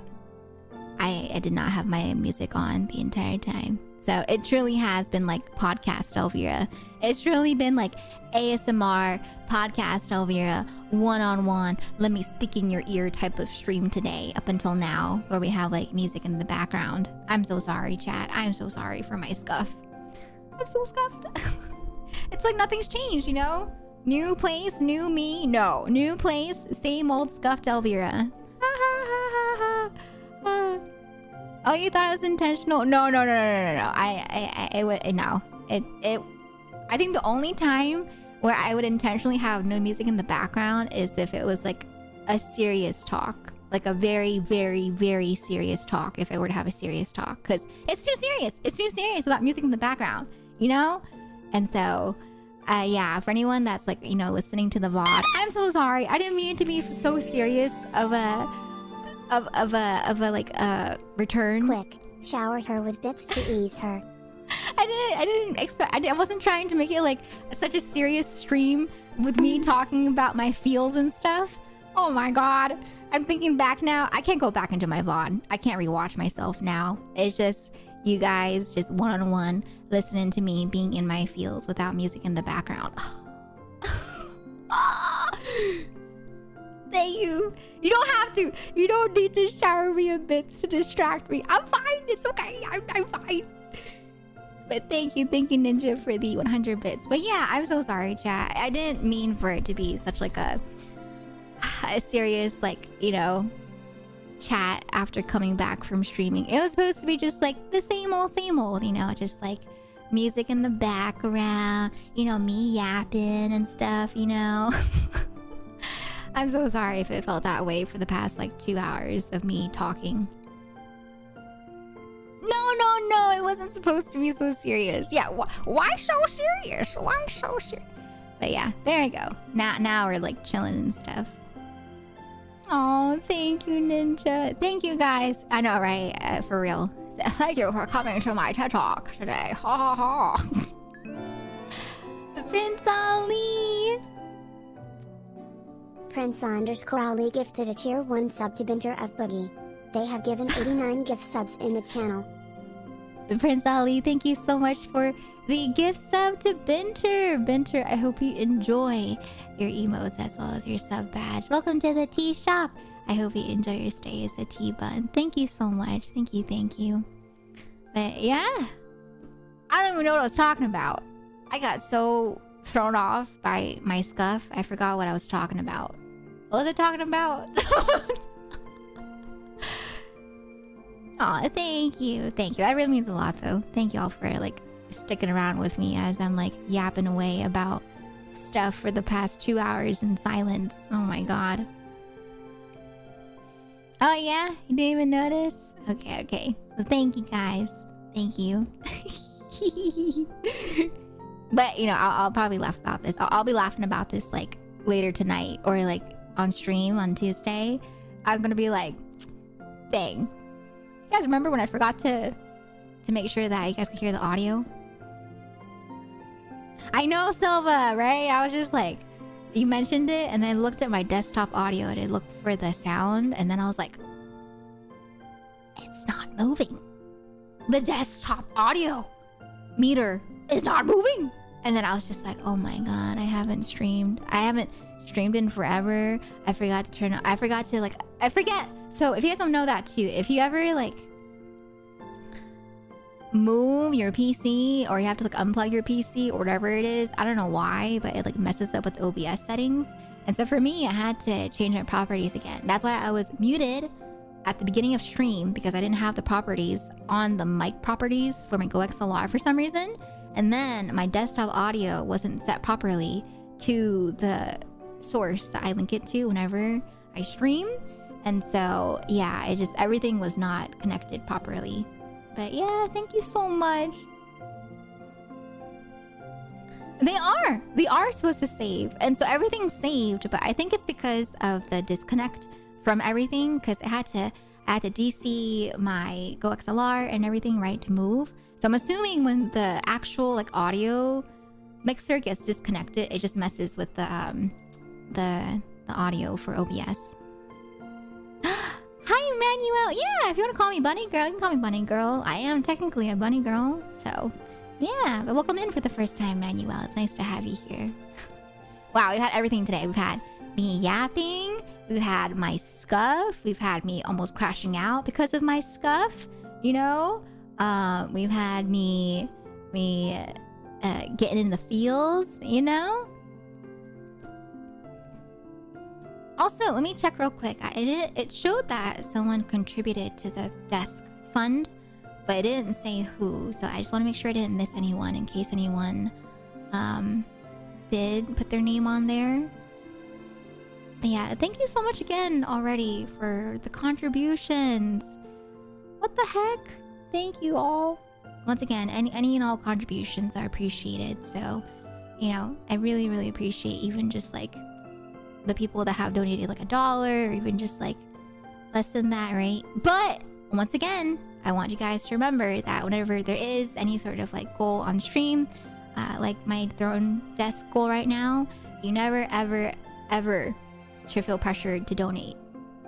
I did not have my music on the entire time. So it truly has been like podcast Elvira. It's truly been like ASMR podcast Elvira, one-on-one, let me speak in your ear type of stream today up until now, where we have like music in the background. I'm so sorry, chat. I'm so sorry for my scuff. I'm so scuffed. It's like nothing's changed, you know? New place, new me. No, new place, same old scuffed Elvira. Oh, you thought it was intentional? No. I think the only time where I would intentionally have no music in the background is if it was like a serious talk, like a very, very, very serious talk. If I were to have a serious talk, because it's too serious without music in the background, you know? And so, yeah, for anyone that's like, you know, listening to the VOD, I'm so sorry. I didn't mean it to be so serious of a return. Quick, showered her with bits to ease her. I didn't expect. I wasn't trying to make it like such a serious stream with me talking about my feels and stuff. Oh my god! I'm thinking back now. I can't go back into my VOD. I can't rewatch myself now. It's just you guys just one-on-one listening to me being in my feels without music in the background. Thank you. You don't have to. You don't need to shower me in bits to distract me. I'm fine. It's okay. I'm fine. But thank you, Ninja, for the 100 bits. But yeah, I'm so sorry, chat. I didn't mean for it to be such like a serious, like, you know, chat after coming back from streaming. It was supposed to be just like the same old, you know, just like music in the background, you know, me yapping and stuff, you know. I'm so sorry if it felt that way for the past like 2 hours of me talking. No, it wasn't supposed to be so serious. Yeah, why so serious? Why so serious? But yeah, there we go. Now we're like chilling and stuff. Oh, thank you, Ninja. Thank you, guys. I know, right? For real. Thank you for coming to my TED Talk today. Ha ha ha. Prince Ali. Prince_Ali gifted a tier 1 sub to Binter of Boogie. They have given 89 gift subs in the channel. Prince Ali, thank you so much for the gift sub to Binter. Binter, I hope you enjoy your emotes as well as your sub badge. Welcome to the tea shop. I hope you enjoy your stay as a tea bun. Thank you so much. Thank you. But yeah, I don't even know what I was talking about. I got so thrown off by my scuff. I forgot what I was talking about. What was I talking about? Aw, thank you. That really means a lot, though. Thank you all for like sticking around with me as I'm like yapping away about stuff for the past 2 hours in silence. Oh my god. Oh yeah? You didn't even notice? Okay. Well, thank you guys. Thank you. But, you know, I'll probably laugh about this. I'll be laughing about this like later tonight or like on stream on Tuesday. I'm gonna be like, dang. You guys remember when I forgot to make sure that you guys could hear the audio? I know, Silva, right? I was just like, you mentioned it, and then looked at my desktop audio and it looked for the sound, and then I was like, it's not moving. The desktop audio meter is not moving. And then I was just like, oh my god, I haven't streamed in forever. I forgot to So if you guys don't know that too, if you ever like move your PC or you have to like unplug your PC or whatever it is, I don't know why, but it like messes up with OBS settings. And so for me, I had to change my properties again. That's why I was muted at the beginning of stream, because I didn't have the properties on the mic properties for my GoXLR for some reason. And then my desktop audio wasn't set properly to the source that I link it to whenever I stream. And so, yeah, everything was not connected properly. But yeah, thank you so much. They are supposed to save. And so everything's saved, but I think it's because of the disconnect from everything, because I had to DC my GoXLR and everything, right, to move. So I'm assuming when the actual like audio mixer gets disconnected, it just messes with the audio for OBS. Hi, Emmanuel. Yeah, if you want to call me Bunny Girl, you can call me Bunny Girl. I am technically a Bunny Girl. So, yeah. But welcome in for the first time, Emmanuel. It's nice to have you here. Wow, we've had everything today. We've had me yapping. We've had my scuff. We've had me almost crashing out because of my scuff. You know? We've had me getting in the feels, you know? Also, let me check real quick. It showed that someone contributed to the desk fund, but it didn't say who. So I just want to make sure I didn't miss anyone in case anyone did put their name on there. But yeah, thank you so much again already for the contributions. What the heck? Thank you all. Once again, any and all contributions are appreciated. So, you know, I really, really appreciate even just like the people that have donated like $1 or even just like less than that, right? But once again, I want you guys to remember that whenever there is any sort of like goal on stream, like my throne desk goal right now, you never, ever, ever should feel pressured to donate.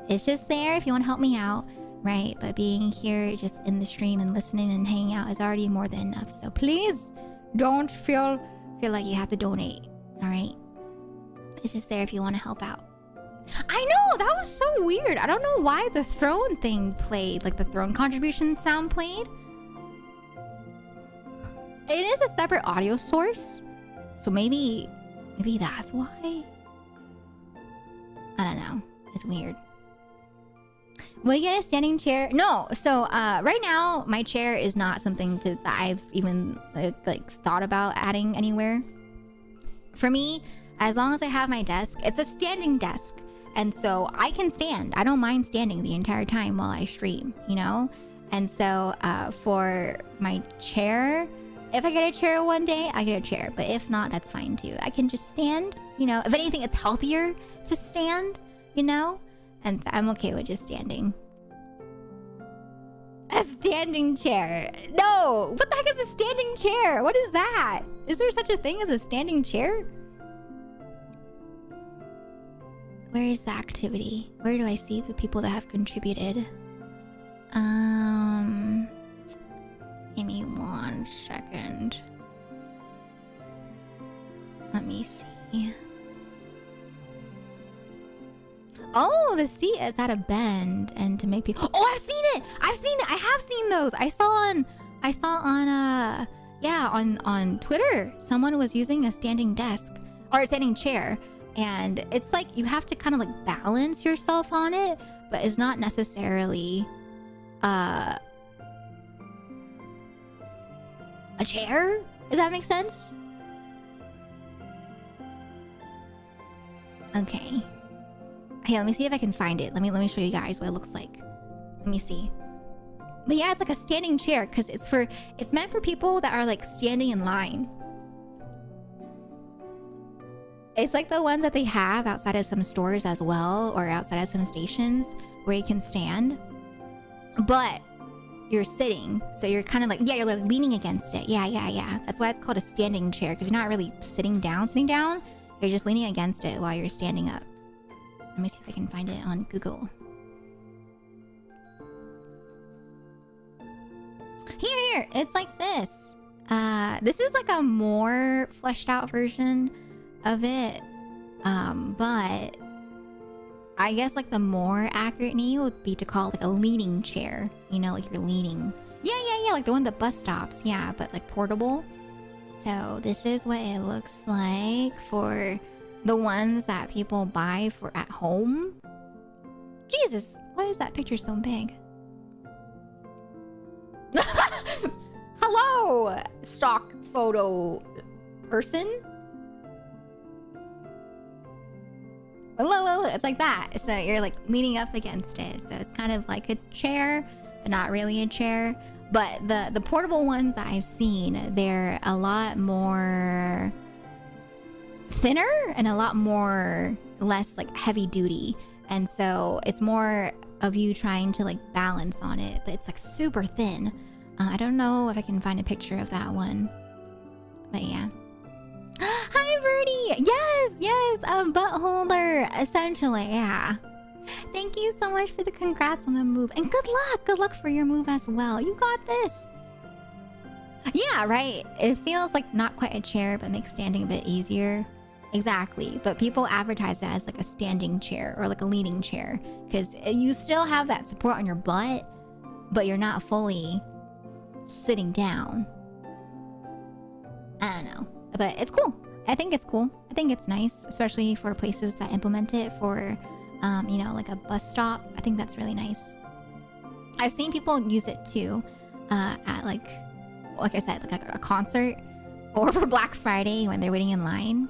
It's just there if you want to help me out, right? But being here just in the stream and listening and hanging out is already more than enough. So please don't feel like you have to donate, all right? It's just there if you want to help out. I know, that was so weird. I don't know why the throne thing played, like the throne contribution sound played. It is a separate audio source, so maybe that's why. I don't know. It's weird. Will you get a standing chair? No. So right now, my chair is not something that I've even like thought about adding anywhere. For me, as long as I have my desk, it's a standing desk. And so I can stand. I don't mind standing the entire time while I stream, you know? And so for my chair, if I get a chair one day, I get a chair. But if not, that's fine too. I can just stand, you know? If anything, it's healthier to stand, you know? And I'm okay with just standing. A standing chair. No! What the heck is a standing chair? What is that? Is there such a thing as a standing chair? Where is the activity? Where do I see the people that have contributed? Give me 1 second. Let me see. Oh, the seat is at a bend and to make people... Oh, I've seen it! I've seen it! I have seen those! I saw on Twitter, someone was using a standing desk or a standing chair. And it's like you have to kind of like balance yourself on it, but it's not necessarily a chair, if that makes sense. Okay. Hey, let me see if I can find it. Let me show you guys what it looks like. Let me see. But yeah, it's like a standing chair because it's meant for people that are like standing in line. It's like the ones that they have outside of some stores as well, or outside of some stations where you can stand. But you're sitting, so you're kind of like, yeah, you're like leaning against it. Yeah. That's why it's called a standing chair, because you're not really sitting down. You're just leaning against it while you're standing up. Let me see if I can find it on Google. Here. It's like this. This is like a more fleshed out version of it, but I guess like the more accurate name would be to call it like a leaning chair, you know, like you're leaning. Yeah, like the one at bus stops. Yeah, but like portable. So this is what it looks like for the ones that people buy for at home. Jesus, why is that picture so big? Hello, stock photo person. Hello, it's like that. So you're like leaning up against it. So it's kind of like a chair, but not really a chair. But the portable ones that I've seen, they're a lot more thinner and a lot more less like heavy duty. And so it's more of you trying to like balance on it, but it's like super thin. I don't know if I can find a picture of that one, but yeah. Hi, Birdie! Yes, a butt holder, essentially, yeah. Thank you so much for the congrats on the move. And good luck for your move as well. You got this. Yeah, right? It feels like not quite a chair, but makes standing a bit easier. Exactly, but people advertise it as like a standing chair or like a leaning chair. Because you still have that support on your butt, but you're not fully sitting down. I don't know. But it's cool. I think it's cool. I think it's nice, especially for places that implement it for, you know, like a bus stop. I think that's really nice. I've seen people use it too, at like I said, like a concert or for Black Friday when they're waiting in line.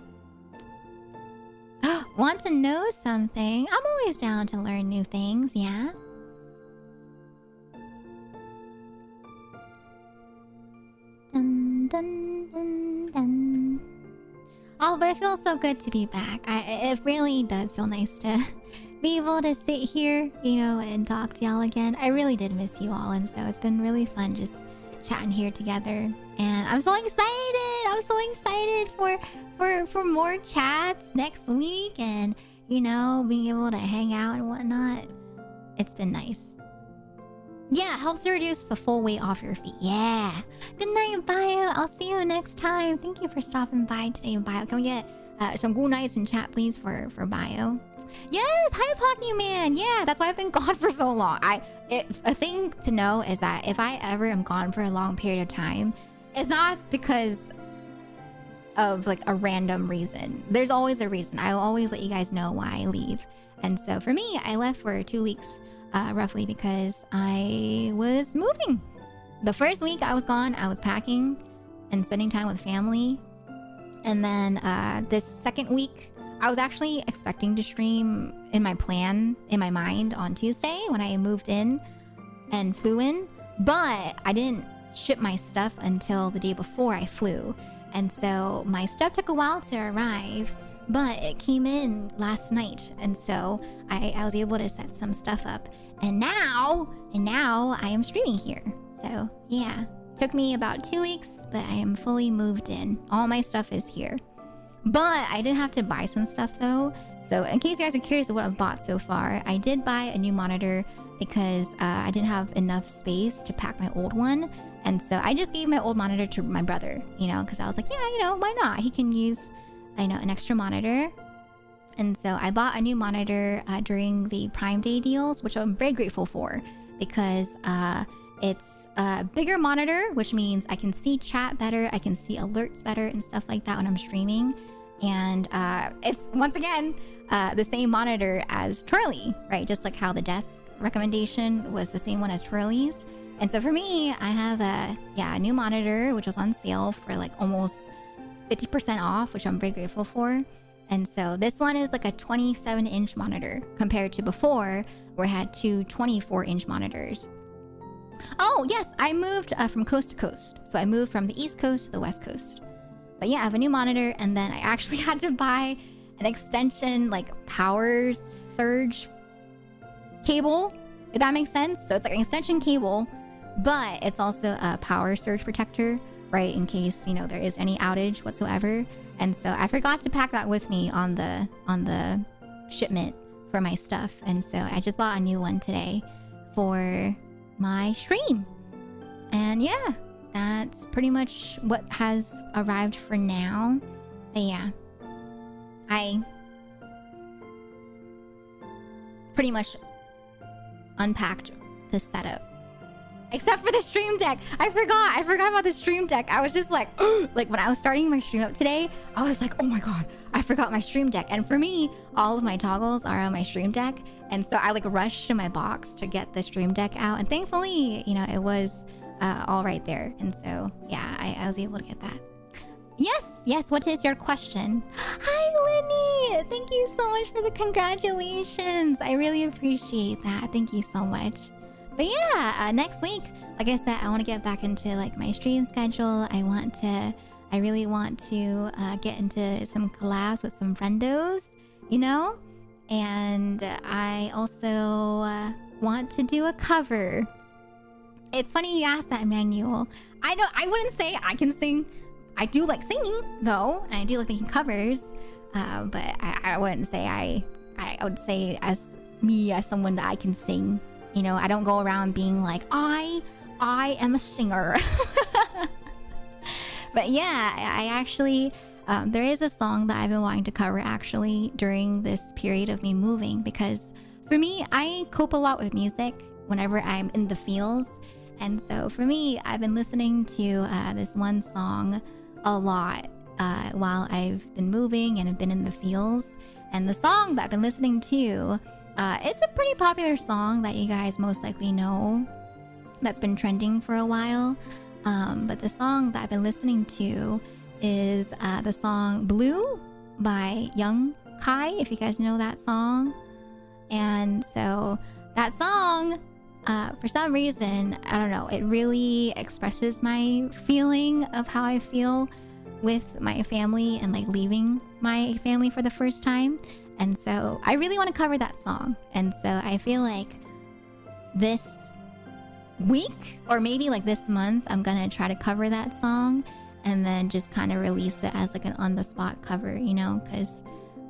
Want to know something? I'm always down to learn new things, yeah? Dun, dun, dun, dun. Oh, but it feels so good to be back. It really does feel nice to be able to sit here, you know, and talk to y'all again. I really did miss you all, and so it's been really fun just chatting here together. And I'm so excited! I'm so excited for more chats next week and, you know, being able to hang out and whatnot. It's been nice. Yeah, it helps to reduce the full weight off your feet. Yeah. Good night, Bio. I'll see you next time. Thank you for stopping by today, Bio. Can we get some cool nights in chat, please, for Bio? Yes, hi Pocky Man. Yeah, that's why I've been gone for so long. A thing to know is that if I ever am gone for a long period of time, it's not because of like a random reason. There's always a reason. I'll always let you guys know why I leave. And so for me, I left for 2 weeks, roughly, because I was moving. The first week I was gone, I was packing and spending time with family. And then this second week, I was actually expecting to stream in my mind on Tuesday when I moved in and flew in. But I didn't ship my stuff until the day before I flew. And so my stuff took a while to arrive, but it came in last night. And so I was able to set some stuff up. And now I am streaming here. So yeah, took me about 2 weeks, but I am fully moved in. All my stuff is here. But I did have to buy some stuff though. So in case you guys are curious of what I've bought so far, I did buy a new monitor because I didn't have enough space to pack my old one. And so I just gave my old monitor to my brother, because I was like, yeah, why not? He can use, an extra monitor. And so I bought a new monitor during the Prime Day deals, which I'm very grateful for because it's a bigger monitor, which means I can see chat better, I can see alerts better and stuff like that when I'm streaming. And it's, once again, the same monitor as Twirly, right? Just like how the desk recommendation was the same one as Twirly's. And so for me, I have a new monitor, which was on sale for like almost 50% off, which I'm very grateful for. And so this one is like a 27-inch monitor compared to before where I had two 24-inch monitors. Oh, yes, I moved from coast to coast. So I moved from the East Coast to the West Coast. But yeah, I have a new monitor, and then I actually had to buy an extension, like power surge cable, if that makes sense. So it's like an extension cable, but it's also a power surge protector, right? In case, there is any outage whatsoever. And so I forgot to pack that with me on the shipment for my stuff. And so I just bought a new one today for my stream. And yeah, that's pretty much what has arrived for now. But yeah, I pretty much unpacked the setup. Except for the stream deck. I forgot about the stream deck. I was just like, like when I was starting my stream up today, I was like, oh my god, I forgot my stream deck. And for me, all of my toggles are on my stream deck. And so I like rushed to my box to get the stream deck out. And thankfully, it was all right there. And so yeah, I was able to get that. Yes, what is your question? Hi, Lenny! Thank you so much for the congratulations. I really appreciate that. Thank you so much. But yeah, next week, like I said, I want to get back into like my stream schedule. I really want to get into some collabs with some friendos, and I also want to do a cover. It's funny you asked that, Emmanuel. I wouldn't say I can sing. I do like singing though, and I do like making covers. But I wouldn't say I would say as someone that I can sing. I don't go around being like, I am a singer. But yeah, I actually, there is a song that I've been wanting to cover actually during this period of me moving. Because for me, I cope a lot with music whenever I'm in the feels. And so for me, I've been listening to this one song a lot while I've been moving and have been in the feels. And the song that I've been listening to, it's a pretty popular song that you guys most likely know that's been trending for a while. But the song that I've been listening to is the song Blue by Young Kai, if you guys know that song. And so that song, for some reason, I don't know, it really expresses my feeling of how I feel with my family and like leaving my family for the first time. And so I really want to cover that song. And so I feel like this week or maybe like this month, I'm going to try to cover that song and then just kind of release it as like an on the spot cover, because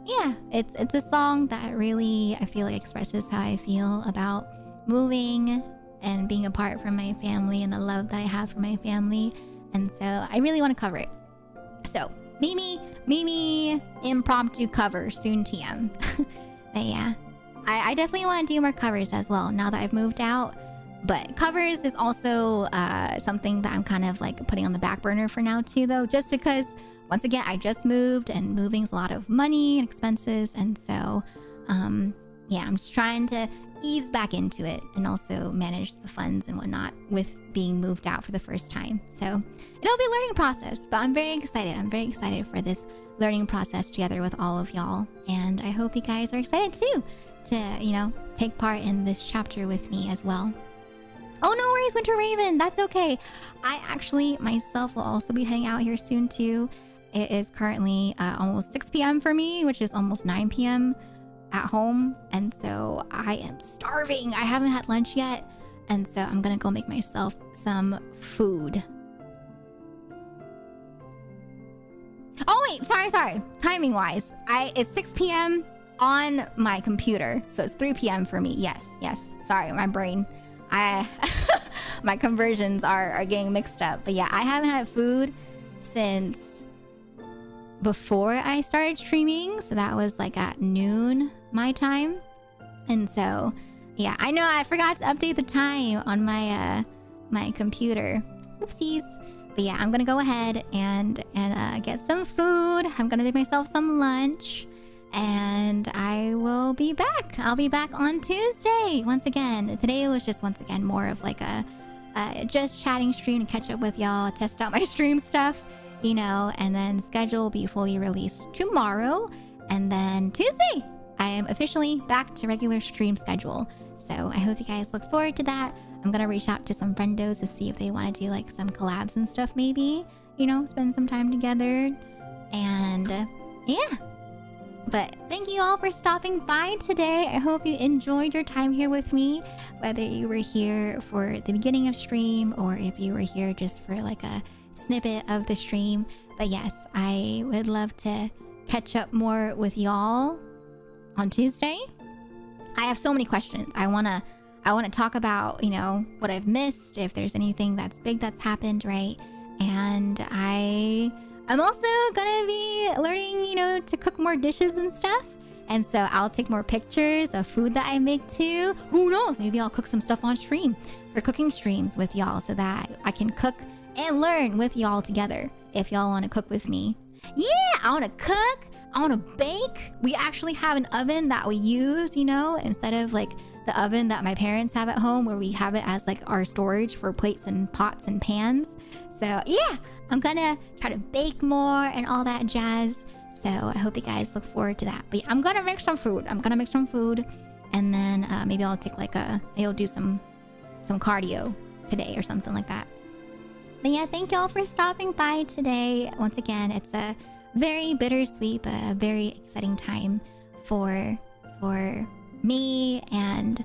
yeah, it's a song that really, I feel like expresses how I feel about moving and being apart from my family and the love that I have for my family. And so I really want to cover it. So maybe impromptu cover soon, TM. But yeah, I definitely want to do more covers as well now that I've moved out. But covers is also something that I'm kind of like putting on the back burner for now too, though, just because once again I just moved and moving's a lot of money and expenses, and so yeah, I'm just trying to ease back into it and also manage the funds and whatnot with being moved out for the first time. So it'll be a learning process, but I'm very excited. I'm very excited for this learning process together with all of y'all, and I hope you guys are excited too to, you know, take part in this chapter with me as well. Oh, no worries, Winter Raven. That's okay. I actually myself will also be heading out here soon too. It is currently almost 6 p.m. for me, which is almost 9 p.m. at home. And so I am starving. I haven't had lunch yet. And so I'm going to go make myself some food. Oh, wait. Sorry. Timing wise, it's 6 p.m. on my computer. So it's 3 p.m. for me. Yes. Sorry, my brain. My conversions are getting mixed up. But yeah, I haven't had food since before I started streaming. So that was like at noon my time. And so yeah, I know I forgot to update the time on my my computer. Oopsies. But yeah, I'm gonna go ahead and get some food. I'm gonna make myself some lunch. And I will be back. I'll be back on Tuesday. Once again, today was just once again more of like a just chatting stream to catch up with y'all, test out my stream stuff, you know, and then schedule will be fully released tomorrow. And then Tuesday, I am officially back to regular stream schedule. So I hope you guys look forward to that. I'm going to reach out to some friendos to see if they want to do like some collabs and stuff maybe, you know, spend some time together. And yeah. But thank you all for stopping by today. I hope you enjoyed your time here with me, whether you were here for the beginning of stream or if you were here just for like a snippet of the stream. But yes, I would love to catch up more with y'all on Tuesday. I have so many questions. I want to talk about, you know, what I've missed, if there's anything that's big that's happened, right? And I'm also gonna be learning, you know, to cook more dishes and stuff. And so I'll take more pictures of food that I make too. Who knows? Maybe I'll cook some stuff on stream for cooking streams with y'all so that I can cook and learn with y'all together if y'all want to cook with me. Yeah, I want to cook. I want to bake. We actually have an oven that we use, you know, instead of like the oven that my parents have at home where we have it as like our storage for plates and pots and pans. So yeah, I'm gonna try to bake more and all that jazz. So I hope you guys look forward to that. But yeah, I'm gonna make some food. And then maybe I'll take like maybe I'll do some cardio today or something like that. But yeah, thank y'all for stopping by today. Once again, it's a very bittersweet but a very exciting time for me and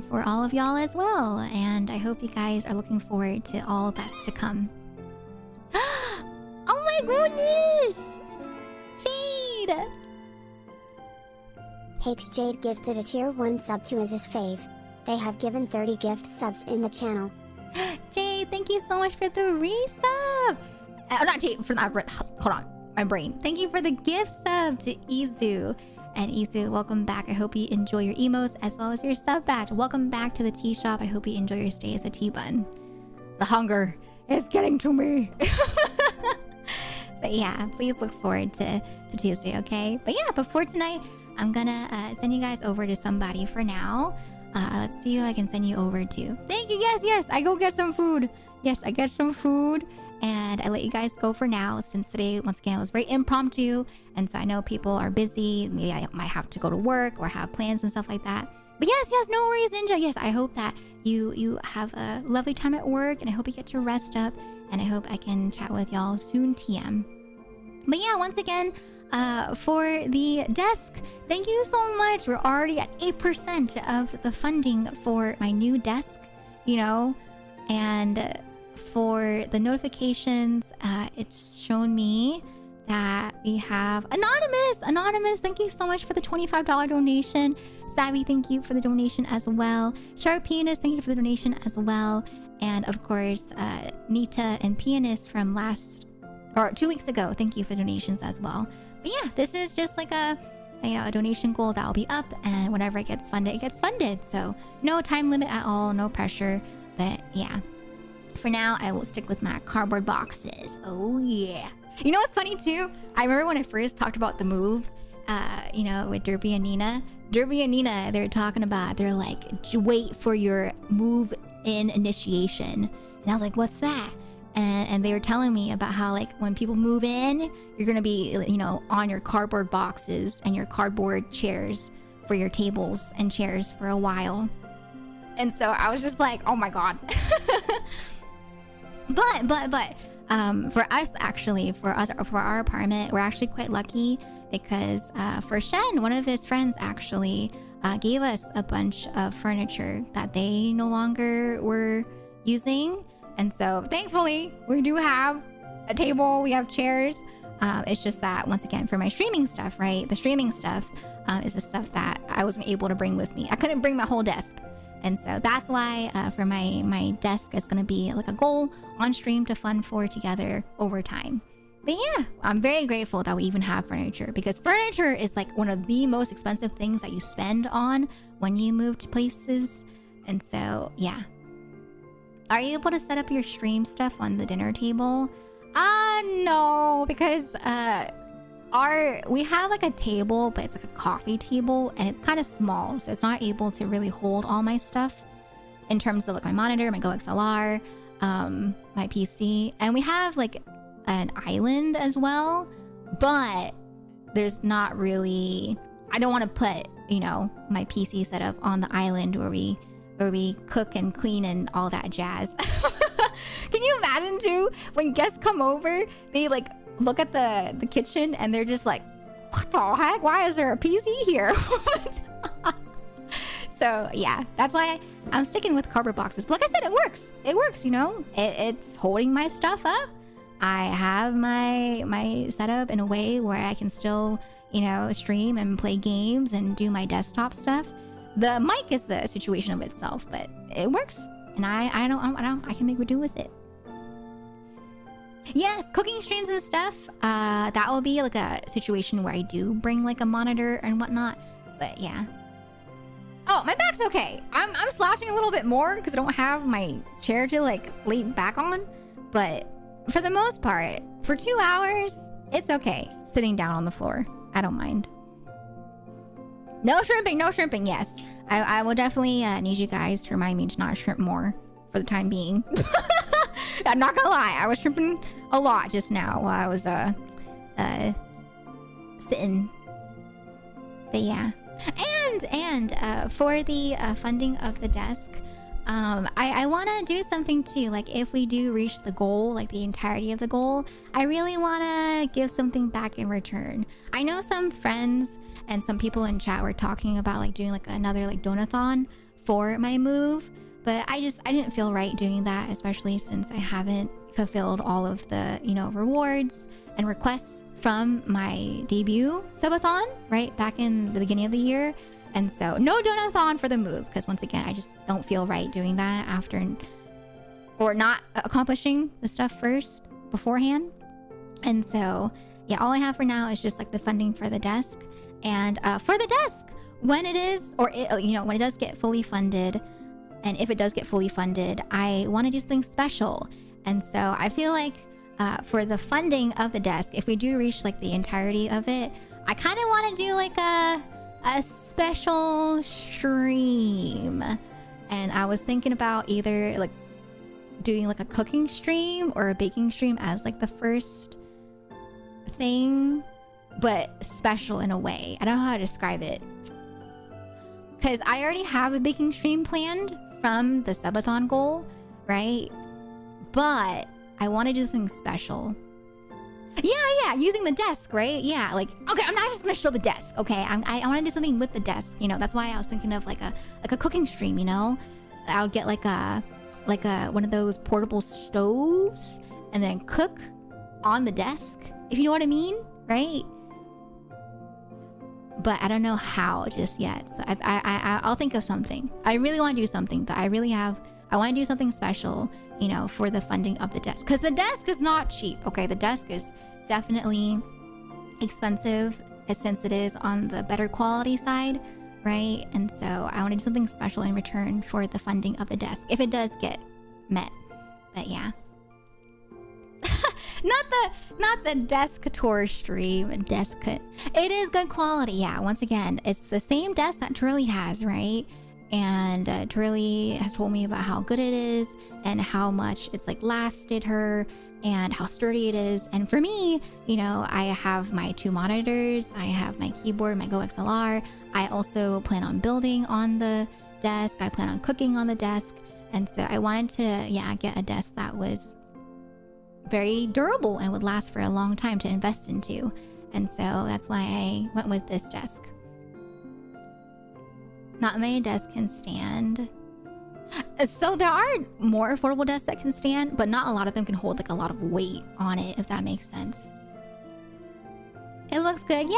for all of y'all as well. And I hope you guys are looking forward to all that's to come. Oh my goodness! Jade! Hakes Jade gifted a tier 1 sub to his fave. They have given 30 gift subs in the channel. Jade, thank you so much for the resub! Not Jade, for that. Hold on, my brain. Thank you for the gift sub to Izu. And Izu, welcome back. I hope you enjoy your emotes as well as your sub badge. Welcome back to the tea shop. I hope you enjoy your stay as a tea bun. The hunger is getting to me. But yeah, please look forward to Tuesday, okay? But yeah, before tonight, I'm gonna send you guys over to somebody for now. Let's see who I can send you over to. Thank you. Yes. I go get some food. Yes, I get some food. And I let you guys go for now since today, once again, was very impromptu. And so I know people are busy. Maybe I might have to go to work or have plans and stuff like that. But yes, no worries, Ninja. Yes, I hope that you have a lovely time at work. And I hope you get to rest up. And I hope I can chat with y'all soon, TM. But yeah, once again, for the desk, thank you so much. We're already at 8% of the funding for my new desk, you know. And for the notifications, it's shown me that we have Anonymous, thank you so much for the $25 donation. Savvy, thank you for the donation as well. Sharp Pianist, thank you for the donation as well. And of course, Nita and Pianist from 2 weeks ago, thank you for donations as well. But yeah, this is just like a a donation goal that will be up, and whenever it gets funded, it gets funded. So no time limit at all, no pressure. But yeah, for now, I will stick with my cardboard boxes. Oh yeah. You know what's funny too? I remember when I first talked about the move, with Derby and Nina. Derby and Nina, they're talking about, they're like, wait for your move in initiation. And I was like, what's that? And they were telling me about how, like, when people move in, you're gonna be, on your cardboard boxes and your cardboard chairs for your tables and chairs for a while. And so I was just like, oh my god. but for us, actually, for our apartment, we're actually quite lucky because for Shen, one of his friends actually gave us a bunch of furniture that they no longer were using. And so thankfully, we do have a table, we have chairs. It's just that, once again, for my streaming stuff, right? The streaming stuff is the stuff that I wasn't able to bring with me. I couldn't bring my whole desk. And so that's why for my desk is going to be like a goal on stream to fund for together over time. But yeah, I'm very grateful that we even have furniture, because furniture is like one of the most expensive things that you spend on when you move to places. And so yeah. Are you able to set up your stream stuff on the dinner table? No, because we have like a table, but it's like a coffee table, and it's kind of small, so it's not able to really hold all my stuff in terms of like my monitor, my GoXLR, my PC, and we have like an island as well, but there's not really, I don't want to put, my PC setup on the island where we cook and clean and all that jazz. Can you imagine too, when guests come over, they like look at the kitchen and they're just like, what the heck? Why is there a PC here? So yeah, that's why I'm sticking with cardboard boxes. But like I said, it works. It works, it's holding my stuff up. I have my setup in a way where I can still, stream and play games and do my desktop stuff. The mic is the situation of itself, but it works, and I can make do with it. Yes, cooking streams and stuff. That will be like a situation where I do bring like a monitor and whatnot. But yeah. Oh, my back's okay. I'm slouching a little bit more because I don't have my chair to like lay back on. But for the most part, for 2 hours, it's okay sitting down on the floor. I don't mind. No shrimping, yes. I will definitely need you guys to remind me to not shrimp more for the time being. I'm not gonna lie, I was shrimping a lot just now while I was sitting. But yeah. And for the funding of the desk, I want to do something too. Like, if we do reach the goal, like the entirety of the goal, I really want to give something back in return. I know some friends and some people in chat were talking about like doing like another like donathon for my move, but I didn't feel right doing that, especially since I haven't fulfilled all of the rewards and requests from my debut subathon right back in the beginning of the year. And so no donathon for the move, because once again, I just don't feel right doing that after, or not accomplishing the stuff first beforehand. And so yeah, all I have for now is just like the funding for the desk. And for the desk, when it is, or when it does get fully funded, and if it does get fully funded, I want to do something special. And so I feel like for the funding of the desk, if we do reach like the entirety of it, I kind of want to do like a special stream. And I was thinking about either like doing like a cooking stream or a baking stream as like the first thing, but special in a way. I don't know how to describe it, because I already have a baking stream planned from the subathon goal, right? But I want to do something special. Yeah, using the desk, right? Yeah, like, okay, I'm not just gonna show the desk, okay? I want to do something with the desk, that's why I was thinking of like a cooking stream, I would get like a one of those portable stoves and then cook on the desk, if you know what I mean, right? But I don't know how just yet. So I'll think of something. I really want to do something that I want to do something special, for the funding of the desk. Because the desk is not cheap, okay? The desk is definitely expensive since it is on the better quality side, right? And so I want to do something special in return for the funding of the desk, if it does get met. But yeah. not the desk tour stream. It is good quality. Yeah, once again, it's the same desk that Turley has, right? And Turley has told me about how good it is and how much it's like lasted her and how sturdy it is. And for me, you know, I have my 2 monitors, I have my keyboard, my Go XLR. I also plan on building on the desk. I plan on cooking on the desk. And so I wanted to, yeah, get a desk that was very durable and would last for a long time to invest into. And so that's why I went with this desk. Not many desks can stand. So there are more affordable desks that can stand, but not a lot of them can hold like a lot of weight on it, if that makes sense. It looks good. Yeah.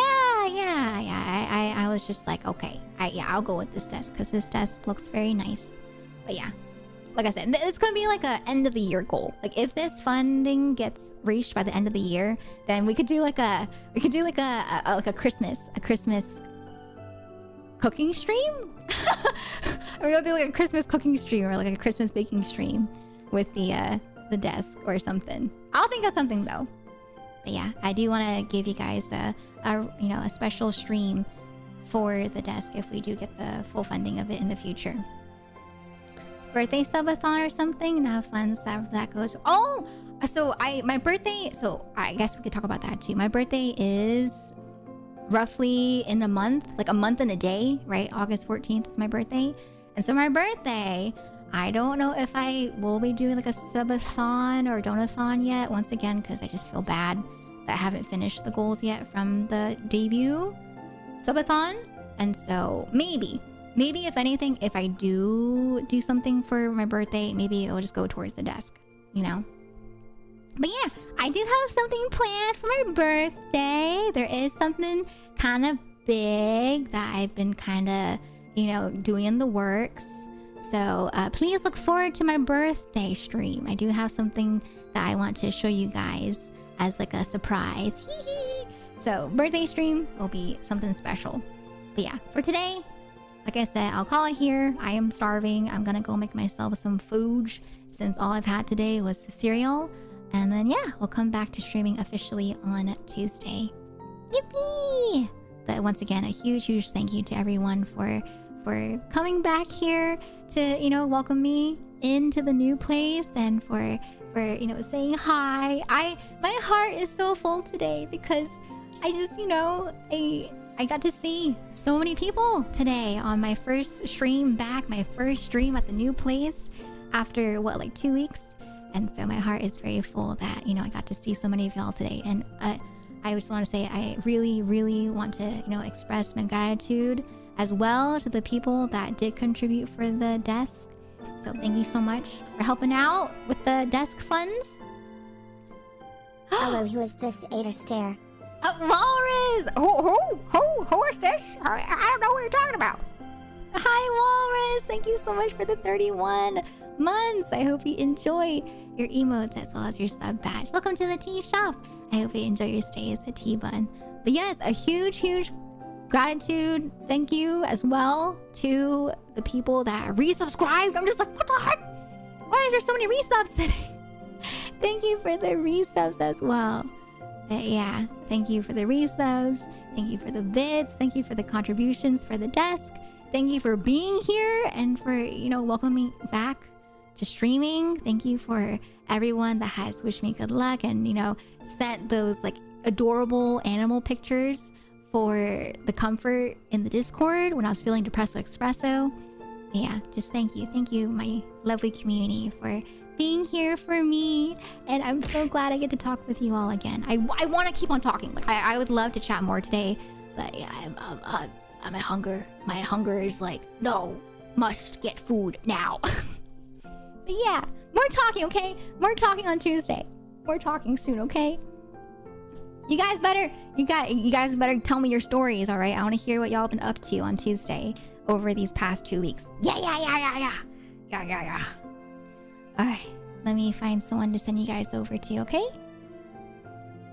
I was just like, okay, I'll go with this desk because this desk looks very nice. But yeah, like I said, it's gonna be like a end of the year goal. Like if this funding gets reached by the end of the year, then we could do like a Christmas cooking stream. Or we'll do like a Christmas cooking stream or like a Christmas baking stream with the desk or something. I'll think of something though. But yeah, I do want to give you guys a special stream for the desk if we do get the full funding of it in the future. Birthday subathon or something, and have fun. That goes. Oh, so my birthday. So I guess we could talk about that too. My birthday is roughly in a month, like a month and a day, right? August 14th is my birthday. And so my birthday, I don't know if I will be doing like a subathon or donathon yet, once again, because I just feel bad that I haven't finished the goals yet from the debut subathon. And so maybe if anything, if I do something for my birthday, maybe it'll just go towards the desk, you know? But yeah, I do have something planned for my birthday. There is something kind of big that I've been kind of, doing in the works. So please look forward to my birthday stream. I do have something that I want to show you guys as like a surprise. So birthday stream will be something special. But yeah, for today, like I said, I'll call it here. I am starving. I'm gonna go make myself some food since all I've had today was cereal. And then yeah, we'll come back to streaming officially on Tuesday. Yippee! But once again, a huge thank you to everyone for coming back here to, welcome me into the new place and for saying hi. My heart is so full today because I just, I got to see so many people today on my first stream back, my first stream at the new place after 2 weeks. And so my heart is very full that, I got to see so many of y'all today. And I just want to say I really want to, express my gratitude as well to the people that did contribute for the desk. So thank you so much for helping out with the desk funds. Hello, who is this 8 stare? Walrus! Who is this? I don't know what you're talking about. Hi, Walrus! Thank you so much for the 31 months. I hope you enjoy your emotes as well as your sub badge. Welcome to the tea shop. I hope you enjoy your stay as a tea bun. But yes, a huge gratitude. Thank you as well to the people that resubscribed. I'm just like, what the heck? Why is there so many resubs today? Thank you for the resubs as well. But yeah, thank you for the resubs. Thank you for the bits. Thank you for the contributions for the desk. Thank you for being here and for, welcoming back to streaming. Thank you for everyone that has wished me good luck and, sent those adorable animal pictures for the comfort in the Discord when I was feeling depressed with espresso. Yeah, just thank you. Thank you, my lovely community, for being here for me. And I'm so glad I get to talk with you all again. I want to keep on talking. I would love to chat more today. But yeah, my hunger is no, must get food now. But yeah, more talking, okay? More talking on Tuesday. More talking soon, okay? You guys better tell me your stories, all right? I want to hear what y'all been up to on Tuesday over these past 2 weeks. Yeah. All right, let me find someone to send you guys over to, okay?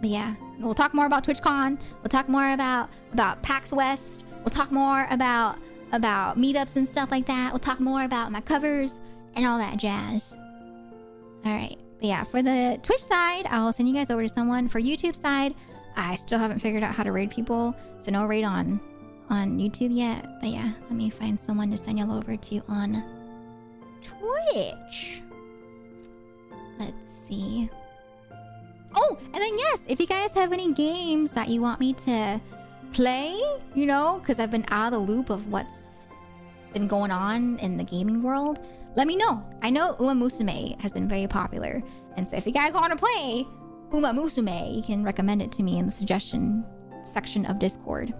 But yeah, we'll talk more about TwitchCon. We'll talk more about PAX West. We'll talk more about meetups and stuff like that. We'll talk more about my covers and all that jazz. All right. But yeah, for the Twitch side, I'll send you guys over to someone. For YouTube side, I still haven't figured out how to raid people, so no raid on YouTube yet. But yeah, let me find someone to send y'all over to on Twitch. Let's see. Oh, and then yes, if you guys have any games that you want me to play, you know, because I've been out of the loop of what's been going on in the gaming world, let me know. I know Uma Musume has been very popular, and so if you guys want to play Uma Musume, you can recommend it to me in the suggestion section of Discord.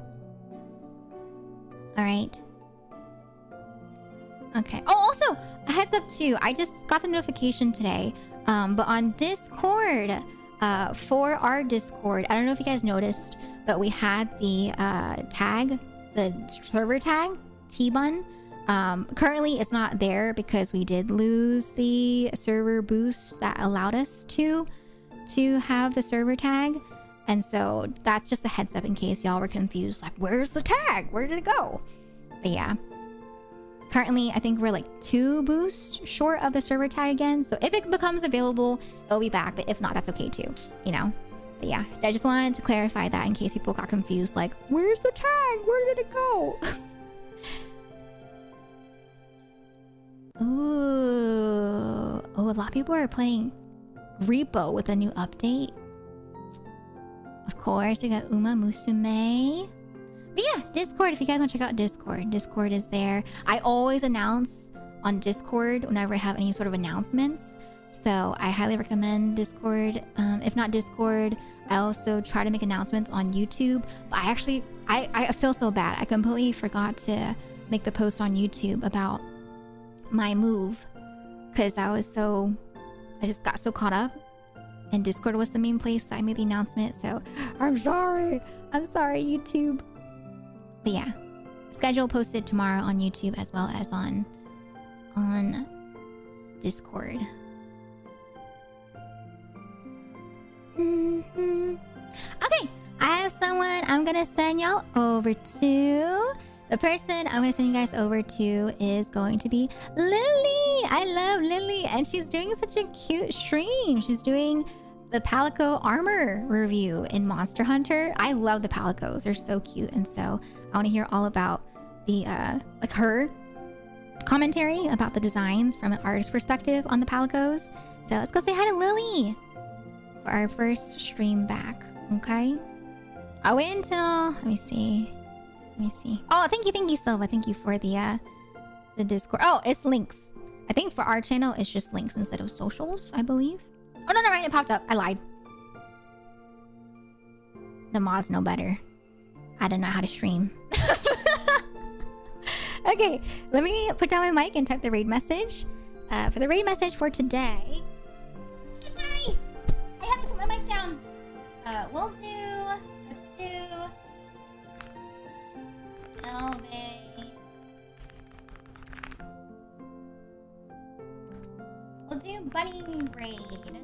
All right. Okay. Oh, also, a heads up too. I just got the notification today, but on Discord, for our Discord, I don't know if you guys noticed, but we had the tag, the server tag, T-Bun. Currently, it's not there because we did lose the server boost that allowed us to have the server tag. And so that's just a heads up in case y'all were confused, like, where's the tag? Where did it go? But yeah, currently I think we're like 2 boosts short of the server tag again. So if it becomes available, it'll be back. But if not, that's okay too, you know? But yeah, I just wanted to clarify that in case people got confused, like, where's the tag? Where did it go? Ooh. Oh, a lot of people are playing Repo with a new update. Of course, we got Uma Musume. But yeah, Discord, if you guys want to check out Discord, Discord is there. I always announce on Discord whenever I have any sort of announcements. So I highly recommend Discord. If not Discord, I also try to make announcements on YouTube. But I feel so bad. I completely forgot to make the post on YouTube about my move. Because I just got so caught up. And Discord was the main place that I made the announcement. So I'm sorry, YouTube. But yeah, schedule posted tomorrow on YouTube as well as on Discord. Okay, I have someone I'm gonna send y'all over to. The person I'm gonna send you guys over to is going to be Lily. I love Lily, and she's doing such a cute stream. She's doing the Palico armor review in Monster Hunter. I love the Palicos; they're so cute, and so I want to hear all about the like her commentary about the designs from an artist's perspective on the Palicos. So let's go say hi to Lily for our first stream back. Okay, I'll wait until let me see. Oh, thank you, Silva. Thank you for the Discord. Oh, it's links. I think for our channel, it's just links instead of socials, I believe. Oh, no, right, it popped up. I lied. The mods know better. I don't know how to stream. Okay, let me put down my mic and type the raid message. For the raid message for today... I'm sorry! I have to put my mic down. We'll do... Let's do... Elevate. We'll do Bunny Raid.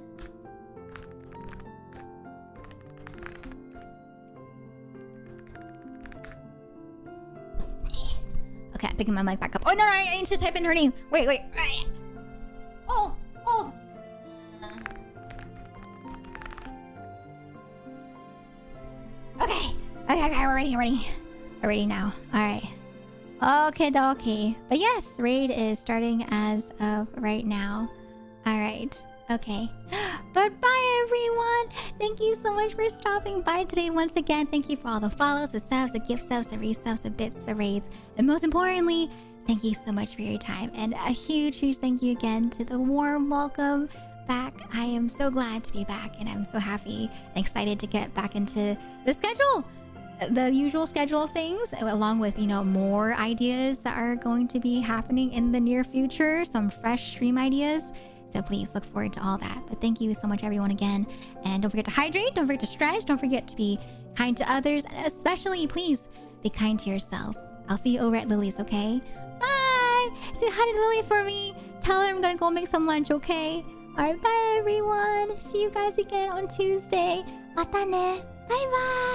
Okay, I'm picking my mic back up. Oh no, I need to type in her name. Wait. Oh. Okay, we're ready now. All right. Okay, dokie. But yes, raid is starting as of right now. All right. Okay. But bye, everyone. Thank you so much for stopping by today once again. Thank you for all the follows, the subs, the gift subs, the resubs, the bits, the raids. And most importantly, thank you so much for your time. And a huge thank you again to the warm welcome back. I am so glad to be back, and I'm so happy and excited to get back into the schedule. The usual schedule of things, along with, you know, more ideas that are going to be happening in the near future, some fresh stream ideas. So please look forward to all that. But thank you so much, everyone, again. And don't forget to hydrate, don't forget to stretch, don't forget to be kind to others, and especially, please, be kind to yourselves. I'll see you over at Lily's, okay? Bye! Say hi to Lily for me. Tell her I'm gonna go make some lunch, okay? Alright, bye, everyone. See you guys again on Tuesday. またね。バイバイ。